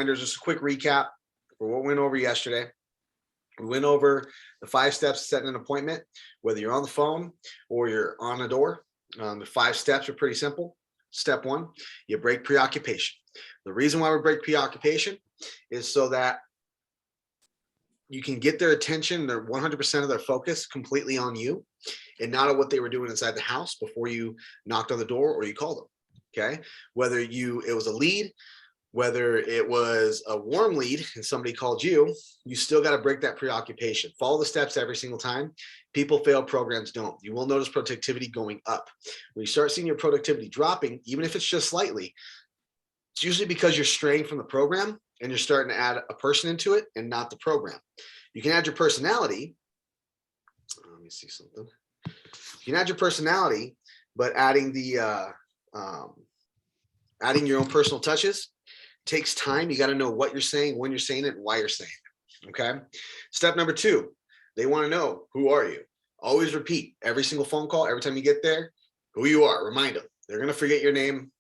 Just a quick recap for what we went over yesterday. We went over the 5 steps to setting an appointment, whether you're on the phone or you're on a door. The 5 steps are pretty simple. Step 1, you break preoccupation. The reason why we break preoccupation is so that you can get their attention, their 100% of their focus completely on you and not on what they were doing inside the house before you knocked on the door or you called them. Okay. Whether it was a lead, whether it was a warm lead and somebody called you, you still got to break that preoccupation. Follow the steps every single time. People fail, programs don't. You will notice productivity going up. When you start seeing your productivity dropping, even if it's just slightly, it's usually because you're straying from the program and you're starting to add a person into it and not the program. You can add your personality. Let me see something. You can add your personality, but adding adding your own personal touches takes time. You got to know what you're saying, when you're saying it, and why you're saying it. Okay. Step number 2, they want to know, who are you? Always repeat every single phone call. Every time you get there, who you are. Remind them. They're going to forget your name.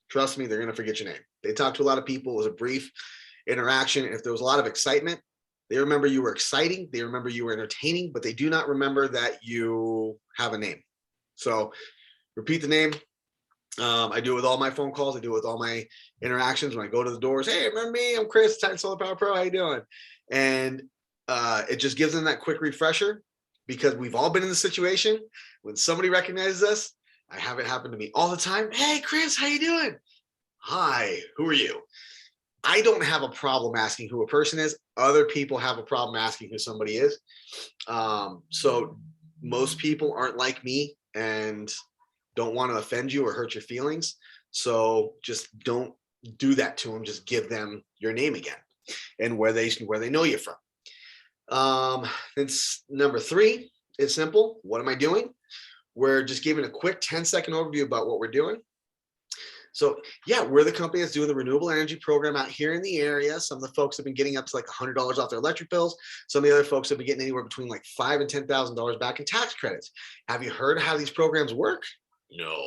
Trust me, they're going to forget your name. They talked to a lot of people. It was a brief interaction. If there was a lot of excitement, they remember you were exciting. They remember you were entertaining, but they do not remember that you have a name. So repeat the name. I do it with all my phone calls. I do it with all my interactions. When I go to the doors, hey, remember me? I'm Chris, Titan Solar Power Pro. How you doing? And it just gives them that quick refresher, because we've all been in the situation when somebody recognizes us. I have it happen to me all the time. Hey, Chris, how you doing? Hi, who are you? I don't have a problem asking who a person is. Other people have a problem asking who somebody is. So most people aren't like me and don't want to offend you or hurt your feelings. So just don't do that to them. Just give them your name again and where they know you from. It's number 3. It's simple. What am I doing? We're just giving a quick 10-second overview about what we're doing. So yeah, we're the company that's doing the renewable energy program out here in the area. Some of the folks have been getting up to like $100 off their electric bills. Some of the other folks have been getting anywhere between like $5,000 and $10,000 back in tax credits. Have you heard how these programs work? No.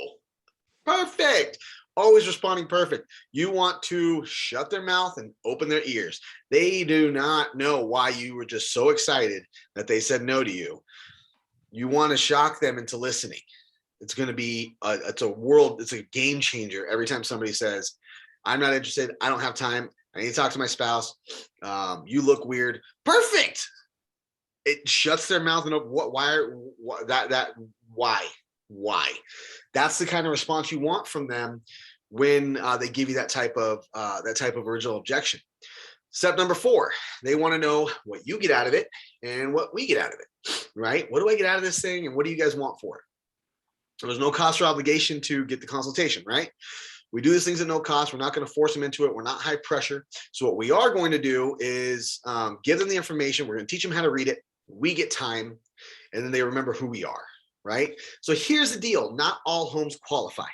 Perfect. Always responding perfect. You want to shut their mouth and open their ears. They do not know why you were just so excited that they said no to you. You want to shock them into listening. It's going to be it's a game changer every time somebody says, I'm not interested. I don't have time. I need to talk to my spouse. You look weird. Perfect. It shuts their mouth and open. Why? That's the kind of response you want from them when they give you that type of original objection. Step number 4, they want to know what you get out of it and what we get out of it, right? What do I get out of this thing and what do you guys want for it? There's no cost or obligation to get the consultation, right? We do these things at no cost. We're not going to force them into it. We're not high pressure. So what we are going to do is give them the information. We're going to teach them how to read it. We get time, and then they remember who we are, right? So here's the deal. Not all homes qualify.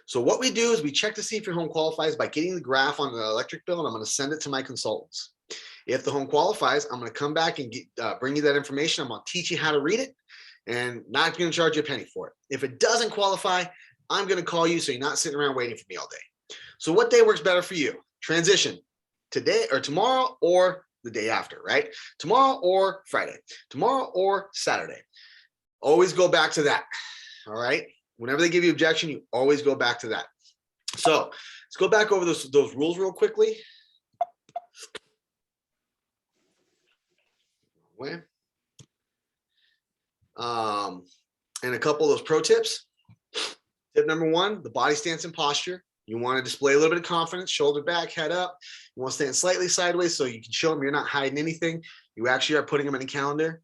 So what we do is we check to see if your home qualifies by getting the graph on the electric bill, and I'm going to send it to my consultants. If the home qualifies, I'm going to come back and bring you that information. I'm going to teach you how to read it and not going to charge you a penny for it. If it doesn't qualify, I'm going to call you so you're not sitting around waiting for me all day. So what day works better for you? Transition today or tomorrow or the day after, right? Tomorrow or Friday, tomorrow or Saturday. Always go back to that, all right? Whenever they give you objection, you always go back to that. So let's go back over those rules real quickly. And a couple of those pro tips. Tip number 1, the body stance and posture. You want to display a little bit of confidence, shoulder back, head up. You want to stand slightly sideways so you can show them you're not hiding anything. You actually are putting them in a calendar.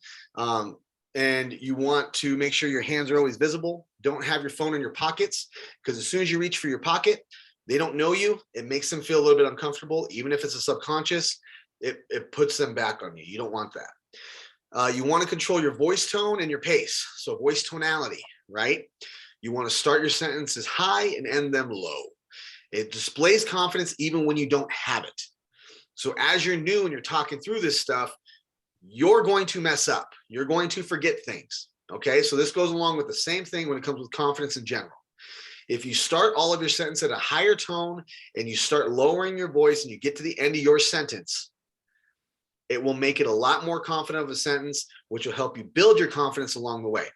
And you want to make sure your hands are always visible. Don't have your phone in your pockets, because as soon as you reach for your pocket, they don't know you. It makes them feel a little bit uncomfortable. Even if it's a subconscious, it puts them back on you. You don't want that. You want to control your voice tone and your pace. So voice tonality, right? You want to start your sentences high and end them low. It displays confidence even when you don't have it. So as you're new and you're talking through this stuff, you're going to mess up. You're going to forget things. Okay, so this goes along with the same thing when it comes with confidence in general. If you start all of your sentence at a higher tone and you start lowering your voice and you get to the end of your sentence, it will make it a lot more confident of a sentence, which will help you build your confidence along the way.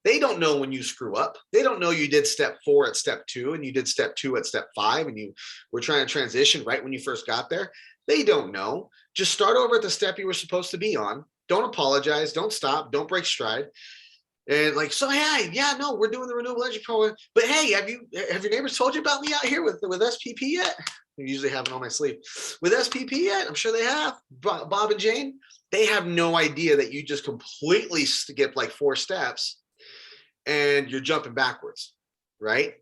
They don't know when you screw up. They don't know you did step 4 at step 2 and you did step 2 at step 5 and you were trying to transition right when you first got there. They don't know. Just start over at the step you were supposed to be on. Don't apologize. Don't stop. Don't break stride. And like, so yeah, no, we're doing the renewable energy program. But hey, have your neighbors told you about me out here with SPP yet? I usually have it on my sleeve. With SPP yet? I'm sure they have. Bob and Jane, they have no idea that you just completely skipped like 4 steps and you're jumping backwards, right?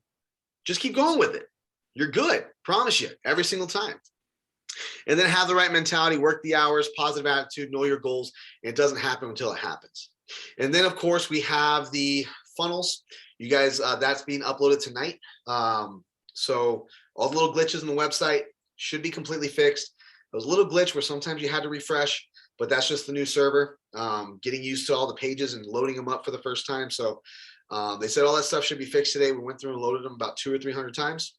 Just keep going with it. You're good. Promise you, every single time. And then have the right mentality, work the hours, positive attitude, know your goals. And it doesn't happen until it happens. And then, of course, we have the funnels. You guys, that's being uploaded tonight. So all the little glitches in the website should be completely fixed. There was a little glitch where sometimes you had to refresh, but that's just the new server, getting used to all the pages and loading them up for the first time. So they said all that stuff should be fixed today. We went through and loaded them about 200 or 300 times.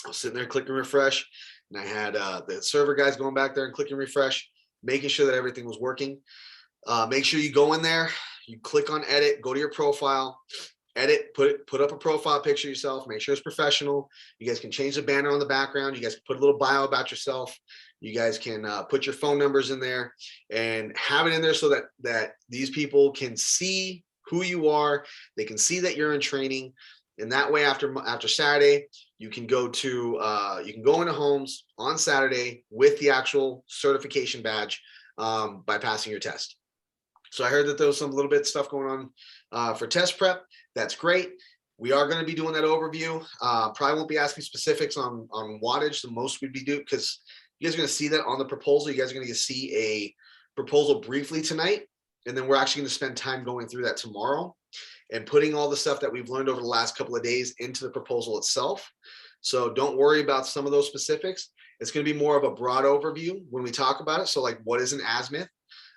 I was sitting there clicking refresh, and I had the server guys going back there and clicking refresh, making sure that everything was working. Make sure you go in there, you click on edit, go to your profile, edit, put up a profile picture yourself, make sure it's professional. You guys can change the banner on the background. You guys can put a little bio about yourself. You guys can put your phone numbers in there and have it in there so that these people can see who you are. They can see that you're in training. And that way, after Saturday, you can go into homes on Saturday with the actual certification badge by passing your test. So I heard that there was some little bit of stuff going on for test prep. That's great. We are going to be doing that overview. Probably won't be asking specifics on wattage. The most we'd be doing, because you guys are going to see that on the proposal. You guys are going to see a proposal briefly tonight. And then we're actually going to spend time going through that tomorrow and putting all the stuff that we've learned over the last couple of days into the proposal itself. So don't worry about some of those specifics. It's going to be more of a broad overview when we talk about it. So like, what is an azimuth?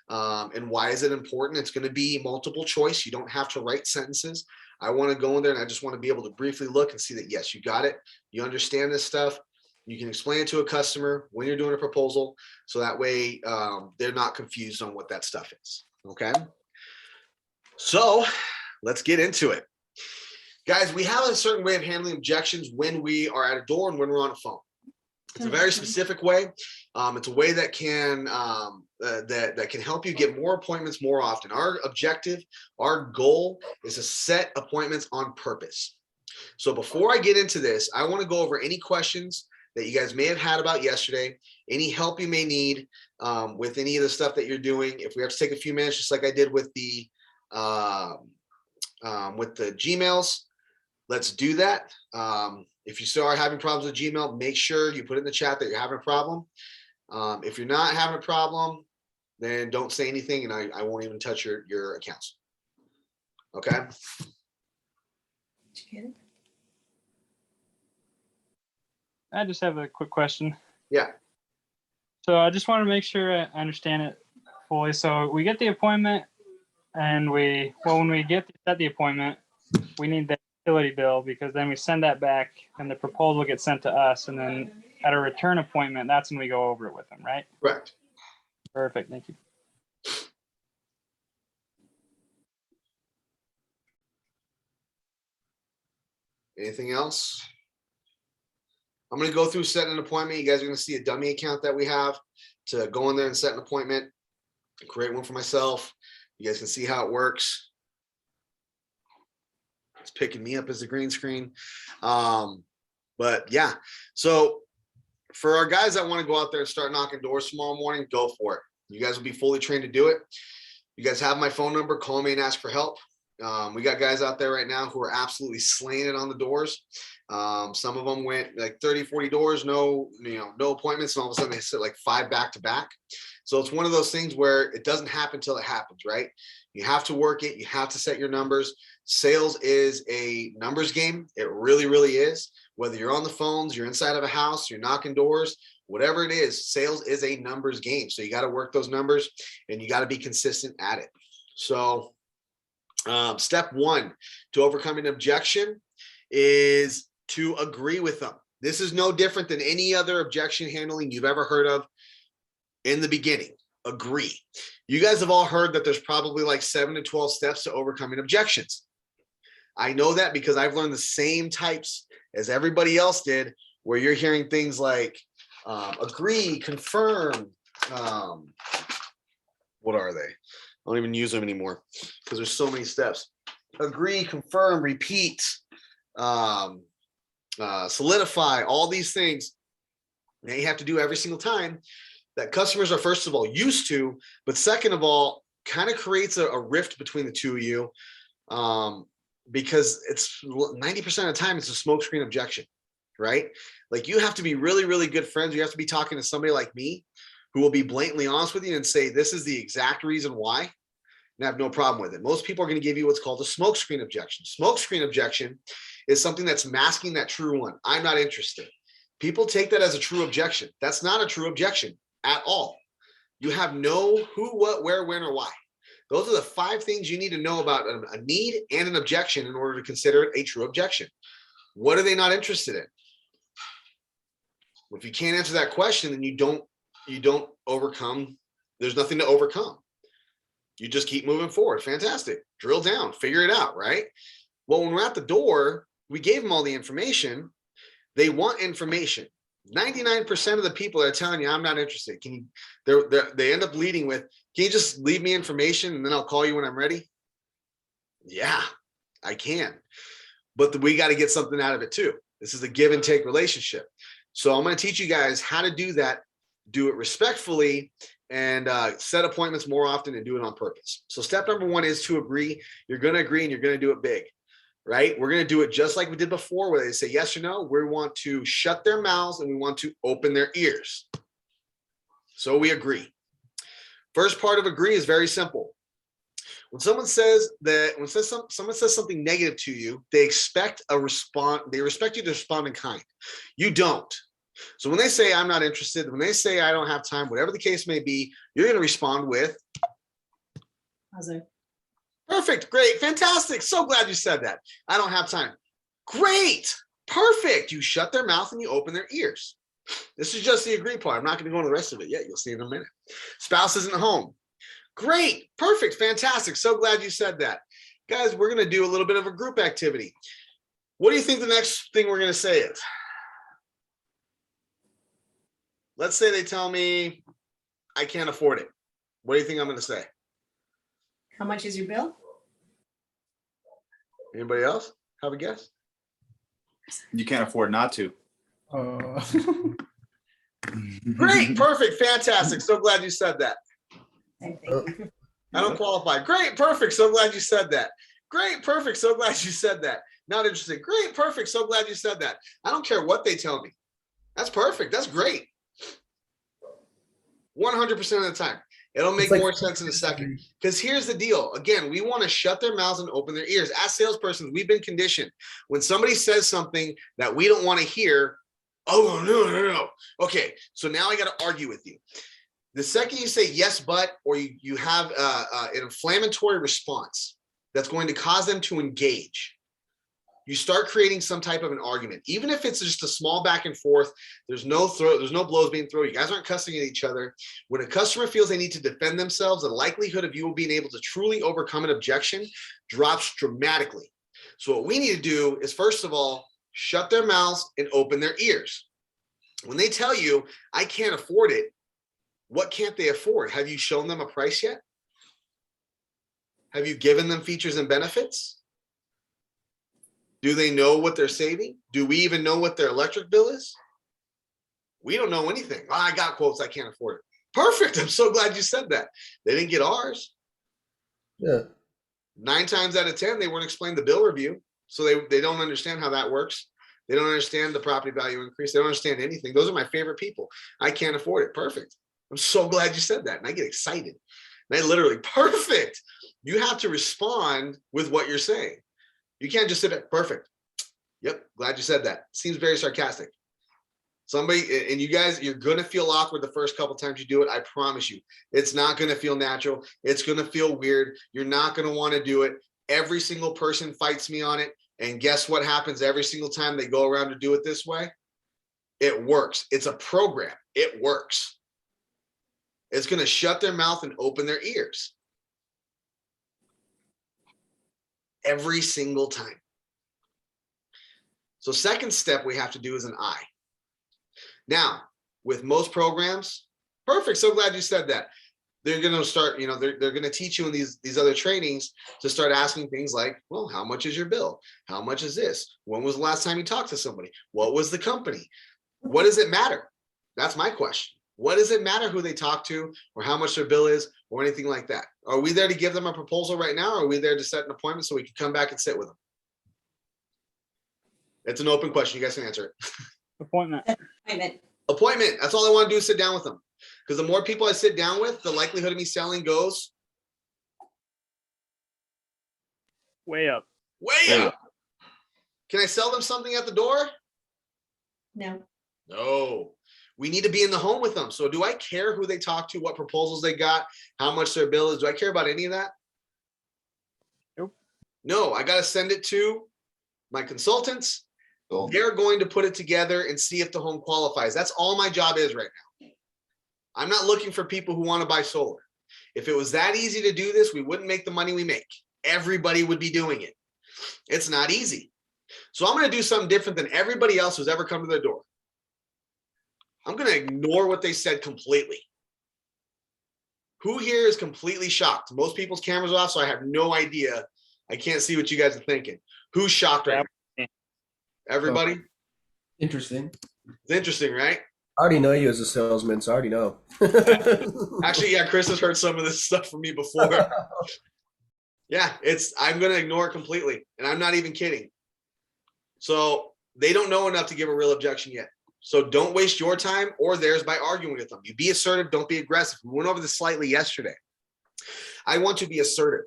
And why is it important? It's going to be multiple choice. You don't have to write sentences. I want to go in there and I just want to be able to briefly look and see that, yes, you got it. You understand this stuff. You can explain it to a customer when you're doing a proposal. So that way they're not confused on what that stuff is. Okay. So let's get into it. Guys, we have a certain way of handling objections when we are at a door and when we're on a phone. It's a very specific way. It's a way that can that can help you get more appointments more often. Our objective, our goal is to set appointments on purpose. So before I get into this, I want to go over any questions that you guys may have had about yesterday, any help you may need with any of the stuff that you're doing. If we have to take a few minutes, just like I did with the Gmails, let's do that. If you still are having problems with Gmail, make sure you put in the chat that you're having a problem. If you're not having a problem, then don't say anything and I won't even touch your accounts. Okay. Did you get it? I just have a quick question. Yeah. So I just want to make sure I understand it fully. So we get the appointment and when we get to set the appointment, we need the utility bill because then we send that back and the proposal gets sent to us. And then at a return appointment, that's when we go over it with them, right? Correct. Perfect. Thank you. Anything else? I'm going to go through setting an appointment. You guys are going to see a dummy account that we have to go in there and set an appointment, create one for myself. You guys can see how it works. It's picking me up as a green screen. But yeah, so for our guys that want to go out there and start knocking doors tomorrow morning, go for it. You guys will be fully trained to do it. You guys have my phone number. Call me and ask for help. We got guys out there right now who are absolutely slaying it on the doors. Some of them went like 30, 40 doors, no appointments, and all of a sudden they sit like 5 back to back. So it's one of those things where it doesn't happen till it happens, right? You have to work it. You have to set your numbers. Sales is a numbers game. It really, really is. Whether you're on the phones, you're inside of a house, you're knocking doors, whatever it is, sales is a numbers game. So you got to work those numbers and you got to be consistent at it. So step 1 to overcoming an objection is to agree with them. This is no different than any other objection handling you've ever heard of in the beginning. Agree. You guys have all heard that there's probably like 7 to 12 steps to overcoming objections. I know that because I've learned the same types as everybody else did, where you're hearing things like agree, confirm. What are they? I don't even use them anymore because there's so many steps. Agree, confirm, repeat, solidify, all these things that you have to do every single time that customers are, first of all, used to, but second of all, kind of creates a rift between the two of you, because it's 90% of the time it's a smokescreen objection, right? Like you have to be really, really good friends. You have to be talking to somebody like me who will be blatantly honest with you and say, this is the exact reason why, and I have no problem with it. Most people are going to give you what's called a smokescreen objection. Smokescreen objection is something that's masking that true one. I'm not interested. People take that as a true objection. That's not a true objection at all. You have no who, what, where, when, or why. Those are the 5 things you need to know about a need and an objection in order to consider it a true objection. What are they not interested in? If you can't answer that question, then you don't overcome. There's nothing to overcome. You just keep moving forward. Fantastic. Drill down, figure it out, right? Well, when we're at the door, we gave them all the information. They want information. 99% of the people that are telling you, I'm not interested. Can you, they end up leading with, can you just leave me information and then I'll call you when I'm ready? Yeah, I can. But we got to get something out of it too. This is a give and take relationship. So I'm going to teach you guys how to do that, do it respectfully, and set appointments more often and do it on purpose. So step number 1 is to agree. You're going to agree and you're going to do it big, right? We're going to do it just like we did before, where they say yes or no. We want to shut their mouths and we want to open their ears. So we agree. First part of agree is very simple. When someone says someone says something negative to you, they expect a response. They expect you to respond in kind. You don't. So when they say I'm not interested, when they say I don't have time, whatever the case may be, you're going to respond with, How's it? perfect, great, fantastic. So glad you said that. I don't have time. Great, perfect. You shut their mouth and you open their ears. This is just the agree part. I'm not going to go into the rest of it yet. You'll see in a minute. Spouse isn't home. Great, perfect, fantastic. So glad you said that. Guys, we're going to do a little bit of a group activity. What do you think the next thing we're going to say is? Let's say they tell me I can't afford it. What do you think I'm going to say? How much is your bill? Anybody else have a guess? You can't afford not to. Great, perfect, fantastic. So glad you said that. Same thing. I don't qualify. Great, perfect. So glad you said that. Great, perfect. So glad you said that. Not interested. Great, perfect. So glad you said that. I don't care what they tell me. That's perfect. That's great. 100% of the time. It'll make more sense in a second. Because here's the deal. Again, we want to shut their mouths and open their ears. As salespersons, we've been conditioned. When somebody says something that we don't want to hear, oh, no. Okay, so now I got to argue with you. The second you say yes, but, or you have an inflammatory response that's going to cause them to engage, you start creating some type of an argument. Even if it's just a small back and forth, there's no blows being thrown. You guys aren't cussing at each other. When a customer feels they need to defend themselves, the likelihood of you being able to truly overcome an objection drops dramatically. So what we need to do is, first of all, shut their mouths and open their ears. When they tell you, I can't afford it, what can't they afford? Have you shown them a price yet? Have you given them features and benefits? Do they know what they're saving? Do we even know what their electric bill is? We don't know anything. Oh, I got quotes, I can't afford it. Perfect, I'm so glad you said that. They didn't get ours. Yeah. 9 times out of 10, they weren't explained the bill review. So they don't understand how that works. They don't understand the property value increase. They don't understand anything. Those are my favorite people. I can't afford it. Perfect. I'm so glad you said that. And I get excited. And I literally, perfect. You have to respond with what you're saying. You can't just sit there, perfect. Yep, glad you said that. Seems very sarcastic. Somebody, and you guys, you're going to feel awkward the first couple times you do it. I promise you. It's not going to feel natural. It's going to feel weird. You're not going to want to do it. Every single person fights me on it. And guess what happens every single time they go around to do it this way? It works. It's a program. It works. It's going to shut their mouth and open their ears. Every single time. So second step we have to do is an I. Now, with most programs, perfect. So glad you said that. They're going to start, they're going to teach you in these other trainings to start asking things like, well, how much is your bill? How much is this? When was the last time you talked to somebody? What was the company? What does it matter? That's my question. What does it matter who they talk to or how much their bill is or anything like that? Are we there to give them a proposal right now? Or are we there to set an appointment so we can come back and sit with them? It's an open question. You guys can answer it. Appointment. Appointment. That's all I want to do is sit down with them. Because the more people I sit down with, the likelihood of me selling goes Way up. way up. Can I sell them something at the door? No. No. We need to be in the home with them. So do I care who they talk to, what proposals they got, how much their bill is? Do I care about any of that? Nope. No, I got to send it to my consultants. Cool. They're going to put it together and see if the home qualifies. That's all my job is right now. I'm not looking for people who want to buy solar. If it was that easy to do this, we wouldn't make the money we make. Everybody would be doing it. It's not easy. So I'm going to do something different than everybody else who's ever come to their door. I'm going to ignore what they said completely. Who here is completely shocked? Most people's cameras are off, so I have no idea. I can't see what you guys are thinking. Who's shocked right now? Everybody? Interesting. It's interesting, right? I already know you as a salesman, so I already know. Actually, yeah, Chris has heard some of this stuff from me before. Yeah, I'm going to ignore it completely, and I'm not even kidding. So they don't know enough to give a real objection yet. So don't waste your time or theirs by arguing with them. You be assertive, don't be aggressive. We went over this slightly yesterday. I want to be assertive,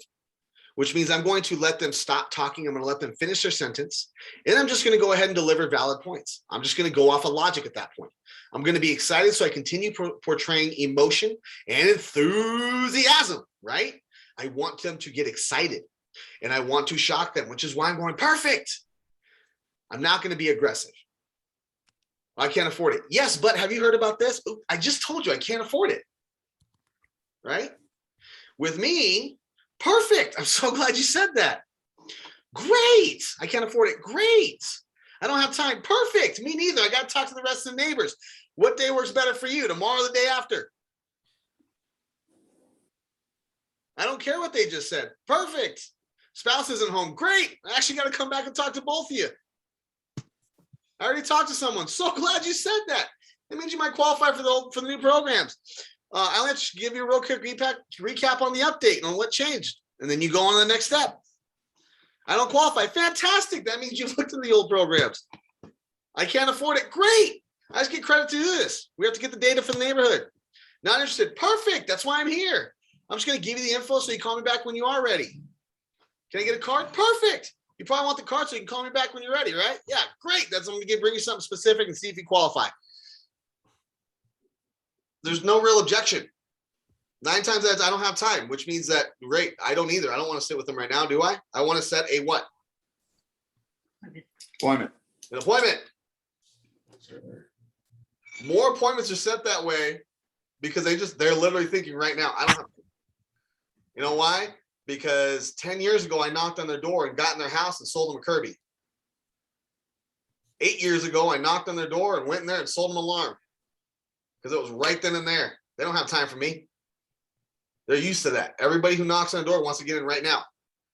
which means I'm going to let them stop talking. I'm going to let them finish their sentence. And I'm just going to go ahead and deliver valid points. I'm just going to go off of logic at that point. I'm going to be excited, so I continue portraying emotion and enthusiasm, right? I want them to get excited and I want to shock them, which is why I'm going perfect. I'm not going to be aggressive. I can't afford it. Yes, but have you heard about this? Ooh, I just told you I can't afford it. Right? With me, perfect. I'm so glad you said that. Great. I can't afford it. Great. I don't have time. Perfect. Me neither. I got to talk to the rest of the neighbors. What day works better for you? Tomorrow or the day after? I don't care what they just said. Perfect. Spouse isn't home. Great. I actually got to come back and talk to both of you. I already talked to someone. So glad you said that. That means you might qualify for the new programs. I'll have to give you a real quick recap on the update and on what changed. And then you go on to the next step. I don't qualify. Fantastic. That means you've looked at the old programs. I can't afford it. Great. I just get credit to do this. We have to get the data from the neighborhood. Not interested. Perfect. That's why I'm here. I'm just going to give you the info so you call me back when you are ready. Can I get a card? Perfect. You probably want the card so you can call me back when you're ready, right? Yeah, great. That's I'm going to bring you something specific and see if you qualify. There's no real objection. 9 times out of 10, I don't have time, which means that, great, I don't either. I don't want to sit with them right now, do I? I want to set a what? Appointment. An appointment. More appointments are set that way because they're literally thinking right now, I don't have to. You know why? Because 10 years ago, I knocked on their door and got in their house and sold them a Kirby. 8 years ago, I knocked on their door and went in there and sold them an alarm because it was right then and there. They don't have time for me. They're used to that. Everybody who knocks on the door wants to get in right now.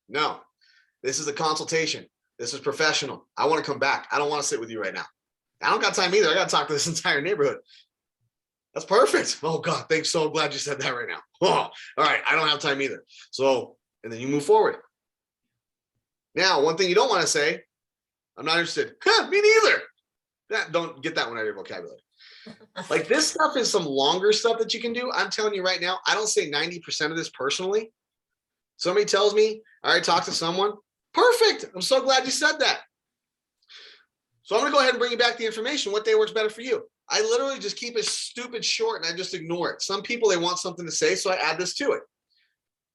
No, this is a consultation. This is professional. I want to come back. I don't want to sit with you right now. I don't got time either. I got to talk to this entire neighborhood. That's perfect. Oh God, thanks. So glad you said that right now. Oh, all right. I don't have time either. So, and then you move forward. Now, one thing you don't want to say, I'm not interested. Huh, me neither. Don't get that one out of your vocabulary. Like this stuff is some longer stuff that you can do. I'm telling you right now, I don't say 90% of this personally. Somebody tells me, I already talked to someone. Perfect. I'm so glad you said that. So I'm going to go ahead and bring you back the information. What day works better for you? I literally just keep it stupid short and I just ignore it. Some people, they want something to say, so I add this to it.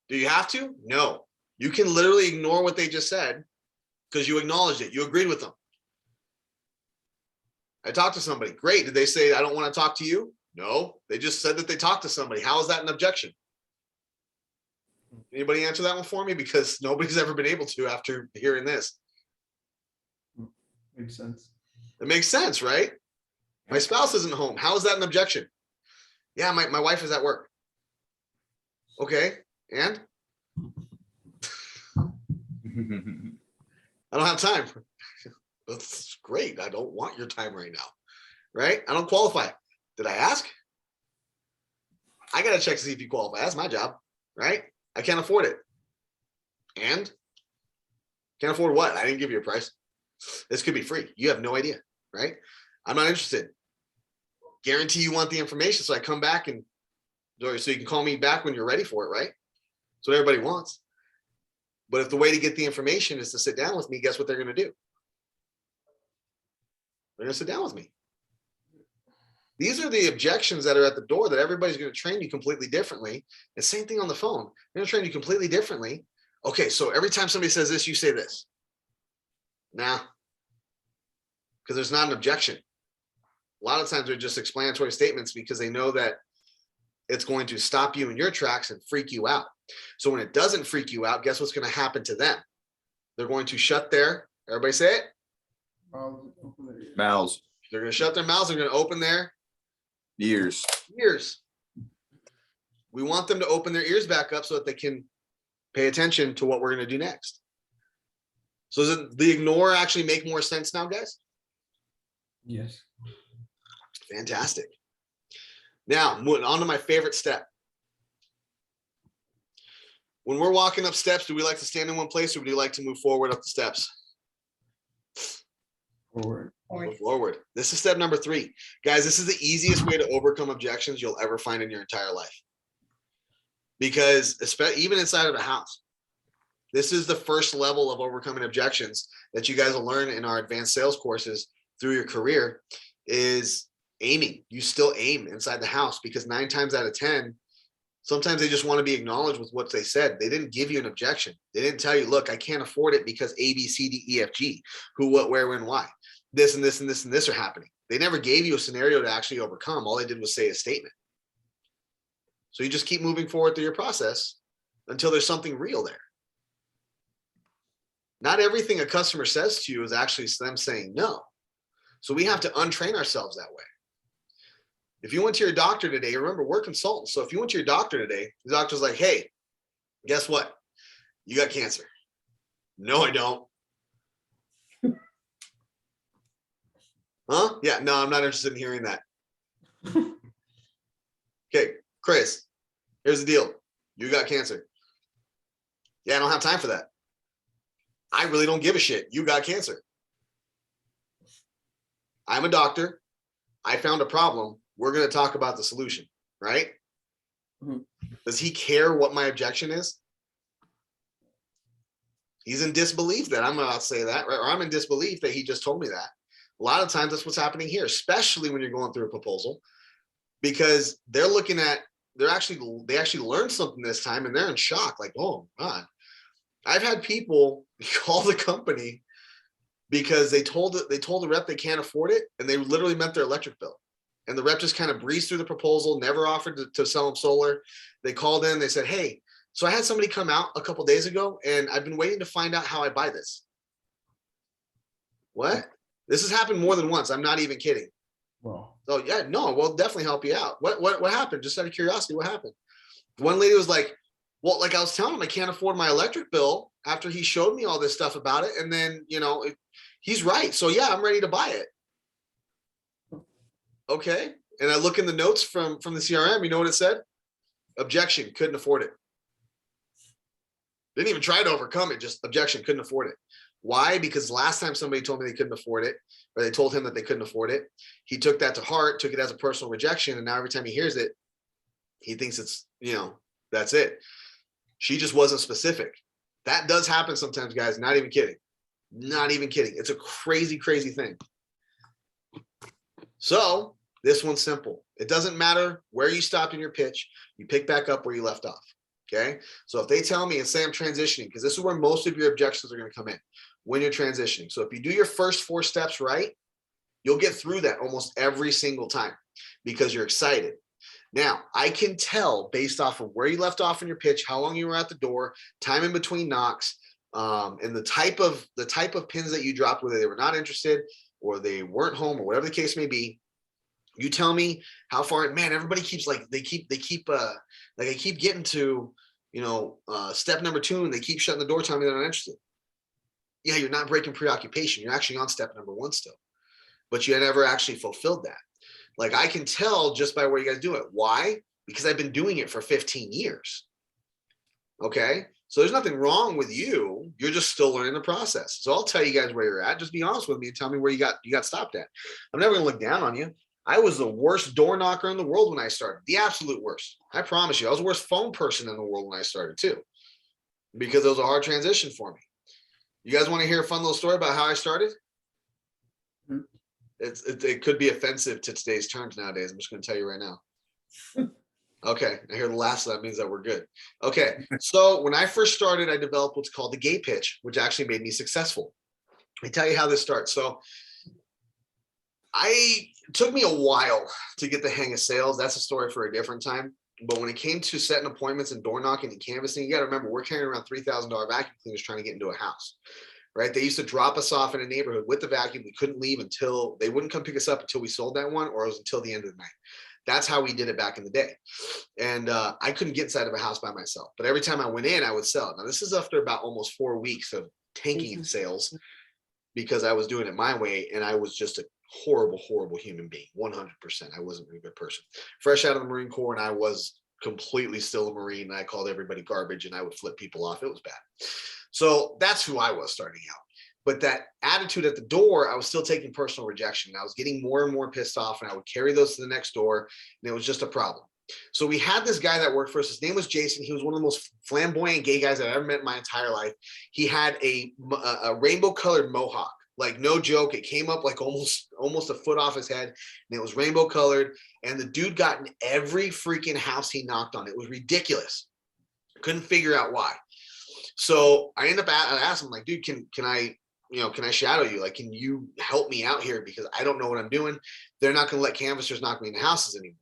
Do you have to? No. You can literally ignore what they just said because you acknowledged it. You agreed with them. I talked to somebody. Great. Did they say, I don't want to talk to you? No, they just said that they talked to somebody. How is that an objection? Anybody answer that one for me? Because nobody's ever been able to after hearing this. Makes sense. It makes sense, right? My spouse isn't home. How is that an objection? Yeah, my wife is at work. Okay, and I don't have time. That's great. I don't want your time right now, right? I don't qualify. Did I ask? I got to check to see if you qualify. That's my job, right? I can't afford it. And can't afford what? I didn't give you a price. This could be free. You have no idea, right? I'm not interested. Guarantee you want the information, so I come back and so you can call me back when you're ready for it, right? That's what everybody wants. But if the way to get the information is to sit down with me, guess what they're going to do? They're going to sit down with me. These are the objections that are at the door that everybody's going to train you completely differently. And same thing on the phone. They're going to train you completely differently. Okay, so every time somebody says this, you say this. Nah, because there's not an objection. A lot of times they're just explanatory statements because they know that it's going to stop you in your tracks and freak you out. So when it doesn't freak you out, guess what's going to happen to them? They're going to shut their, everybody say it? Mouths, They're going to shut their mouths. They're going to open their ears. ears. We want them to open their ears back up so that they can pay attention to what we're going to do next. So does the ignore actually make more sense now, guys? Yes. Fantastic. Now, moving on to my favorite step. When we're walking up steps, do we like to stand in one place or do we like to move forward up the steps? Forward. Move forward. This is step number 3. Guys, this is the easiest way to overcome objections you'll ever find in your entire life. Because even inside of a house, this is the first level of overcoming objections that you guys will learn in our advanced sales courses through your career is aiming. You still aim inside the house because 9 times out of 10, sometimes they just want to be acknowledged with what they said. They didn't give you an objection. They didn't tell you, look, I can't afford it because A, B, C, D, E, F, G, who, what, where, when, why. This and this and this and this are happening. They never gave you a scenario to actually overcome. All they did was say a statement. So you just keep moving forward through your process until there's something real there. Not everything a customer says to you is actually them saying no. So we have to untrain ourselves that way. If you went to your doctor today, remember, we're consultants. So if you went to your doctor today, the doctor's like, hey, guess what? You got cancer. No, I don't. Huh? Yeah, no, I'm not interested in hearing that. Okay, Chris, here's the deal. You got cancer. Yeah, I don't have time for that. I really don't give a shit. You got cancer. I'm a doctor. I found a problem. We're going to talk about the solution, right? Mhm. Does he care what my objection is? He's in disbelief that I'm about to say that, right? Or I'm in disbelief that he just told me that. A lot of times that's what's happening here, especially when you're going through a proposal, because they're looking at, they actually learned something this time and they're in shock. Like, oh God, I've had people call the company because they told the rep they can't afford it, and they literally met their electric bill. And the rep just kind of breezed through the proposal, never offered to sell them solar. They called in, they said, hey, so I had somebody come out a couple days ago and I've been waiting to find out how I buy this. What? This has happened more than once. I'm not even kidding. Well, So yeah, no, we'll definitely help you out. What happened? Just out of curiosity, what happened? One lady was like, well, like I was telling him, I can't afford my electric bill after he showed me all this stuff about it. And then, he's right. So yeah, I'm ready to buy it. Okay. And I look in the notes from the CRM, you know what it said? Objection, couldn't afford it. Didn't even try to overcome it, just objection, couldn't afford it. Why? Because last time somebody told me they couldn't afford it, or they told him that they couldn't afford it, he took that to heart, took it as a personal rejection. And now every time he hears it, he thinks it's, that's it. She just wasn't specific. That does happen sometimes, guys. Not even kidding. Not even kidding. It's a crazy, crazy thing. So this one's simple. It doesn't matter where you stopped in your pitch. You pick back up where you left off. Okay. So if they tell me and say I'm transitioning, because this is where most of your objections are going to come in. when you're transitioning. So if you do your first 4 steps right, you'll get through that almost every single time because you're excited. Now, I can tell based off of where you left off in your pitch, how long you were at the door, time in between knocks, and the type of pins that you dropped, whether they were not interested or they weren't home or whatever the case may be. You tell me how far. Man, everybody keeps like I keep getting to step number 2 and they keep shutting the door, telling me they're not interested. Yeah, you're not breaking preoccupation. You're actually on step number 1 still, but you never actually fulfilled that. Like I can tell just by where you guys do it. Why? Because I've been doing it for 15 years. Okay. So there's nothing wrong with you. You're just still learning the process. So I'll tell you guys where you're at. Just be honest with me and tell me where you got stopped at. I'm never gonna look down on you. I was the worst door knocker in the world when I started. The absolute worst. I promise you. I was the worst phone person in the world when I started too. Because it was a hard transition for me. You guys want to hear a fun little story about how I started? It could be offensive to today's terms nowadays. I'm just going to tell you right now. Okay, I hear the last of that means that we're good. Okay, so when I first started, I developed what's called the gay pitch, which actually made me successful. Let me tell you how this starts. So it took me a while to get the hang of sales. That's a story for a different time. But when it came to setting appointments and door knocking and canvassing, you got to remember, we're carrying around $3,000 vacuum cleaners trying to get into a house. Right? They used to drop us off in a neighborhood with the vacuum. We couldn't leave until they wouldn't come pick us up until we sold that one, or it was until the end of the night. That's how we did it back in the day. And I couldn't get inside of a house by myself. But every time I went in, I would sell it. Now, this is after about almost 4 weeks of tanking sales because I was doing it my way. And I was just a horrible, horrible human being. 100%. I wasn't a good person. Fresh out of the Marine Corps, and I was completely still a Marine. And I called everybody garbage and I would flip people off. It was bad. So that's who I was starting out. But that attitude at the door, I was still taking personal rejection. I was getting more and more pissed off, and I would carry those to the next door, and it was just a problem. So we had this guy that worked for us. His name was Jason. He was one of the most flamboyant gay guys I've ever met in my entire life. He had a rainbow-colored mohawk. Like, no joke, it came up like almost a foot off his head, and it was rainbow-colored. And the dude got in every freaking house he knocked on. It was ridiculous. Couldn't figure out why. So I ended up I asked him, like, dude, can I shadow you? Like, can you help me out here? Because I don't know what I'm doing. They're not going to let canvassers knock me into houses anymore.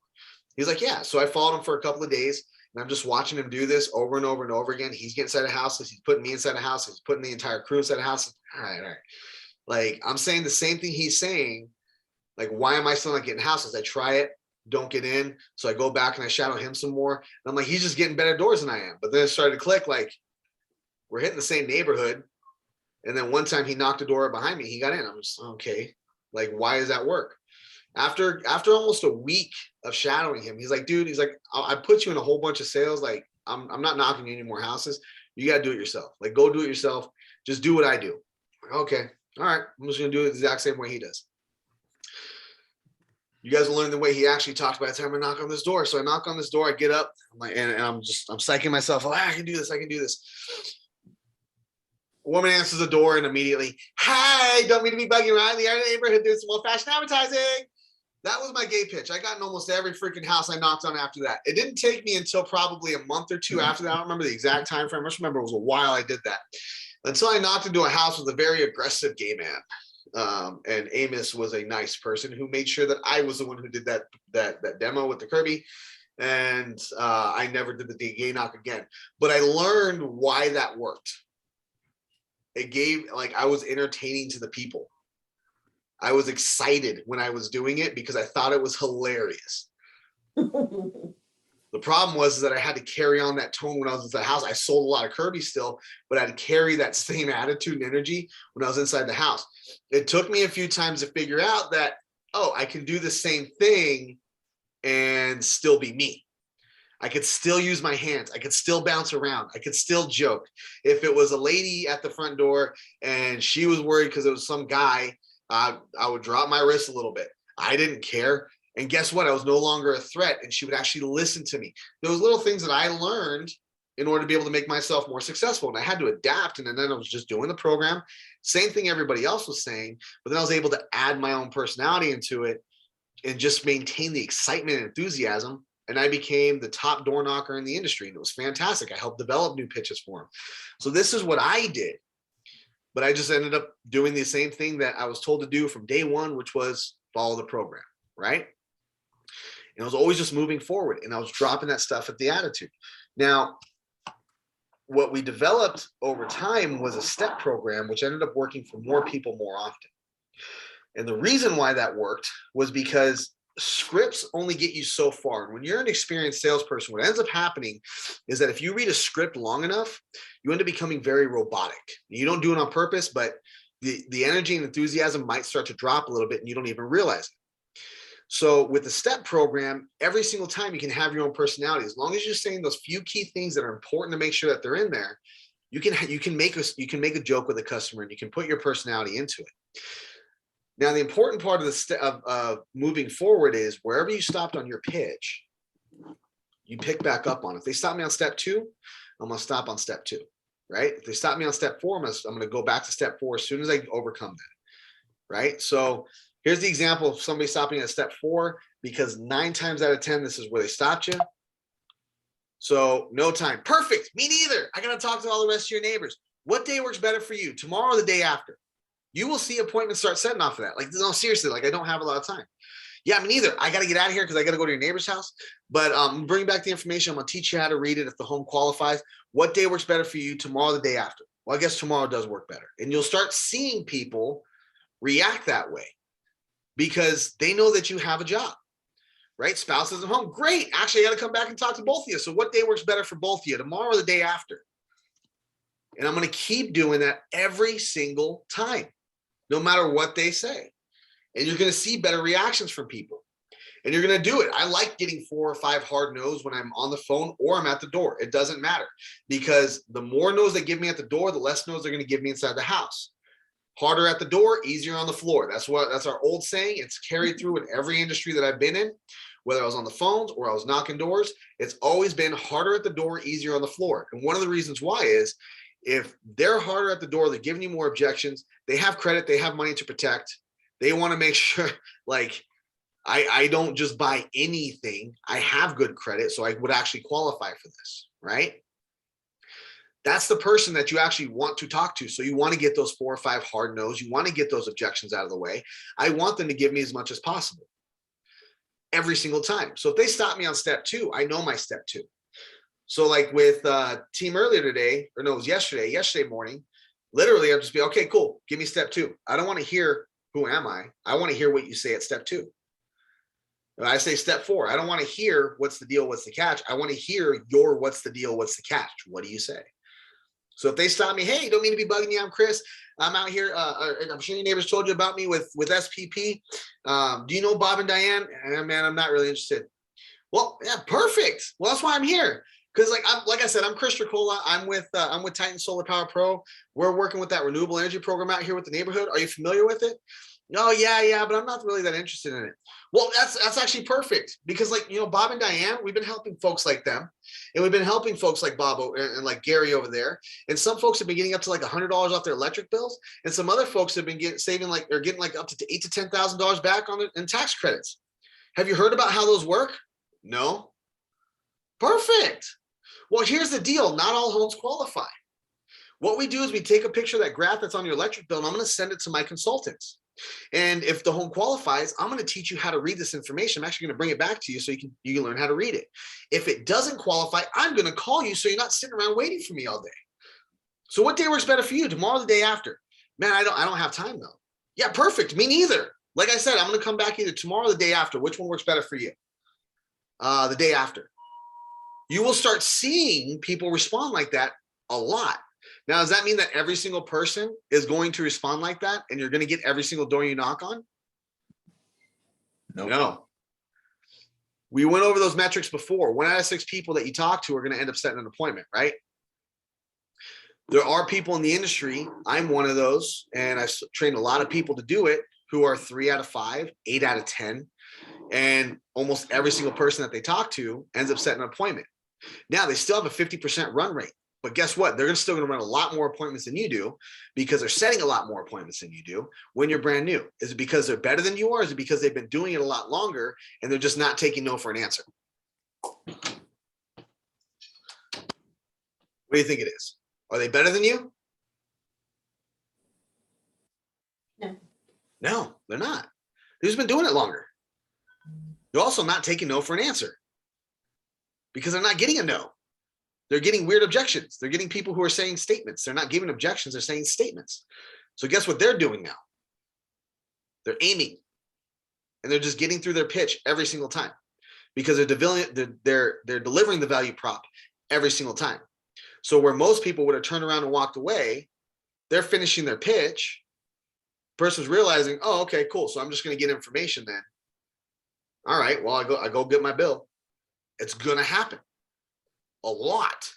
He's like, yeah. So I followed him for a couple of days, and I'm just watching him do this over and over and over again. He's getting inside of houses. He's putting me inside of houses. He's putting the entire crew inside of houses. All right. Like, I'm saying the same thing he's saying. Like, why am I still not getting houses? I try it, don't get in. So I go back and I shadow him some more. And I'm like, he's just getting better doors than I am. But then it started to click, like, we're hitting the same neighborhood. And then one time he knocked a door behind me. He got in. I'm just, okay. Like, why does that work? After almost a week of shadowing him, he's like, dude, I put you in a whole bunch of sales. Like, I'm not knocking any more houses. You got to do it yourself. Like, go do it yourself. Just do what I do. Okay. All right. I'm just going to do it the exact same way he does. You guys will learn the way he actually talks by the time I knock on this door. So I knock on this door, I get up, I'm like, and I'm psyching myself. Oh, I can do this. I can do this. A woman answers the door and immediately, hi, don't mean to be bugging around the neighborhood doing some old-fashioned advertising. That was my gay pitch. I got in almost every freaking house I knocked on after that. It didn't take me until probably a month or two after that. I don't remember the exact time frame. I just remember it was a while I did that. Until I knocked into a house with a very aggressive gay man. And Amos was a nice person who made sure that I was the one who did that demo with the Kirby. And I never did the gay knock again. But I learned why that worked. It gave, like, I was entertaining to the people. I was excited when I was doing it because I thought it was hilarious. The problem was that I had to carry on that tone when I was inside the house. I sold a lot of Kirby still, but I had to carry that same attitude and energy when I was inside the house. It took me a few times to figure out that, oh, I can do the same thing and still be me. I could still use my hands. I could still bounce around. I could still joke. If it was a lady at the front door and she was worried because it was some guy, I would drop my wrist a little bit. I didn't care. And guess what? I was no longer a threat, and she would actually listen to me. Those little things that I learned in order to be able to make myself more successful. And I had to adapt. And then I was just doing the program. Same thing everybody else was saying, but then I was able to add my own personality into it and just maintain the excitement and enthusiasm. And I became the top door knocker in the industry. And it was fantastic. I helped develop new pitches for him. So this is what I did. but I just ended up doing the same thing that I was told to do from day one, which was follow the program, right? And I was always just moving forward, and I was dropping that stuff at the attitude. Now, what we developed over time was a step program, which ended up working for more people more often. And the reason why that worked was because scripts only get you so far. And when you're an experienced salesperson, what ends up happening is that if you read a script long enough, you end up becoming very robotic. You don't do it on purpose, but the energy and enthusiasm might start to drop a little bit and you don't even realize it. So with the step program, every single time you can have your own personality. As long as you're saying those few key things that are important to make sure that they're in there, you can make a joke with a customer and you can put your personality into it. Now, the important part of the moving forward is wherever you stopped on your pitch, you pick back up on. If they stop me on step 2, I'm gonna stop on step 2, right? If they stop me on step 4, I'm gonna go back to step 4 as soon as I overcome that, right? So here's the example of somebody stopping at step 4, because 9 times out of 10, this is where they stopped you. So no time. Perfect. Me neither. I gotta talk to all the rest of your neighbors. What day works better for you? Tomorrow or the day after? You will see appointments start setting off of that. Like, no, seriously, like I don't have a lot of time. Yeah, me neither. I got to get out of here because I got to go to your neighbor's house. But bring back the information. I'm going to teach you how to read it if the home qualifies. What day works better for you? Tomorrow, the day after? Well, I guess tomorrow does work better. And you'll start seeing people react that way because they know that you have a job, right? Spouse isn't home. Great. Actually, I got to come back and talk to both of you. So what day works better for both of you? Tomorrow or the day after? And I'm going to keep doing that every single time, no matter what they say. And you're going to see better reactions from people. And you're going to do it. I like getting 4 or 5 hard no's when I'm on the phone or I'm at the door. It doesn't matter, because the more no's they give me at the door, the less no's they're going to give me inside the house. Harder at the door, easier on the floor. That's our old saying. It's carried through in every industry that I've been in, whether I was on the phones or I was knocking doors. It's always been harder at the door, easier on the floor. And one of the reasons why is if they're harder at the door, they're giving you more objections. They have credit. They have money to protect. They want to make sure, like, I don't just buy anything. I have good credit, so I would actually qualify for this, right? That's the person that you actually want to talk to. So you want to get those 4 or 5 hard no's. You want to get those objections out of the way. I want them to give me as much as possible every single time. So if they stop me on step 2, I know my step 2. So like with team earlier today, or no, it was yesterday morning, literally I'll just be, okay, cool. Give me step 2. I don't want to hear who am I? I want to hear what you say at step 2. When I say step 4, I don't want to hear what's the deal, what's the catch. I want to hear your what's the deal, what's the catch. What do you say? So if they stop me, hey, don't mean to be bugging you. I'm Chris. I'm out here. I'm sure your neighbors told you about me with SPP. Do you know Bob and Diane? Man, I'm not really interested. Well, yeah, perfect. Well, that's why I'm here. Because like I said, I'm Chris Tricola. I'm with Titan Solar Power Pro. We're working with that renewable energy program out here with the neighborhood. Are you familiar with it? No, yeah, but I'm not really that interested in it. Well, that's actually perfect, because Bob and Diane, we've been helping folks like them, and we've been helping folks like Bob and like Gary over there. And some folks have been getting up to like $100 off their electric bills, and some other folks have been getting like up to $8,000 to $10,000 back on in tax credits. Have you heard about how those work? No. Perfect. Well, here's the deal. Not all homes qualify. What we do is we take a picture of that graph that's on your electric bill, and I'm going to send it to my consultants. And if the home qualifies, I'm going to teach you how to read this information. I'm actually going to bring it back to you so you can learn how to read it. If it doesn't qualify, I'm going to call you so you're not sitting around waiting for me all day. So what day works better for you? Tomorrow or the day after? Man, I don't have time though. Yeah, perfect. Me neither. Like I said, I'm going to come back either tomorrow or the day after. Which one works better for you? The day after. You will start seeing people respond like that a lot. Now, does that mean that every single person is going to respond like that and you're going to get every single door you knock on? Nope. No. We went over those metrics before. 1 out of 6 people that you talk to are going to end up setting an appointment, right? There are people in the industry, I'm one of those, and I've trained a lot of people to do it, who are 3 out of 5, 8 out of 10, and almost every single person that they talk to ends up setting an appointment. Now, they still have a 50% run rate. But guess what? They're still going to run a lot more appointments than you do, because they're setting a lot more appointments than you do when you're brand new. Is it because they're better than you are? Or is it because they've been doing it a lot longer and they're just not taking no for an answer? What do you think it is? Are they better than you? No, they're not. Who's been doing it longer? They're also not taking no for an answer because they're not getting a no. They're getting weird objections. They're getting people who are saying statements. They're not giving objections. They're saying statements. So guess what they're doing now? They're aiming and they're just getting through their pitch every single time because they're delivering the value prop every single time. So where most people would have turned around and walked away, they're finishing their pitch. Person's realizing, oh, okay, cool. So I'm just going to get information then. All right, well, I go get my bill. It's going to happen a lot.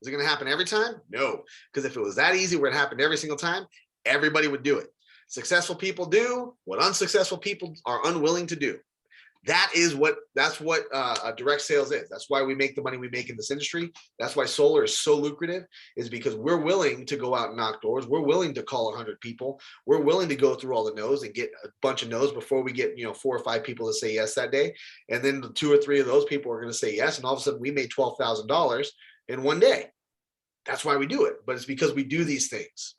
Is it going to happen every time? No, because if it was that easy where it happened every single time, everybody would do it. Successful people do what unsuccessful people are unwilling to do. That's what direct sales is. That's why we make the money we make in this industry. That's why solar is so lucrative, is because we're willing to go out and knock doors. We're willing to call 100 people. We're willing to go through all the no's and get a bunch of no's before we get 4 or 5 people to say yes that day. And then the 2 or 3 of those people are going to say yes. And all of a sudden we made $12,000 in one day. That's why we do it. But it's because we do these things.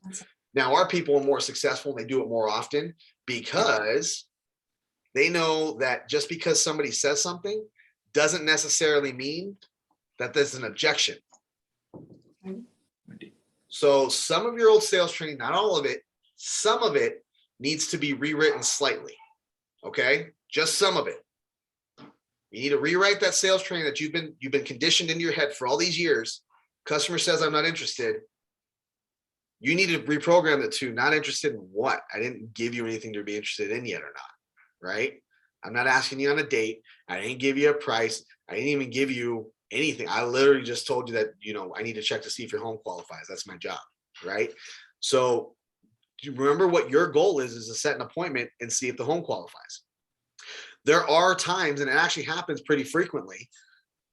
Now our people are more successful and they do it more often because they know that just because somebody says something doesn't necessarily mean that there's an objection. So some of your old sales training, not all of it, some of it needs to be rewritten slightly. Okay, just some of it. You need to rewrite that sales training that you've been conditioned into your head for all these years. Customer says I'm not interested. You need to reprogram it to not interested in what? I didn't give you anything to be interested in yet or not. Right? I'm not asking you on a date. I didn't give you a price. I didn't even give you anything. I literally just told you that, I need to check to see if your home qualifies. That's my job. Right? So do you remember what your goal is to set an appointment and see if the home qualifies. There are times, and it actually happens pretty frequently,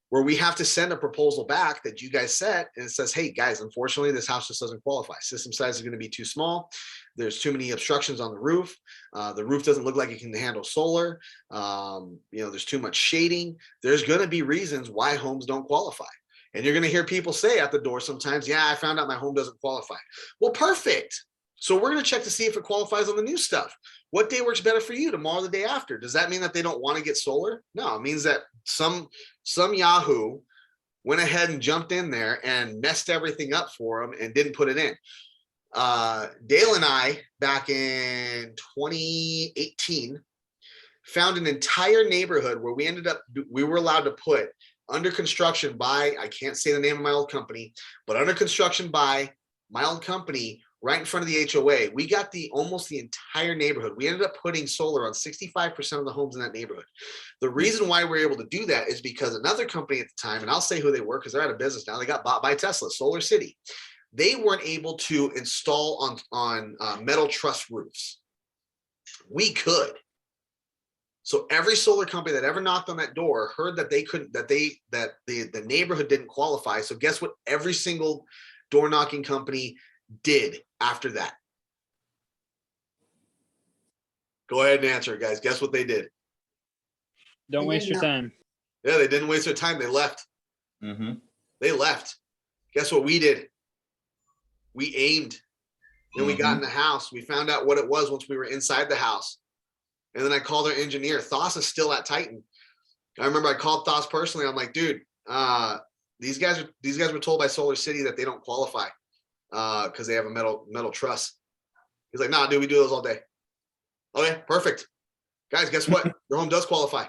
where we have to send a proposal back that you guys set and it says, hey guys, unfortunately, this house just doesn't qualify. System size is going to be too small. There's too many obstructions on the roof. The roof doesn't look like it can handle solar. There's too much shading. There's going to be reasons why homes don't qualify. And you're going to hear people say at the door sometimes, yeah, I found out my home doesn't qualify. Well, perfect. So we're going to check to see if it qualifies on the new stuff. What day works better for you? Tomorrow, the day after? Does that mean that they don't want to get solar? No, it means that some Yahoo went ahead and jumped in there and messed everything up for them and didn't put it in. Dale and I, back in 2018, found an entire neighborhood where we were allowed to put under construction by, I can't say the name of my old company, but under construction by my old company, right in front of the HOA. We got almost the entire neighborhood. We ended up putting solar on 65% of the homes in that neighborhood. The reason why we're able to do that is because another company at the time, and I'll say who they were because they're out of business now, they got bought by Tesla, Solar City. They weren't able to install on metal truss roofs. We could. So every solar company that ever knocked on that door heard that they couldn't, that the neighborhood didn't qualify. So guess what? Every single door knocking company did after that. Go ahead and answer it, guys. Guess what they did? Don't waste your time. Yeah, they didn't waste their time. They left. Mm-hmm. They left. Guess what we did? We aimed. Then we got in the house. We found out what it was once we were inside the house. And then I called our engineer. Thos is still at Titan. I remember I called Thos personally. I'm like, dude, these guys were told by Solar City that they don't qualify because they have a metal truss. He's like, nah, dude, we do those all day. Okay, perfect. Guys, guess what? Your home does qualify.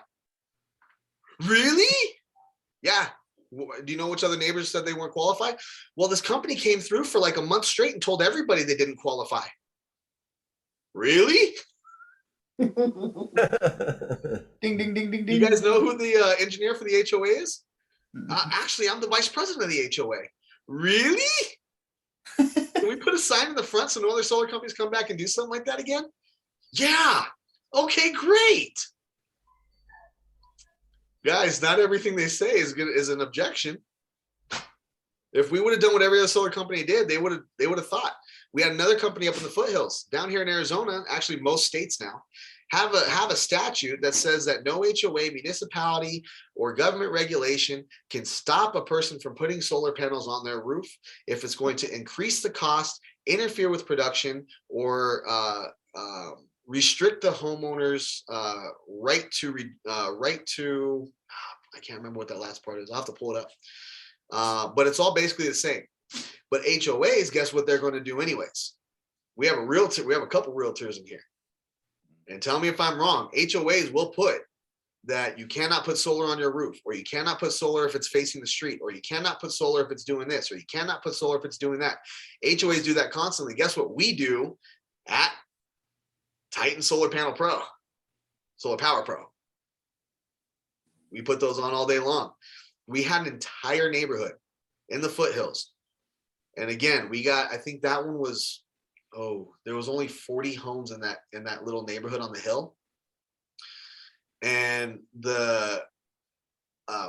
Really? Yeah. Do you know which other neighbors said they weren't qualified? Well, this company came through for like a month straight and told everybody they didn't qualify. Really? Ding, ding, ding, ding, ding. You guys know who the engineer for the HOA is? Actually, I'm the vice president of the HOA. Really? Can we put a sign in the front so no other solar companies come back and do something like that again? Yeah. Okay, great. Guys, not everything they say is an objection. If we would have done what every other solar company did, they would have thought. We had another company up in the foothills down here in Arizona. Actually, most states now have a statute that says that no HOA, municipality, or government regulation can stop a person from putting solar panels on their roof if it's going to increase the cost, interfere with production, or restrict the homeowners right to I can't remember what that last part is. I'll have to pull it up. But it's all basically the same. But HOAs, guess what they're going to do anyways? We have a realtor, we have a couple realtors in here. And tell me if I'm wrong. HOAs will put that you cannot put solar on your roof, or you cannot put solar if it's facing the street, or you cannot put solar if it's doing this, or you cannot put solar if it's doing that. HOAs do that constantly. Guess what we do at Titan Solar Panel Pro, Solar Power Pro? We put those on all day long. We had an entire neighborhood in the foothills. And again, we got, I think that one was, there was only 40 homes in that little neighborhood on the hill. And the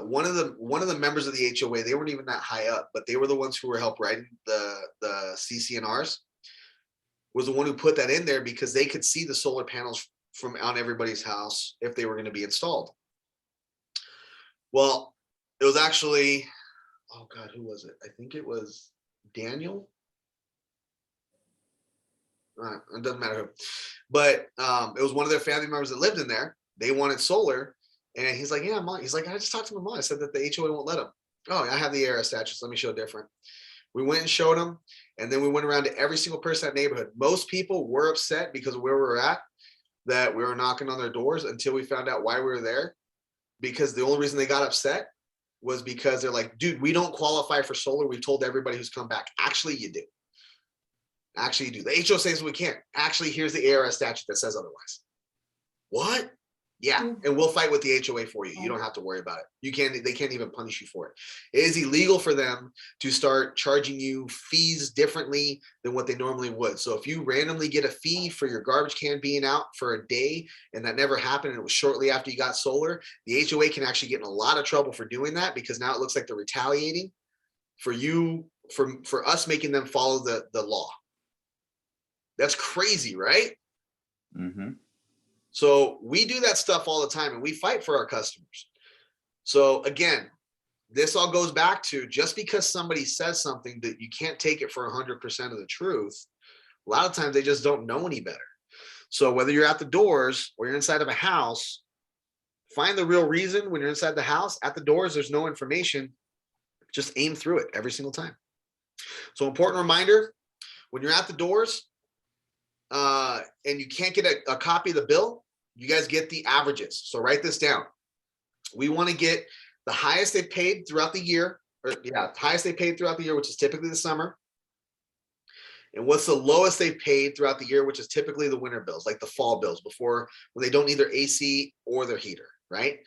one of the members of the HOA, they weren't even that high up, but they were the ones who were help writing the CCNRs, was the one who put that in there because they could see the solar panels from on everybody's house if they were going to be installed. Well, it was actually, oh God, who was it? I think it was Daniel. It doesn't matter who, but it was one of their family members that lived in there. They wanted solar, and he's like, yeah, Mom. He's like, I just talked to my mom. I said that the HOA won't let him. Oh, I have the ARS statutes. Let me show different. We went and showed them, and then we went around to every single person in that neighborhood. Most people were upset because of where we were at, that we were knocking on their doors until we found out why we were there. Because the only reason they got upset was because they're like, dude, we don't qualify for solar. We've told everybody who's come back. Actually, you do. Actually, you do. The HO says we can't. Actually, here's the ARS statute that says otherwise. What? Yeah, and we'll fight with the HOA for you. You don't have to worry about it. They can't even punish you for it. It is illegal for them to start charging you fees differently than what they normally would. So if you randomly get a fee for your garbage can being out for a day, and that never happened, and it was shortly after you got solar, the HOA can actually get in a lot of trouble for doing that, because now it looks like they're retaliating for you, for us making them follow the law. That's crazy, right? Mm-hmm. So we do that stuff all the time, and we fight for our customers. So again, this all goes back to, just because somebody says something, that you can't take it for 100% of the truth. A lot of times they just don't know any better. So whether you're at the doors or you're inside of a house, find the real reason. When you're inside the house, at the doors, there's no information. Just aim through it every single time. So important reminder, when you're at the doors, and you can't get a copy of the bill, you guys get the averages. So write this down. We want to get the highest they paid throughout the year, highest they paid throughout the year, which is typically the summer. And what's the lowest they paid throughout the year, which is typically the winter bills, like the fall bills, when they don't need their AC or their heater, right?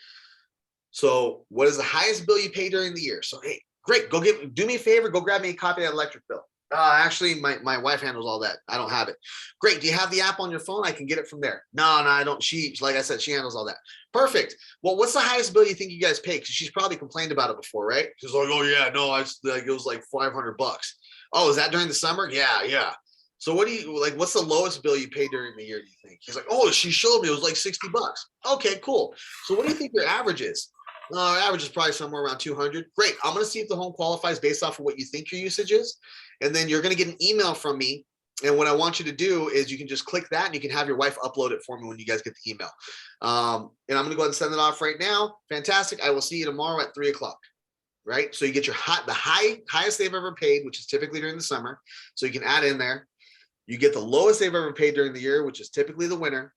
So what is the highest bill you pay during the year? So, hey, great, do me a favor, go grab me a copy of that electric bill. Actually, my wife handles all that. I don't have it. Great. Do you have the app on your phone? I can get it from there. No, I don't. Like I said, she handles all that. Perfect. Well, what's the highest bill you think you guys pay? Because she's probably complained about it before, right? She's like, oh yeah, no, it was like $500. Oh, is that during the summer? Yeah. So what's the lowest bill you pay during the year, do you think? He's like, oh, she showed me it was like $60. Okay, cool. So what do you think your average is? Our average is probably somewhere around 200. Great. I'm going to see if the home qualifies based off of what you think your usage is. And then you're going to get an email from me. And what I want you to do is you can just click that, and you can have your wife upload it for me when you guys get the email. And I'm going to go ahead and send it off right now. Fantastic. I will see you tomorrow at 3:00. Right. So you get the highest they've ever paid, which is typically during the summer. So you can add in there. You get the lowest they've ever paid during the year, which is typically the winter.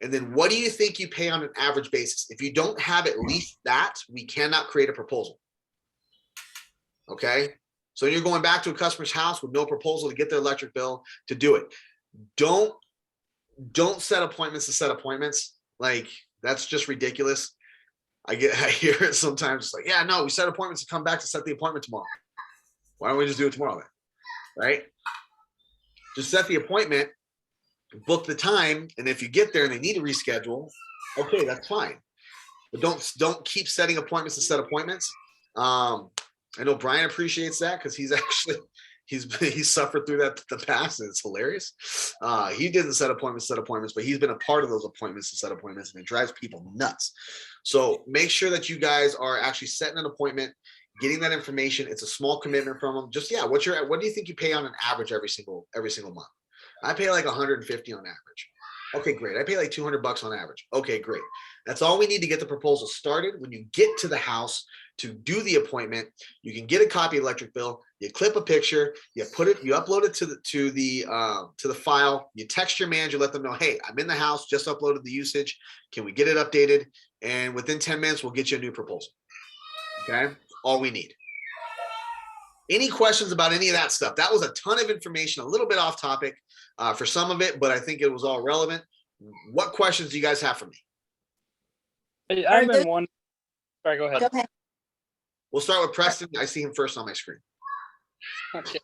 And then what do you think you pay on an average basis? If you don't have at least that, we cannot create a proposal. Okay. So you're going back to a customer's house with no proposal to get their electric bill to do it. Don't set appointments to set appointments. Like, that's just ridiculous. I hear it sometimes. It's like, yeah, no, we set appointments to come back to set the appointment tomorrow. Why don't we just do it tomorrow then? Right? Just set the appointment, book the time, and if you get there and they need to reschedule, okay, that's fine. But don't keep setting appointments to set appointments. I know Brian appreciates that, because he's suffered through that in the past, and it's hilarious. He didn't set appointments, but he's been a part of those appointments to set appointments, and it drives people nuts. So make sure that you guys are actually setting an appointment, getting that information. It's a small commitment from them. Just, what do you think you pay on an average every single month? I pay like 150 on average. Okay, great. I pay like 200 bucks on average. Okay, great. That's all we need to get the proposal started. When you get to the house to do the appointment, you can get a copy of electric bill. You clip a picture, you upload it to the file. You text your manager, let them know, hey, I'm in the house, just uploaded the usage. Can we get it updated? And within 10 minutes, we'll get you a new proposal. Okay, all we need. Any questions about any of that stuff? That was a ton of information, a little bit off topic for some of it, but I think it was all relevant. What questions do you guys have for me? I've been wondering. Sorry, go ahead. Go ahead. We'll start with Preston. I see him first on my screen. Okay.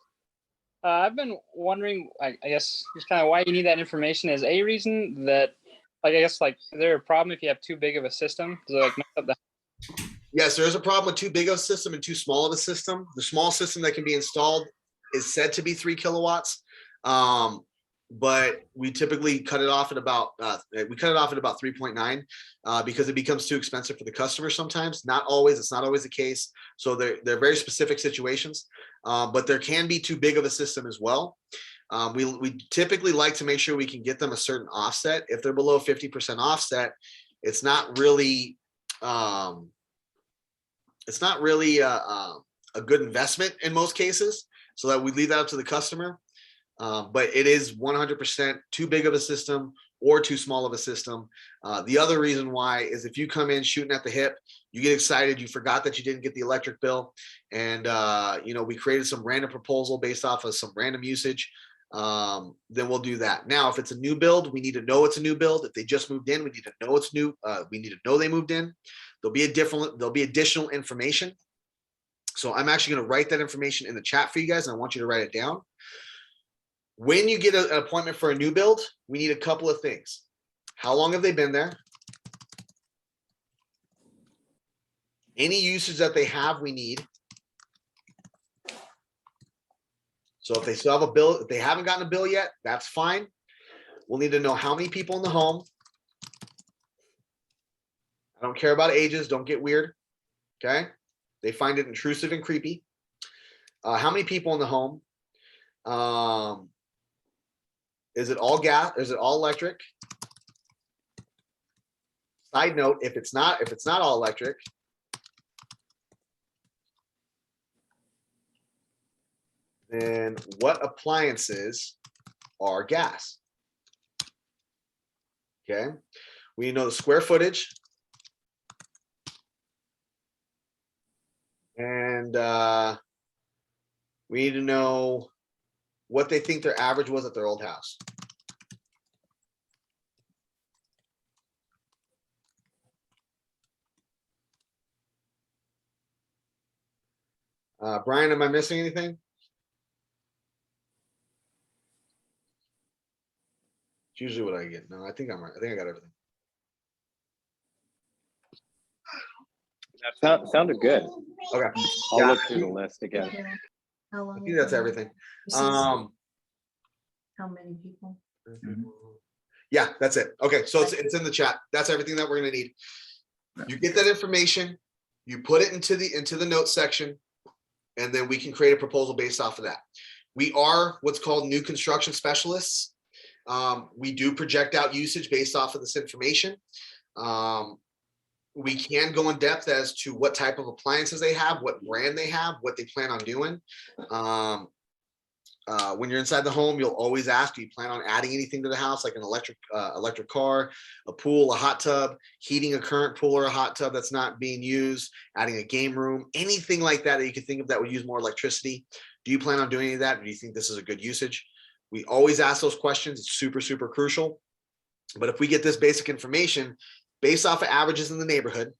I've been wondering, I guess, just kind of why you need that information. Is a reason that, like, I guess, like, is there a problem if you have too big of a system? Does it, like, mess up the? Yes, there is a problem with too big of a system and too small of a system. The small system that can be installed is said to be 3 kilowatts, but we typically cut it off at about 3.9 because it becomes too expensive for the customer sometimes. Not always. It's not always the case. So they're very specific situations, but there can be too big of a system as well. We typically like to make sure we can get them a certain offset. If they're below 50% offset, it's not really a good investment in most cases, so that we leave that up to the customer. But it is 100% too big of a system or too small of a system. The other reason why is if you come in shooting at the hip, you get excited, you forgot that you didn't get the electric bill, and we created some random proposal based off of some random usage, then we'll do that. Now, if it's a new build, we need to know it's a new build. If they just moved in, we need to know it's new. We need to know they moved in. There'll be additional information. So I'm actually going to write that information in the chat for you guys, and I want you to write it down. When you get an appointment for a new build, we need a couple of things. How long have they been there? Any usage that they have, we need. So if they still have a bill, if they haven't gotten a bill yet, that's fine. We'll need to know how many people in the home. I don't care about ages. Don't get weird. Okay. They find it intrusive and creepy. How many people in the home? Is it all gas? Is it all electric? Side note, if it's not all electric, then what appliances are gas? Okay. We know the square footage. And we need to know what they think their average was at their old house. Brian, am I missing anything? It's usually what I get. No, I think I'm right. I think I got everything. Sounded good. Okay. I'll Yeah. look through the list again. How I long? think that's everything. How many people? Yeah, that's it. Okay, so it's in the chat. That's everything that we're gonna need. You get that information, you put it into the notes section, and then we can create a proposal based off of that. We are what's called new construction specialists. We do project out usage based off of this information. We can go in depth as to what type of appliances they have, what brand they have, what they plan on doing. When you're inside the home, you'll always ask, do you plan on adding anything to the house, like an electric car, a pool, a hot tub, heating a current pool or a hot tub that's not being used, adding a game room, anything like that that you can think of that would use more electricity. Do you plan on doing any of that? Or do you think this is a good usage? We always ask those questions. It's super, super crucial. But if we get this basic information based off of averages in the neighborhood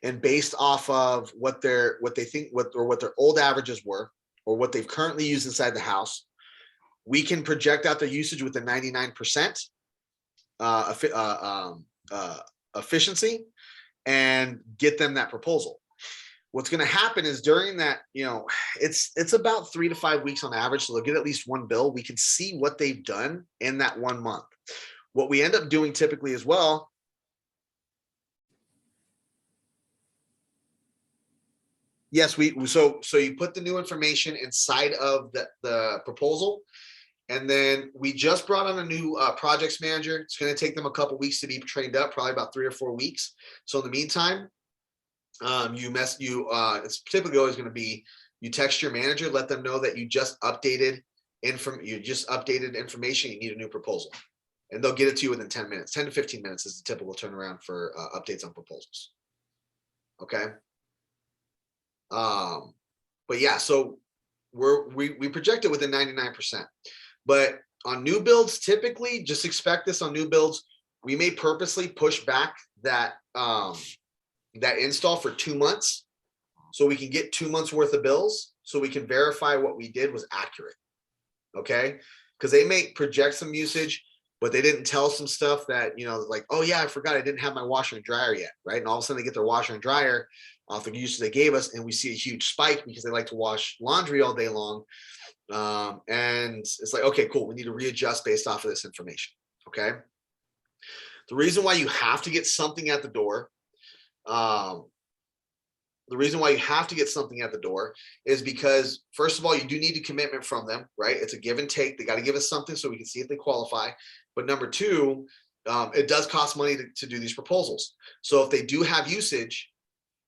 and based off of what their old averages were, or what they've currently used inside the house, we can project out their usage with a 99% efficiency and get them that proposal. What's going to happen is during that, it's about 3 to 5 weeks on average, so they'll get at least one bill. We can see what they've done in that 1 month. What we end up doing typically as well, yes, so you put the new information inside of the proposal, And then we just brought on a new projects manager. It's going to take them a couple weeks to be trained up, probably about 3 or 4 weeks. So in the meantime, it's typically always going to be, you text your manager, let them know that you just updated information, you need a new proposal, and they'll get it to you within 10 minutes. 10 to 15 minutes is the typical turnaround for updates on proposals. Okay. But yeah, so we project it within 99%. But on new builds, typically, just expect this on new builds. We may purposely push back that install for 2 months, so we can get 2 months worth of bills, so we can verify what we did was accurate. Okay, because they may project some usage, but they didn't tell some stuff that, like, oh yeah, I forgot I didn't have my washer and dryer yet, right? And all of a sudden they get their washer and dryer off the usage they gave us, and we see a huge spike because they like to wash laundry all day long. And it's like, okay, cool, we need to readjust based off of this information. Okay, the reason why you have to get something at the door, is because, first of all, you do need a commitment from them, right? It's a give and take. They got to give us something so we can see if they qualify. But number two, it does cost money to do these proposals. So if they do have usage,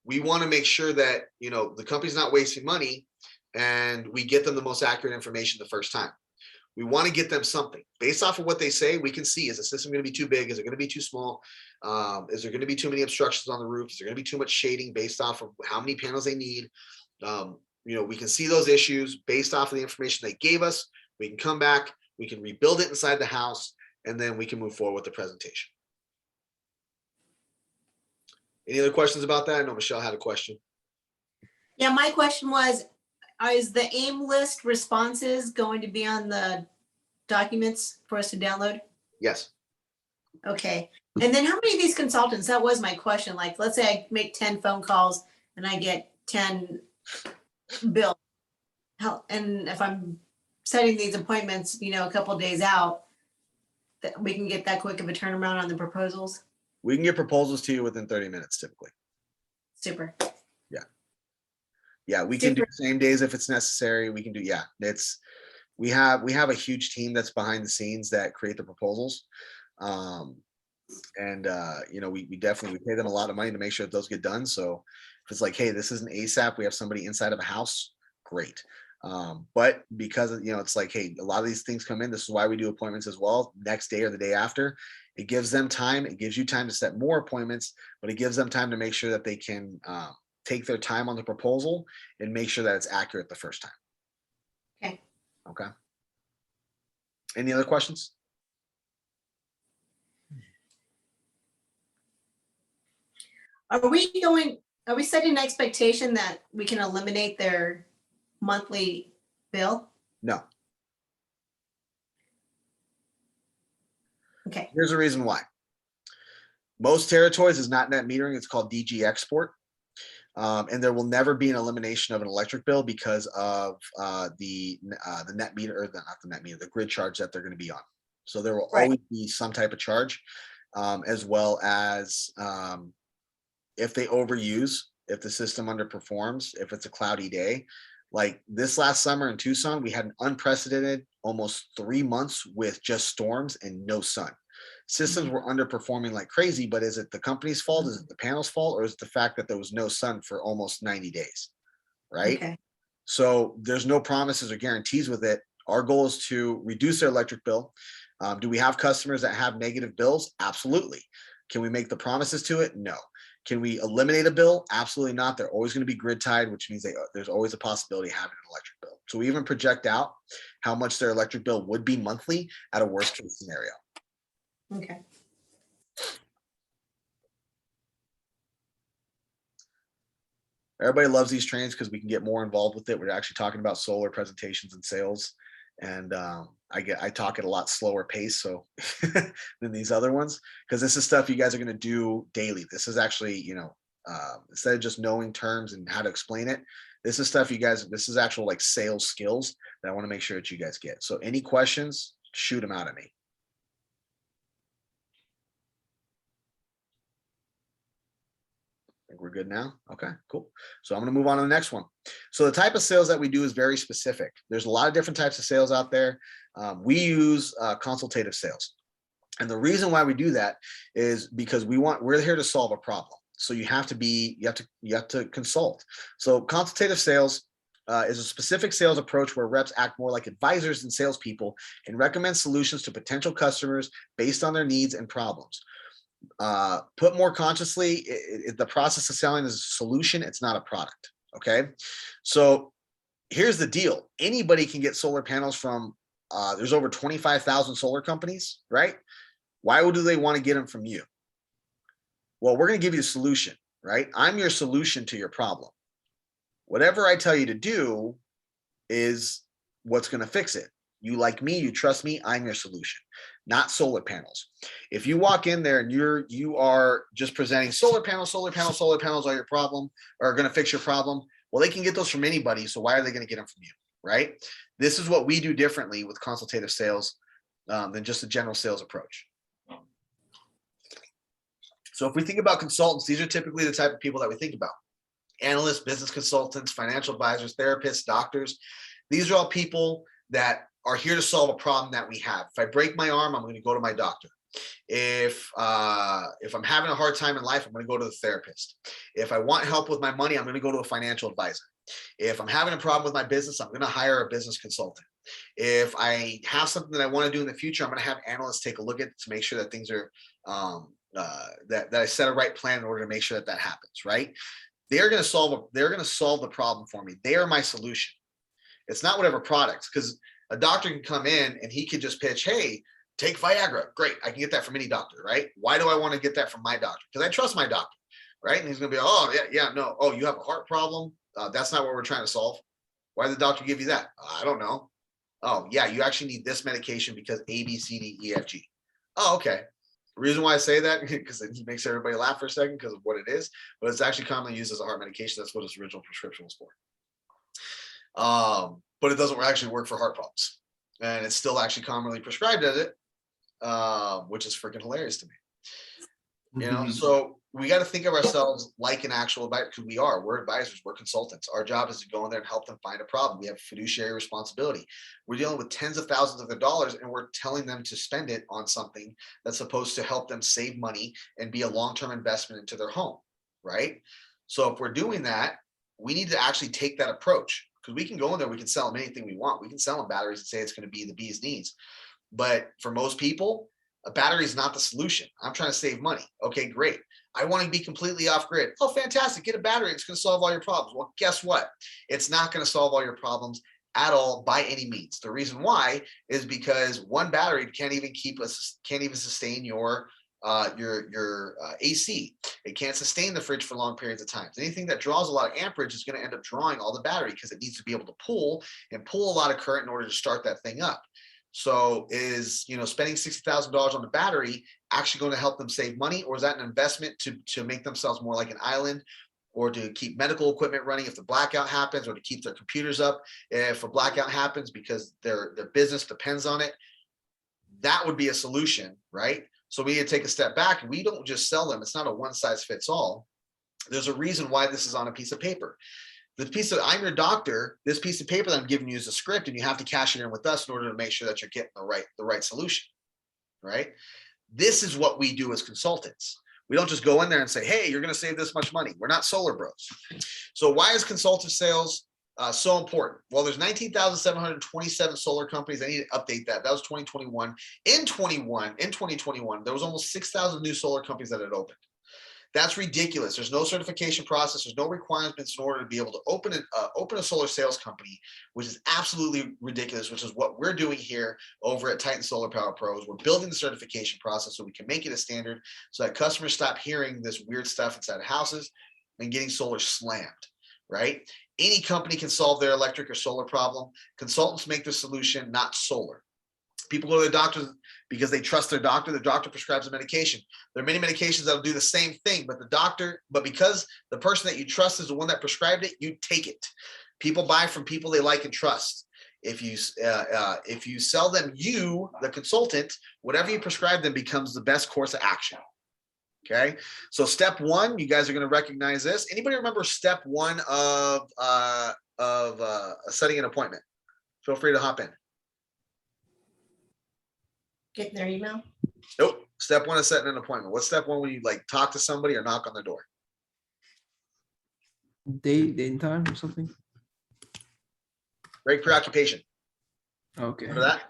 we want to make sure that, the company's not wasting money, and we get them the most accurate information the first time. We want to get them something based off of what they say. We can see, is the system going to be too big? Is it going to be too small? Is there going to be too many obstructions on the roof? Is there going to be too much shading based off of how many panels they need? We can see those issues based off of the information they gave us. We can come back, we can rebuild it inside the house, and then we can move forward with the presentation. Any other questions about that? I know Michelle had a question. Yeah, my question was, is the AIM list responses going to be on the documents for us to download? Yes. Okay. And then how many of these consultants, that was my question. Like, let's say I make 10 phone calls and I get 10 bills. And if I'm setting these appointments, a couple days out, that we can get that quick of a turnaround on the proposals? We can get proposals to you within 30 minutes typically. Super. Yeah, we can do same days if it's necessary. We can do, we have a huge team that's behind the scenes that create the proposals. We definitely pay them a lot of money to make sure that those get done. So if it's like, hey, this is an ASAP, we have somebody inside of a house, great. But because it's like, hey, a lot of these things come in. This is why we do appointments as well, next day or the day after. It gives them time. It gives you time to set more appointments, but it gives them time to make sure that they can take their time on the proposal and make sure that it's accurate the first time. Okay. Any other questions? Are we setting an expectation that we can eliminate their monthly bill? No. Okay. Here's the reason why. Most territories is not net metering. It's called DG export. And there will never be an elimination of an electric bill because of the net meter, or not the net meter, the grid charge that they're going to be on. So there will always be some type of charge, as well as if they overuse, if the system underperforms, if it's a cloudy day. Like this last summer in Tucson, we had an unprecedented almost 3 months with just storms and no sun. Systems were underperforming like crazy, but is it the company's fault? Is it the panel's fault? Or is it the fact that there was no sun for almost 90 days? Right? Okay. So there's no promises or guarantees with it. Our goal is to reduce their electric bill. Do we have customers that have negative bills? Absolutely. Can we make the promises to it? No. Can we eliminate a bill? Absolutely not. They're always going to be grid tied, which means there's always a possibility of having an electric bill. So we even project out how much their electric bill would be monthly at a worst case scenario. Okay. Everybody loves these trainings because we can get more involved with it. We're actually talking about solar presentations and sales. And I talk at a lot slower pace so than these other ones, because this is stuff you guys are going to do daily. This is actually, instead of just knowing terms and how to explain it, this is stuff this is actual like sales skills that I want to make sure that you guys get. So any questions, shoot them out at me. I think we're good now. Okay, cool. So I'm going to move on to the next one. So the type of sales that we do is very specific. There's a lot of different types of sales out there. We use consultative sales. And the reason why we do that is because we're here to solve a problem. So you have to consult. So consultative sales is a specific sales approach where reps act more like advisors than salespeople and recommend solutions to potential customers based on their needs and problems. Put more consciously, the process of selling is a solution. It's not a product. Okay. So here's the deal. Anybody can get solar panels from, there's over 25,000 solar companies, right? Why do they want to get them from you? Well, we're going to give you a solution, right? I'm your solution to your problem. Whatever I tell you to do is what's going to fix it. You like me, you trust me, I'm your solution, not solar panels. If you walk in there and you are just presenting solar panels are your problem, are going to fix your problem. Well, they can get those from anybody. So why are they going to get them from you, right? This is what we do differently with consultative sales than just a general sales approach. So if we think about consultants, these are typically the type of people that we think about. Analysts, business consultants, financial advisors, therapists, doctors. These are all people that are here to solve a problem that we have. If I break my arm, I'm going to go to my doctor. If I'm having a hard time in life, I'm going to go to the therapist. If I want help with my money, I'm going to go to a financial advisor. If I'm having a problem with my business, I'm going to hire a business consultant. If I have something that I want to do in the future, I'm going to have analysts take a look at it to make sure that things are that I set a right plan in order to make sure that happens, right? They're going to solve the problem for me. They are my solution. It's not whatever products, because a doctor can come in and he could just pitch, hey, take Viagra. Great. I can get that from any doctor, right? Why do I want to get that from my doctor? Because I trust my doctor, right? And he's going to be, oh, yeah, no. Oh, you have a heart problem? That's not what we're trying to solve. Why did the doctor give you that? I don't know. Oh, yeah, you actually need this medication because A, B, C, D, E, F, G. Oh, okay. The reason why I say that, because it makes everybody laugh for a second because of what it is, but it's actually commonly used as a heart medication. That's what its original prescription was for. But it doesn't actually work for heart problems. And it's still actually commonly prescribed as it, which is freaking hilarious to me. You know, so we got to think of ourselves like an actual advisor, because we're advisors, we're consultants. Our job is to go in there and help them find a problem. We have fiduciary responsibility. We're dealing with tens of thousands of their dollars, and we're telling them to spend it on something that's supposed to help them save money and be a long-term investment into their home, right? So if we're doing that, we need to actually take that approach, because we can go in there, we can sell them anything we want. We can sell them batteries and say it's going to be the bee's knees. But for most people, a battery is not the solution. I'm trying to save money. Okay, great. I want to be completely off grid. Oh, fantastic. Get a battery. It's going to solve all your problems. Well, guess what? It's not going to solve all your problems at all by any means. The reason why is because one battery can't even sustain your AC. It can't sustain the fridge for long periods of time. Anything that draws a lot of amperage is going to end up drawing all the battery, because it needs to be able to pull a lot of current in order to start that thing up. So is, spending $60,000 on the battery actually going to help them save money, or is that an investment to make themselves more like an island, or to keep medical equipment running if the blackout happens, or to keep their computers up if a blackout happens because their business depends on it? That would be a solution, right? So we need to take a step back. We don't just sell them. It's not a one size fits all. There's a reason why this is on a piece of paper. I'm your doctor, this piece of paper that I'm giving you is a script, and you have to cash it in with us in order to make sure that you're getting the right solution, right? This is what we do as consultants. We don't just go in there and say, hey, you're going to save this much money. We're not solar bros. So why is consultative sales so important? Well, there's 19,727 solar companies. I need to update that. That was 2021. In 2021, there was almost 6,000 new solar companies that had opened. That's ridiculous. There's no certification process. There's no requirements in order to be able to open a solar sales company, which is absolutely ridiculous, which is what we're doing here over at Titan Solar Power Pros. We're building the certification process so we can make it a standard so that customers stop hearing this weird stuff inside of houses and getting solar slammed, right? Any company can solve their electric or solar problem. Consultants make the solution, not solar. People go to their doctor because they trust their doctor. The doctor prescribes a medication. There are many medications that will do the same thing, but because the person that you trust is the one that prescribed it, you take it. People buy from people they like and trust. If you sell them the consultant, whatever you prescribe them becomes the best course of action. Okay, so step one, you guys are going to recognize this. Anybody remember step one of setting an appointment? Feel free to hop in. Getting their email? Nope. Step one is setting an appointment. What's step one when you like talk to somebody or knock on their door? Date and time or something. Break preoccupation. Okay. Remember that?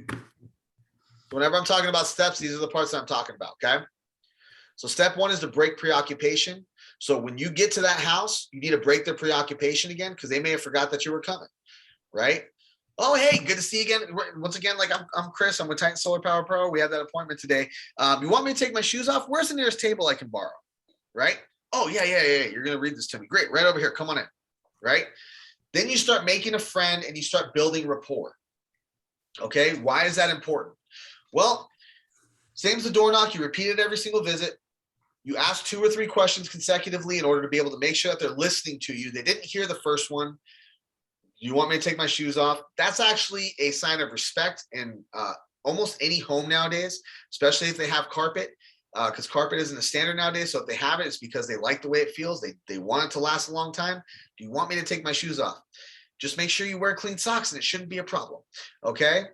So whenever I'm talking about steps, these are the parts that I'm talking about, okay? So step one is to break preoccupation. So when you get to that house, you need to break their preoccupation again because they may have forgot that you were coming, right? Oh, hey, good to see you again. Once again, like I'm Chris. I'm with Titan Solar Power Pro. We have that appointment today. You want me to take my shoes off? Where's the nearest table I can borrow? Right? Oh, yeah. You're going to read this to me. Great. Right over here. Come on in. Right? Then you start making a friend and you start building rapport. Okay. Why is that important? Well, same as the door knock. You repeat it every single visit. You ask 2 or 3 questions consecutively in order to be able to make sure that they're listening to you. They didn't hear the first one. You want me to take my shoes off? That's actually a sign of respect in almost any home nowadays, especially if they have carpet, because carpet isn't a standard nowadays. So if they have it, it's because they like the way it feels. They want it to last a long time. Do you want me to take my shoes off? Just make sure you wear clean socks and it shouldn't be a problem. Okay.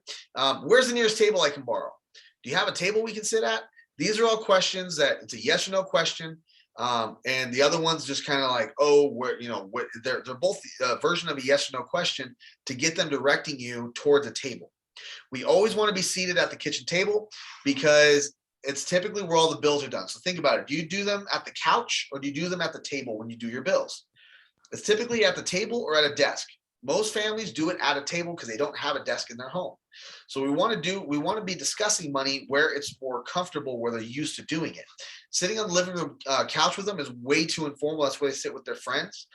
Where's the nearest table I can borrow? Do you have a table we can sit at? These are all questions that it's a yes or no question. And the other one's just kind of like, oh, where, they're both a version of a yes or no question to get them directing you towards a table. We always want to be seated at the kitchen table because it's typically where all the bills are done. So think about it. Do you do them at the couch or do you do them at the table when you do your bills? It's typically at the table or at a desk. Most families do it at a table because they don't have a desk in their home. So we want to be discussing money where it's more comfortable, where they're used to doing it. Sitting on the living room couch with them is way too informal. That's where they sit with their friends.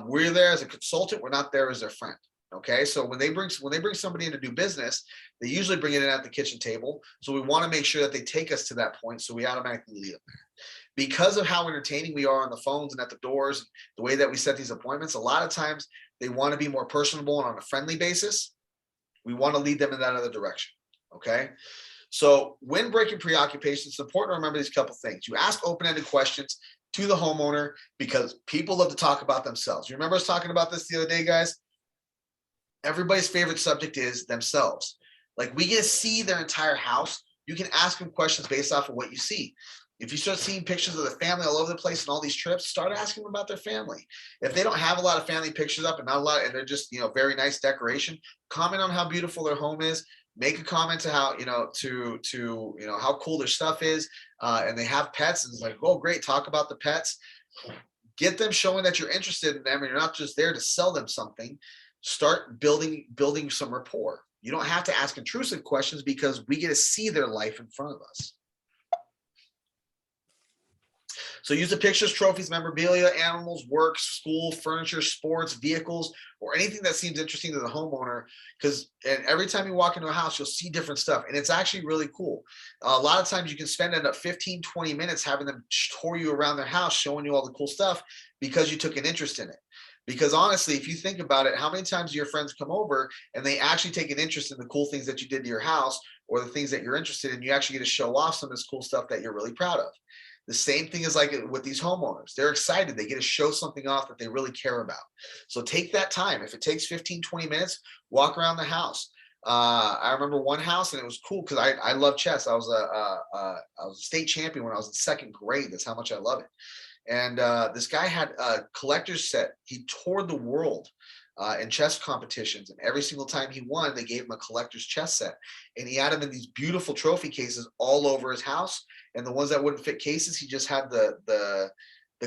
We're there as a consultant. We're not there as their friend. Okay. So when they bring somebody in to do business, they usually bring it in at the kitchen table. So we want to make sure that they take us to that point. So we automatically lead them there. Because of how entertaining we are on the phones and at the doors, the way that we set these appointments, a lot of times they want to be more personable and on a friendly basis. We want to lead them in that other direction. Okay. So when breaking preoccupation, it's important to remember these couple things. You ask open-ended questions to the homeowner because people love to talk about themselves. You remember us talking about this the other day, guys? Everybody's favorite subject is themselves. Like we get to see their entire house. You can ask them questions based off of what you see. If you start seeing pictures of the family all over the place and all these trips, start asking them about their family. If they don't have a lot of family pictures up and not a lot, and they're just, very nice decoration, comment on how beautiful their home is. Make a comment to how, how cool their stuff is. And they have pets and it's like, oh, great. Talk about the pets. Get them showing that you're interested in them and you're not just there to sell them something. Start building some rapport. You don't have to ask intrusive questions because we get to see their life in front of us. So use the pictures, trophies, memorabilia, animals, work, school, furniture, sports, vehicles, or anything that seems interesting to the homeowner. And every time you walk into a house, you'll see different stuff. And it's actually really cool. A lot of times you can spend up 15, 20 minutes having them tour you around their house, showing you all the cool stuff because you took an interest in it. Because honestly, if you think about it, how many times do your friends come over and they actually take an interest in the cool things that you did to your house or the things that you're interested in? You actually get to show off some of this cool stuff that you're really proud of. The same thing is like with these homeowners. They're excited. They get to show something off that they really care about. So take that time. If it takes 15, 20 minutes, walk around the house. I remember one house and it was cool because I love chess. I was a state champion when I was in 2nd grade. That's how much I love it. And this guy had a collector's set. He toured the world in chess competitions. And every single time he won, they gave him a collector's chess set. And he had them in these beautiful trophy cases all over his house. And the ones that wouldn't fit cases, he just had the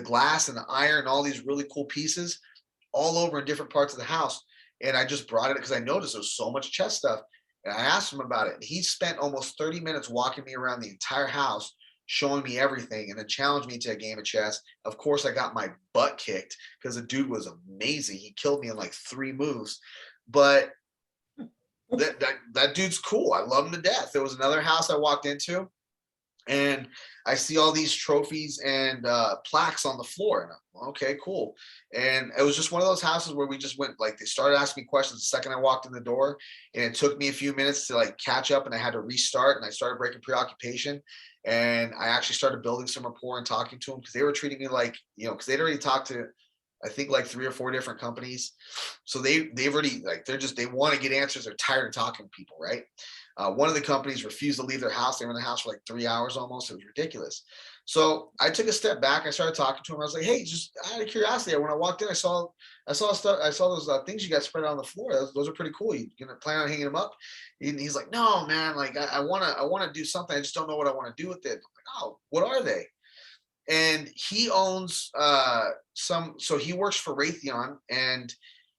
glass and the iron and all these really cool pieces all over in different parts of the house. And I just brought it because I noticed there was so much chess stuff. And I asked him about it. And he spent almost 30 minutes walking me around the entire house, showing me everything, and then challenged me to a game of chess. Of course, I got my butt kicked because the dude was amazing. He killed me in like 3 moves. But that dude's cool. I love him to death. There was another house I walked into, and I see all these trophies and plaques on the floor. And I'm, okay, cool. And it was just one of those houses where we just went, like, they started asking me questions the second I walked in the door. And it took me a few minutes to like catch up, and I had to restart, and I started breaking preoccupation. And I actually started building some rapport and talking to them because they were treating me like, because they'd already talked to I think like 3 or 4 different companies. So they've already like they want to get answers. They're tired of talking to people, right? One of the companies refused to leave their house. They were in the house for like 3 hours almost. It was ridiculous. So I took a step back. I started talking to him. I was like, "Hey, just out of curiosity, when I walked in, I saw stuff. I saw those things you got spread out on the floor. Those are pretty cool. You gonna plan on hanging them up?" And he's like, "No, man. Like I wanna do something. I just don't know what I want to do with it." I'm like, "Oh, what are they?" And he owns some. So he works for Raytheon, and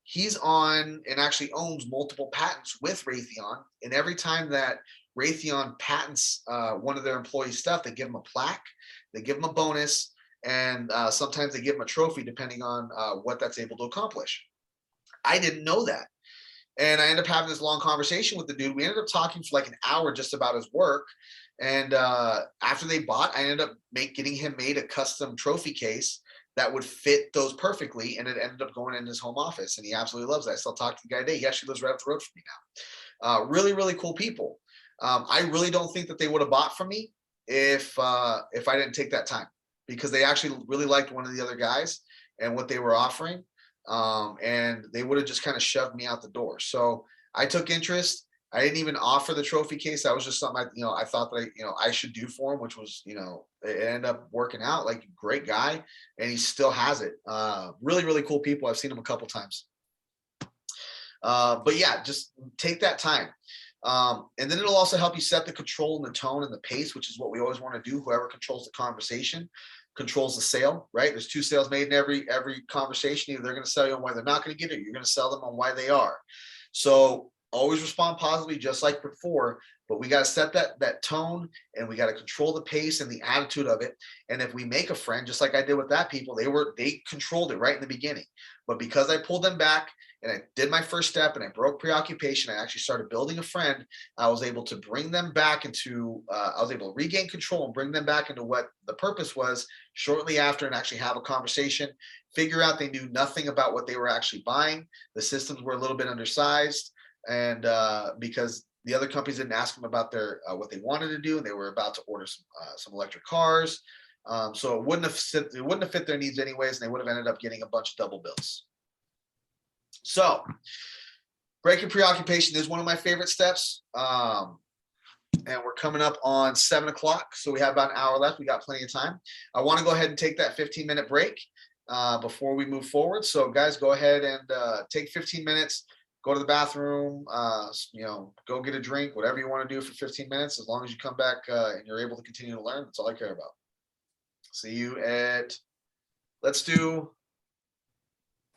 he's on and actually owns multiple patents with Raytheon. And every time that Raytheon patents one of their employees' stuff, they give them a plaque, they give them a bonus, and sometimes they give them a trophy depending on what that's able to accomplish. I didn't know that. And I ended up having this long conversation with the dude. We ended up talking for like an hour just about his work. And after they bought, I ended up getting him made a custom trophy case that would fit those perfectly. And it ended up going in his home office. And he absolutely loves it. I still talk to the guy today. He actually lives right up the road from me now. Really, really cool people. I really don't think that they would have bought from me if I didn't take that time, because they actually really liked one of the other guys and what they were offering. And they would have just kind of shoved me out the door. So I took interest. I didn't even offer the trophy case. That was just something I thought that I should do for him, which was, it ended up working out. Like, great guy, and he still has it. Really, really cool people. I've seen him a couple times. But yeah, just take that time. And then it'll also help you set the control and the tone and the pace, which is what we always want to do. Whoever controls the conversation controls the sale, right? There's 2 sales made in every conversation. Either they're going to sell you on why they're not going to get it, or you're going to sell them on why they are. So always respond positively, just like before, but we got to set that tone, and we got to control the pace and the attitude of it. And if we make a friend, just like I did with that people, they controlled it right in the beginning. But because I pulled them back and I did my first step and I broke preoccupation, I actually started building a friend. I was able to bring them back into, I was able to regain control and bring them back into what the purpose was shortly after, and actually have a conversation, figure out they knew nothing about what they were actually buying. The systems were a little bit undersized, and because the other companies didn't ask them about their what they wanted to do, and they were about to order some electric cars. So it wouldn't have fit their needs anyways, and they would have ended up getting a bunch of double bills. So breaking preoccupation is one of my favorite steps. And we're coming up on 7 o'clock. So we have about an hour left. We got plenty of time. I want to go ahead and take that 15-minute break before we move forward. So guys, go ahead and take 15 minutes, go to the bathroom, go get a drink, whatever you want to do for 15 minutes. As long as you come back and you're able to continue to learn, that's all I care about. See you at, let's do